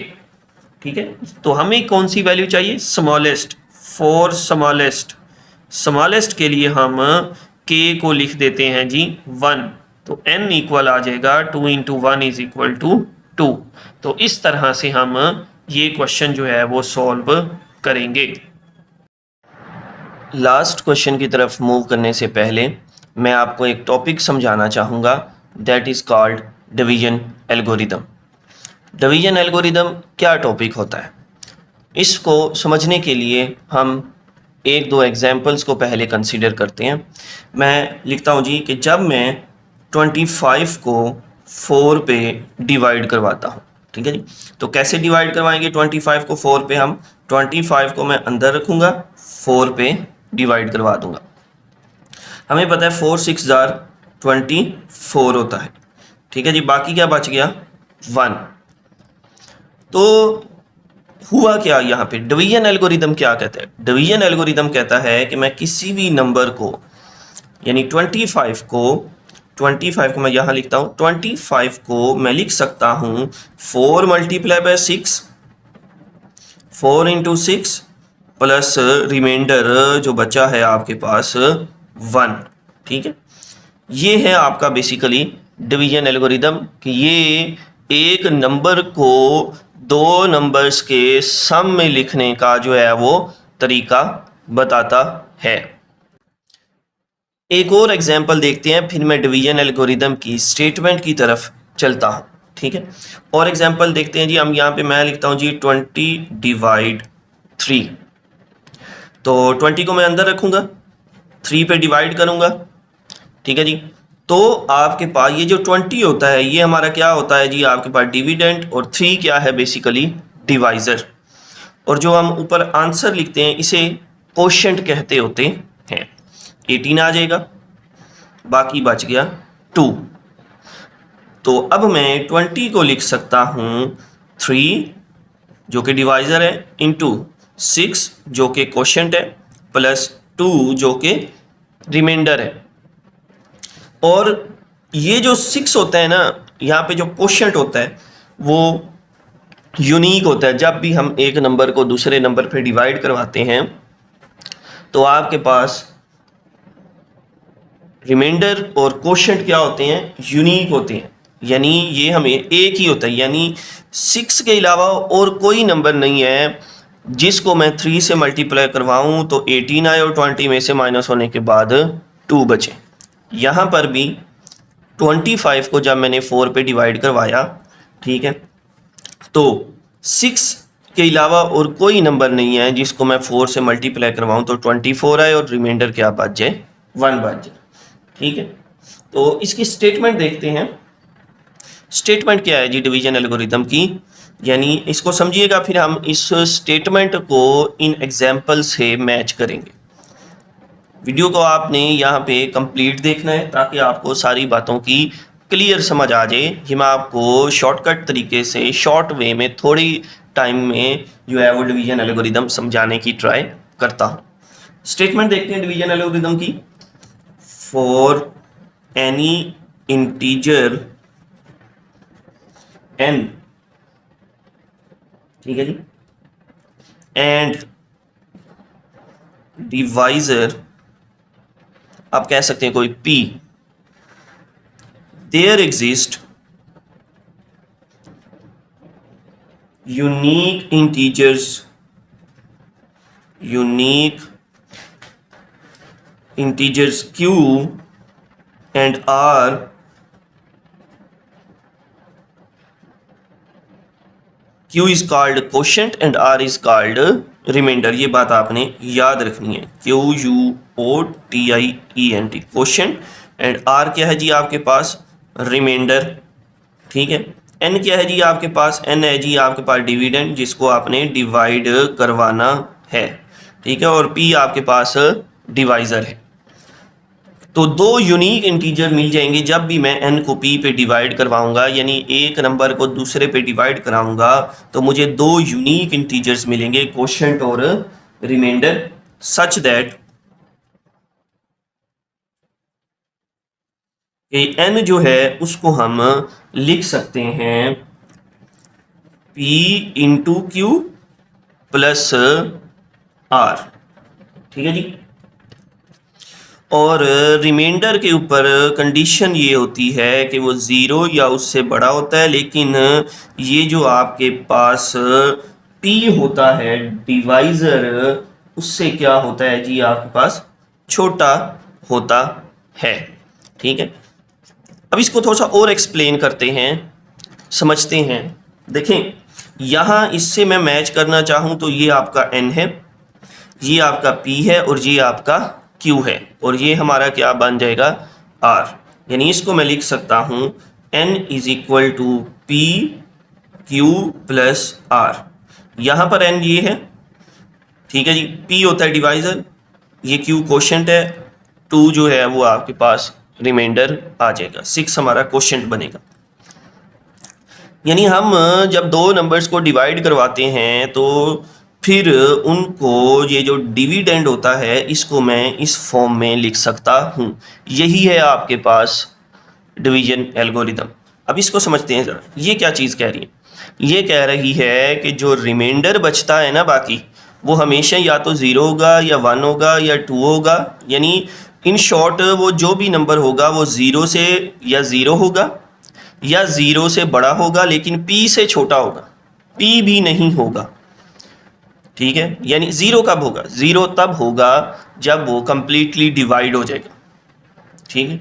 ठीक है। तो हमें कौन सी वैल्यू चाहिए, स्मॉलेस्ट, फॉर स्मॉलेस्ट, स्मॉलेस्ट के लिए हम k को लिख देते हैं जी 1, तो n इक्वल आ जाएगा 2 इंटू 1 इज इक्वल टू 2। तो इस तरह से हम ये क्वेश्चन जो है वो सॉल्व करेंगे। लास्ट क्वेश्चन की तरफ मूव करने से पहले मैं आपको एक टॉपिक समझाना चाहूँगा, that is called division algorithm. Division algorithm क्या टॉपिक होता है, इसको समझने के लिए हम एक दो एग्जांपल्स को पहले कंसीडर करते हैं। मैं लिखता हूँ जी कि जब मैं 25 को 4 पे डिवाइड करवाता हूँ, ठीक है जी, तो कैसे डिवाइड करवाएंगे 25 को 4 पे, हम 25 को मैं अंदर रखूँगा, 4 पे डिवाइड करवा दूँगा। हमें पता है 4 6 जार 24 होता है, ठीक है जी, बाकी क्या बच गया 1। तो हुआ क्या यहाँ पे, डिवीजन एल्गोरिदम क्या कहता है, डिवीजन एल्गोरिदम कहता है कि मैं किसी भी नंबर को, यानी 25 को मैं यहाँ लिखता हूँ, 25 को मैं लिख सकता हूँ 4 multiply by 6, 4 into 6 plus reminder जो बचा है आपके पास 1, ठीक है। ये है आपका बेसिकली डिवीजन एल्गोरिदम, कि ये एक नंबर को दो नंबर्स के सम में लिखने का जो है वो तरीका बताता है। एक और एग्जांपल देखते हैं, फिर मैं डिवीजन एल्गोरिदम की स्टेटमेंट की तरफ चलता हूँ, ठीक है। और एग्जांपल देखते हैं जी, हम यहाँ पे मैं लिखता हूँ जी 20 डिवाइड 3, तो 20 को मैं अंदर रखूँगा, 3 पे डिवाइड करूँगा, ठीक है जी। तो आपके पास ये जो 20 होता है ये हमारा क्या होता है जी, आपके पास डिविडेंड, और 3 क्या है बेसिकली डिवाइज़र, और जो हम ऊपर आंसर लिखते हैं इसे कोशेंट कहते होते हैं। 18 आ जाएगा, बाकी बच गया 2। तो अब मैं 20 को लिख सकता हूँ 3 जो कि डिवाइज़र है, इंटू 6 जो कि कोशेंट है, प्लस 2 जो कि रिमाइंडर है। और ये जो 6 होता है ना, यहाँ पे जो कोशेंट होता है वो यूनिक होता है। जब भी हम एक नंबर को दूसरे नंबर पे डिवाइड करवाते हैं तो आपके पास रिमाइंडर और कोशेंट क्या होते हैं, यूनिक होते हैं, यानी ये हमें एक ही होता है, यानी 6 के अलावा और कोई नंबर नहीं है जिसको मैं 3 से मल्टीप्लाई करवाऊँ तो 18 आए और 20 में से माइनस होने के बाद 2 बचे। यहाँ पर भी 25 को जब मैंने 4 पे डिवाइड करवाया, ठीक है, तो 6 के अलावा और कोई नंबर नहीं है जिसको मैं 4 से मल्टीप्लाई करवाऊँ तो 24 आए और रिमाइंडर क्या बच जाए, 1 बच जाए। ठीक है, तो इसकी स्टेटमेंट देखते हैं। स्टेटमेंट क्या है जी डिवीजन एल्गोरिदम की, यानी इसको समझिएगा, फिर हम इस स्टेटमेंट को इन एग्जाम्पल से मैच करेंगे। वीडियो को आपने यहाँ पे कंप्लीट देखना है ताकि आपको सारी बातों की क्लियर समझ आ जाए। ये मैं आपको शॉर्टकट तरीके से शॉर्ट वे में थोड़ी टाइम में जो है वो डिवीजन एल्गोरिदम समझाने की ट्राई करता हूँ। स्टेटमेंट देखते हैं डिवीजन एल्गोरिदम की। फॉर एनी इंटीजर n, ठीक है जी, एंड डिवाइजर आप कह सकते हैं कोई p, there exist unique integers q and r Q is called quotient and R is called remainder। ये बात आपने याद रखनी है, QUOTIENT क्वेश्चन एंड R क्या है जी आपके पास, रिमाइंडर। ठीक है, N क्या है जी आपके पास, N है जी आपके पास डिविडेंड जिसको आपने डिवाइड करवाना है। ठीक है, और P आपके पास डिवाइजर है। तो दो यूनिक इंटीजर मिल जाएंगे जब भी मैं n को p पे डिवाइड करवाऊंगा, यानी एक नंबर को दूसरे पे डिवाइड कराऊंगा तो मुझे दो यूनिक इंटीजर्स मिलेंगे, क्वोशिएंट और रिमाइंडर, सच दैट n जो है उसको हम लिख सकते हैं p into Q plus r। ठीक है जी, और रिमाइंडर के ऊपर कंडीशन ये होती है कि वो ज़ीरो या उससे बड़ा होता है, लेकिन ये जो आपके पास p होता है डिवाइज़र उससे क्या होता है जी आपके पास छोटा होता है। ठीक है, अब इसको थोड़ा सा और एक्सप्लेन करते हैं, समझते हैं। देखें यहाँ इससे मैं मैच करना चाहूँ तो ये आपका n है, ये आपका p है और ये आपका q है, और ये हमारा क्या बन जाएगा r। यानी इसको मैं लिख सकता हूँ n is equal to p q plus r। यहाँ पर n ये है, ठीक है जी, p होता है डिवाइजर, ये q क्वोशिएंट है, 2 जो है वो आपके पास रिमाइंडर आ जाएगा, 6 हमारा क्वोशिएंट बनेगा। यानी हम जब दो नंबर्स को डिवाइड करवाते हैं तो फिर उनको ये जो डिविडेंड होता है इसको मैं इस फॉर्म में लिख सकता हूँ। यही है आपके पास डिवीजन एल्गोरिदम। अब इसको समझते हैं ज़रा, ये क्या चीज़ कह रही है, ये कह रही है कि जो रिमाइंडर बचता है ना बाकी, वो हमेशा या तो 0 होगा या 1 होगा या 2 होगा। यानी इन शॉर्ट वो जो भी नंबर होगा वो 0 से या 0 होगा या 0 से बड़ा होगा, लेकिन p से छोटा होगा, p भी नहीं होगा। ठीक है, यानी 0 कब होगा, 0 तब होगा जब वो कंप्लीटली डिवाइड हो जाएगा। ठीक है,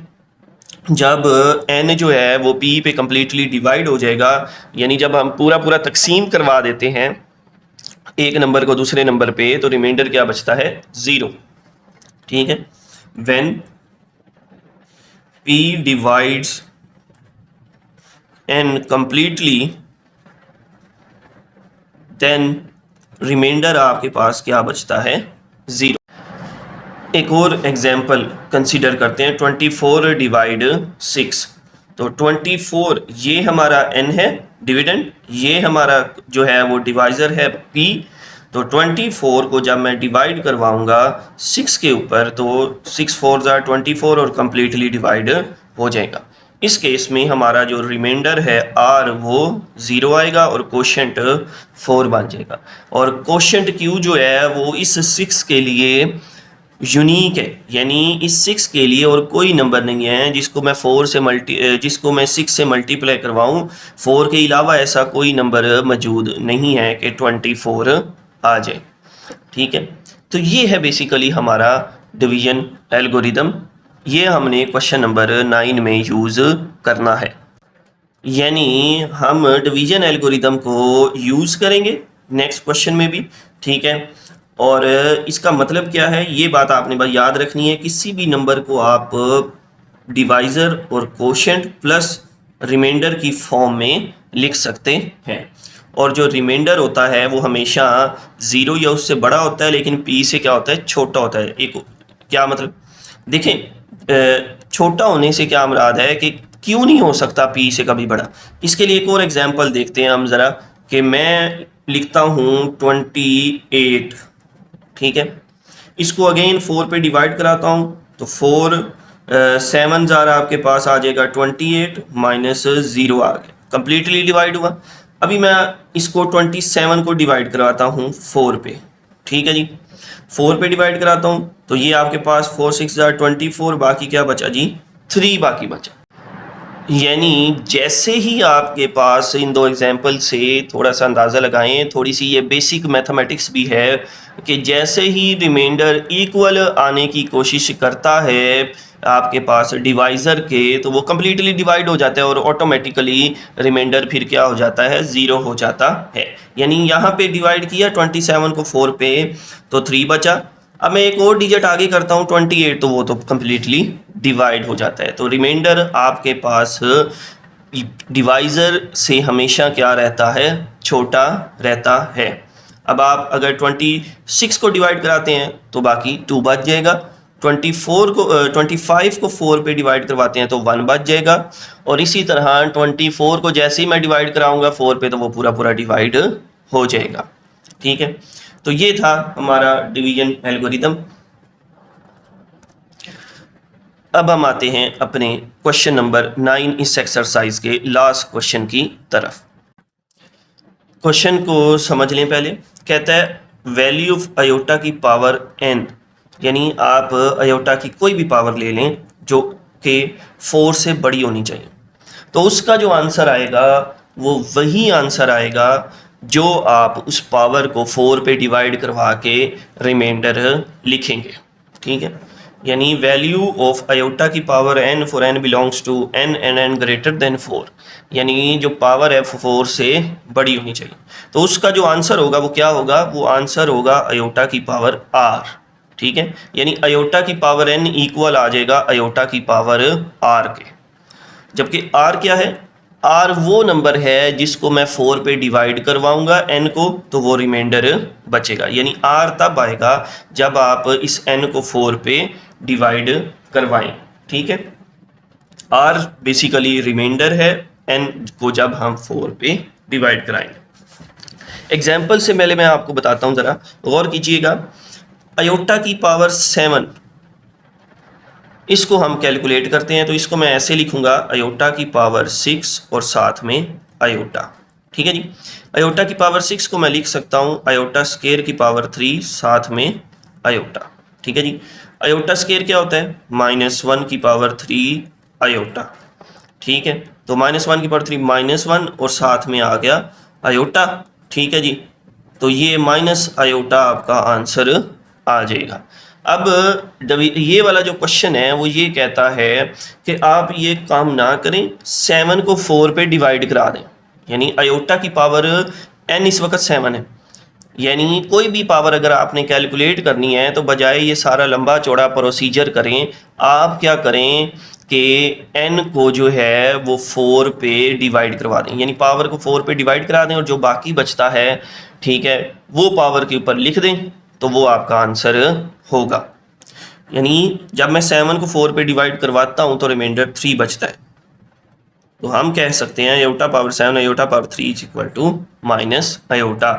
जब n जो है वो p पे कंप्लीटली डिवाइड हो जाएगा, यानी जब हम पूरा पूरा तकसीम करवा देते हैं एक नंबर को दूसरे नंबर पे, तो रिमाइंडर क्या बचता है, 0। ठीक है, when p divides n completely then reminder आपके पास क्या बचता है, 0। एक और एग्जांपल कंसीडर करते हैं, 24 डिवाइड 6। तो 24 ये हमारा n है डिविडेंड, ये हमारा जो है वो डिवाइज़र है p। तो 24 को जब मैं डिवाइड करवाऊंगा 6 के ऊपर तो 6 4 ज़ा 24 और कम्प्लीटली डिवाइड हो जाएगा। इस केस में हमारा जो रिमाइंडर है r वो 0 आएगा और क्वोशिएंट 4 बन जाएगा, और क्वोशिएंट q जो है वो इस 6 के लिए यूनिक है। यानी इस 6 के लिए और कोई नंबर नहीं है जिसको मैं 6 से मल्टीप्लाई करवाऊँ, 4 के अलावा ऐसा कोई नंबर मौजूद नहीं है कि 24 आ जाए। ठीक है, तो ये है बेसिकली हमारा डिवीजन एल्गोरिदम, ये हमने क्वेश्चन नंबर 9 में यूज़ करना है। यानी हम डिवीजन एल्गोरिदम को यूज़ करेंगे नेक्स्ट क्वेश्चन में भी, ठीक है। और इसका मतलब क्या है, ये बात आपने बस याद रखनी है, किसी भी नंबर को आप डिवाइज़र और कोशेंट प्लस रिमाइंडर की फॉर्म में लिख सकते हैं। और जो रिमाइंडर होता है वो हमेशा 0 या उससे बड़ा होता है, लेकिन p से क्या होता है, छोटा होता है। एक क्या मतलब, देखें छोटा होने से क्या मुराद है कि क्यों नहीं हो सकता p से कभी बड़ा। इसके लिए एक और एग्जांपल देखते हैं हम ज़रा, कि मैं लिखता हूँ 28, ठीक है। इसको अगेन 4 पे डिवाइड कराता हूँ, तो 4 7 जार आपके पास आ जाएगा 28 माइनस 0 आ गया, कंप्लीटली डिवाइड हुआ। अभी मैं इसको 27 को डिवाइड करवाता हूँ 4 पे, ठीक है जी। 4 पे डिवाइड कराता हूँ तो ये आपके पास 4 6 जार 24, बाकी क्या बचा जी, 3 बाकी बचा। यानी जैसे ही आपके पास इन दो एग्जाम्पल से थोड़ा सा अंदाज़ा लगाएं, थोड़ी सी ये बेसिक मैथमेटिक्स भी है कि जैसे ही रिमाइंडर इक्वल आने की कोशिश करता है आपके पास डिवाइज़र के, तो वो कम्प्लीटली डिवाइड हो जाता है और ऑटोमेटिकली रिमाइंडर फिर क्या हो जाता है, 0 हो जाता है। यानी यहाँ पे डिवाइड किया 27 को 4 पे, तो 3 बचा। अब मैं एक और डिजिट आगे करता हूँ 28, तो वो तो कम्प्लीटली डिवाइड हो जाता है। तो रिमाइंडर आपके पास डिवाइज़र से हमेशा क्या रहता है, छोटा रहता है। अब आप अगर 26 को डिवाइड कराते हैं तो बाकी 2 बच जाएगा, 25 को 4 पे डिवाइड करवाते हैं तो 1 बच जाएगा, और इसी तरह 24 को जैसे ही मैं डिवाइड कराऊंगा 4 पे तो वो पूरा पूरा डिवाइड हो जाएगा, ठीक है। तो ये था हमारा डिवीजन एल्गोरिदम। अब हम आते हैं अपने क्वेश्चन नंबर 9 इस एक्सरसाइज के लास्ट क्वेश्चन की तरफ। क्वेश्चन को समझ लें पहले। कहता है वैल्यू ऑफ अयोटा की पावर n, यानी आप अयोटा की कोई भी पावर ले लें जो कि 4 से बड़ी होनी चाहिए, तो उसका जो आंसर आएगा वो वही आंसर आएगा जो आप उस पावर को 4 पे डिवाइड करवा के रिमाइंडर लिखेंगे, ठीक है। यानी वैल्यू ऑफ अयोटा की power n for n belongs to n and n greater than 4, यानी जो पावर है 4 से बड़ी होनी चाहिए, तो उसका जो आंसर होगा वो क्या होगा, वो आंसर होगा अयोटा की पावर r, ठीक है। यानी अयोटा की पावर n इक्वल आ जाएगा अयोटा की पावर r के, जबकि r क्या है, r वो नंबर है जिसको मैं 4 पे डिवाइड करवाऊंगा n को, तो वो रिमाइंडर बचेगा। यानी r तब आएगा जब आप इस n को 4 पे डिवाइड करवाएं, ठीक है। r बेसिकली रिमाइंडर है, n को जब हम 4 पे डिवाइड कराएंगे। एग्जाम्पल से पहले मैं आपको बताता हूं, ज़रा गौर कीजिएगा। अयोटा की पावर 7, इसको हम कैलकुलेट करते हैं, तो इसको मैं ऐसे लिखूंगा अयोटा की पावर 6 और साथ में अयोटा, ठीक है जी। अयोटा की पावर 6 को मैं लिख सकता हूं अयोटा स्केयर की पावर 3 साथ में अयोटा, ठीक है जी। अयोटा स्केयर क्या होता है, -1 की पावर 3 अयोटा, ठीक है। तो -1 की पावर 3 -1 और साथ में आ गया अयोटा, ठीक है जी। तो ये माइनस अयोटा आपका आंसर आ जाएगा। अब ये वाला जो क्वेश्चन है वो ये कहता है कि आप ये काम ना करें, 7 को 4 पे डिवाइड करा दें। यानी अयोटा की पावर n इस वक्त 7 है, यानी कोई भी पावर अगर आपने कैलकुलेट करनी है तो बजाय ये सारा लंबा चौड़ा प्रोसीजर करें, आप क्या करें कि n को जो है वो 4 पे डिवाइड करवा दें, यानी पावर को 4 पे डिवाइड करा दें और जो बाकी बचता है, ठीक है, वो पावर के ऊपर लिख दें, तो वो आपका आंसर होगा। यानी जब मैं 7 को 4 पे डिवाइड करवाता हूं तो रिमाइंडर 3 बचता है, तो हम कह सकते हैं iota power 7 iota power 3 is equal to minus iota.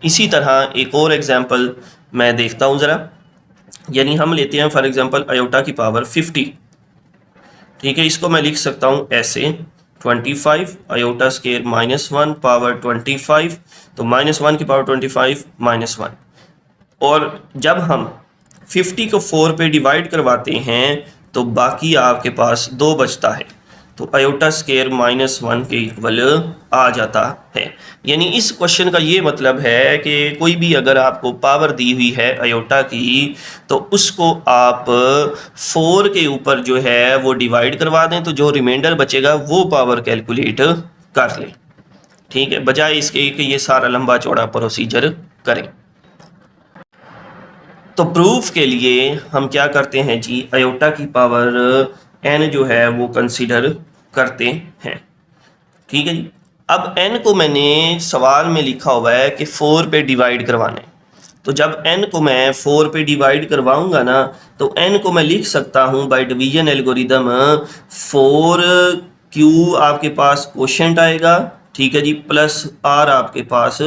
इसी तरह एक और एग्जांपल मैं देखता हूं ज़रा। यानी हम लेते हैं फॉर एग्जांपल अयोटा की पावर 50, ठीक है। इसको मैं लिख सकता हूं ऐसे 25 अयोटा स्केयर -1 पावर 25, तो -1 की पावर 25 -1, और जब हम 50 को 4 पे डिवाइड करवाते हैं तो बाकी आपके पास 2 बचता है, तो अयोटा स्केयर -1 के इक्वल आ जाता है। यानी इस क्वेश्चन का ये मतलब है कि कोई भी अगर आपको पावर दी हुई है अयोटा की, तो उसको आप 4 के ऊपर जो है वो डिवाइड करवा दें, तो जो रिमाइंडर बचेगा वो पावर कैलकुलेट कर लें, ठीक है, बजाय इसके कि ये सारा लंबा चौड़ा प्रोसीजर करें। तो प्रूफ के लिए हम क्या करते हैं जी, आयोटा की पावर n जो है वो कंसीडर करते हैं। ठीक है जी। अब n को मैंने सवाल में लिखा हुआ है कि 4 पे डिवाइड करवाना है। तो जब n को मैं 4 पे डिवाइड करवाऊंगा ना, तो n को मैं लिख सकता हूँ बाय डिवीजन एल्गोरिदम 4q आपके पास क्वोशंट आएगा, ठीक है जी, प्लस r आपके पास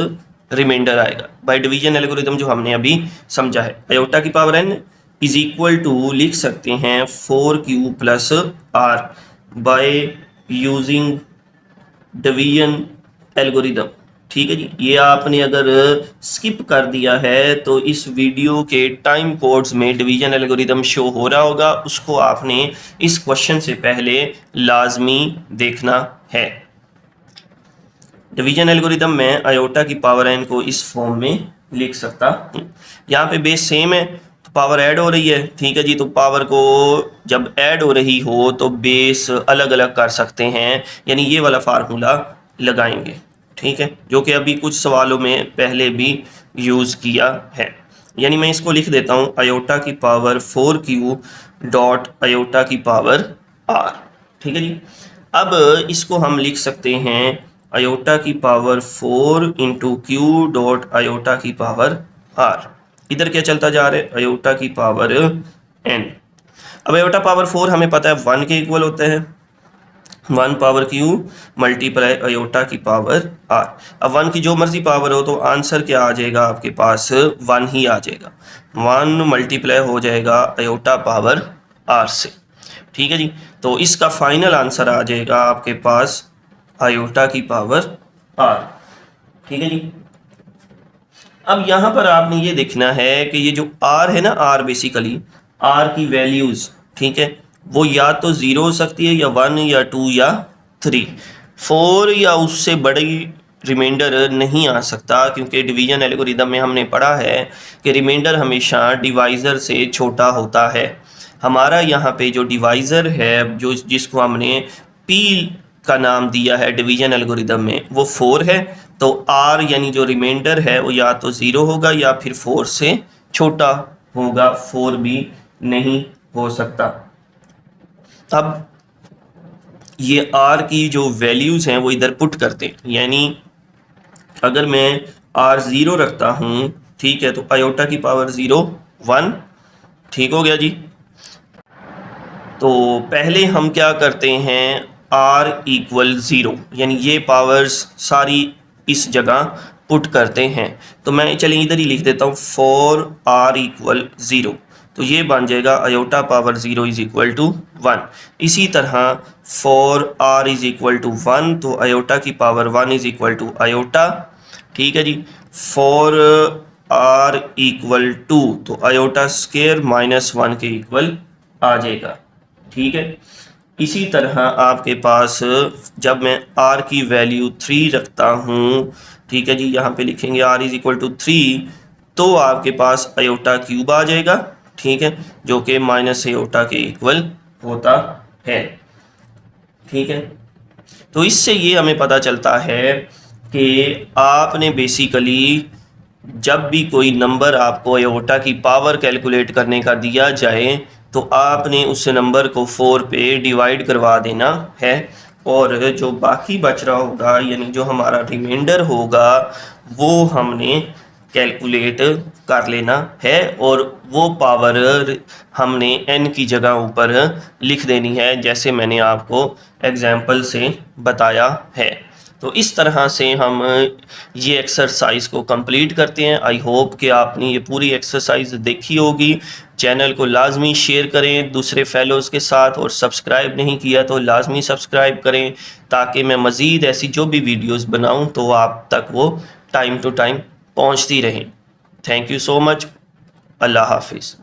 रिमाइंडर आएगा बाय डिवीजन एल्गोरिदम जो हमने अभी समझा है। आयोटा की power n is equal to लिख सकते हैं 4q plus r by using division algorithm. ठीक है जी। ये आपने अगर स्किप कर दिया है तो इस वीडियो के टाइम कोड्स में डिवीजन एल्गोरिदम शो हो रहा होगा, उसको आपने इस क्वेश्चन से पहले लाजमी देखना है। डिवीजन एल्गोरिदम में आयोटा की पावर n को इस फॉर्म में लिख सकता हूँ। यहाँ पे बेस सेम है तो पावर ऐड हो रही है, ठीक है जी। तो पावर को जब ऐड हो रही हो तो बेस अलग अलग कर सकते हैं, यानी ये वाला फार्मूला लगाएंगे, ठीक है, जो कि अभी कुछ सवालों में पहले भी यूज़ किया है। यानी मैं इसको लिख देता हूँ आयोटा की पावर 4q डॉट आयोटा की पावर r। ठीक है जी। अब इसको हम लिख सकते हैं आयोटा की power 4 into Q dot iota की पावर r। इधर क्या चलता जा रहा है, आयोटा की पावर n। अब आयोटा पावर 4 हमें पता है 1 के इक्वल होते हैं, 1 पावर क्यू मल्टीप्लाई आयोटा की पावर r। अब 1 की जो मर्जी पावर हो तो आंसर क्या आ जाएगा आपके पास, 1 ही आ जाएगा। 1 मल्टीप्लाई हो जाएगा आयोटा पावर r से। ठीक है जी। तो इसका फाइनल आंसर आ जाएगा आपके पास आयोटा की पावर r। ठीक है जी। अब यहाँ पर आपने ये देखना है कि ये जो r है ना, r बेसिकली r की वैल्यूज़, ठीक है, वो या तो 0 हो सकती है या 1 या 2 या 3, 4 या उससे बड़ी रिमाइंडर नहीं आ सकता, क्योंकि डिवीजन एल्गोरिदम में हमने पढ़ा है कि रिमाइंडर हमेशा डिवाइज़र से छोटा होता है। हमारा यहाँ पे जो डिवाइज़र है, जो जिसको हमने p का नाम दिया है डिवीजन एल्गोरिदम में, वो 4 है। तो r यानी जो रिमाइंडर है वो या तो 0 होगा या फिर 4 से छोटा होगा, 4 भी नहीं हो सकता। अब ये r की जो वैल्यूज़ हैं वो इधर पुट करते हैं, यानी अगर मैं r 0 रखता हूँ, ठीक है, तो आयोटा की पावर 0 1, ठीक हो गया जी। तो पहले हम क्या करते हैं, r इक्वल 0, यानी ये पावर्स सारी इस जगह पुट करते हैं। तो मैं चलिए इधर ही लिख देता हूँ 4r इक्वल 0, तो ये बन जाएगा iota power 0 is equal to 1। इसी तरह 4r इज इक्वल टू 1, तो आयोटा की power 1 is equal to iota. ठीक है जी। 4r इक्वल 2, तो आयोटा स्क्वायर माइनस 1 के इक्वल आ जाएगा। ठीक है। इसी तरह आपके पास जब मैं r की वैल्यू 3 रखता हूँ, ठीक है जी, यहाँ पे लिखेंगे r इज इक्वल टू 3, तो आपके पास आयोटा क्यूब आ जाएगा, ठीक है, जो कि माइनस आयोटा के इक्वल होता है। ठीक है। तो इससे ये हमें पता चलता है कि आपने बेसिकली जब भी कोई नंबर आपको आयोटा की पावर कैलकुलेट करने का दिया जाए तो आपने उस नंबर को 4 पे डिवाइड करवा देना है, और जो बाकी बच रहा होगा, यानी जो हमारा रिमाइंडर होगा, वो हमने कैलकुलेट कर लेना है, और वो पावर हमने n की जगह ऊपर लिख देनी है, जैसे मैंने आपको एग्जाम्पल से बताया है। तो इस तरह से हम ये एक्सरसाइज को कंप्लीट करते हैं। आई होप कि आपने ये पूरी एक्सरसाइज देखी होगी। चैनल को लाजमी शेयर करें दूसरे फेलोज़ के साथ, और सब्सक्राइब नहीं किया तो लाजमी सब्सक्राइब करें, ताकि मैं मज़ीद ऐसी जो भी वीडियोस बनाऊं तो आप तक वो टाइम टू टाइम पहुंचती रहें। Thank you so much. अल्लाह हाफिज़।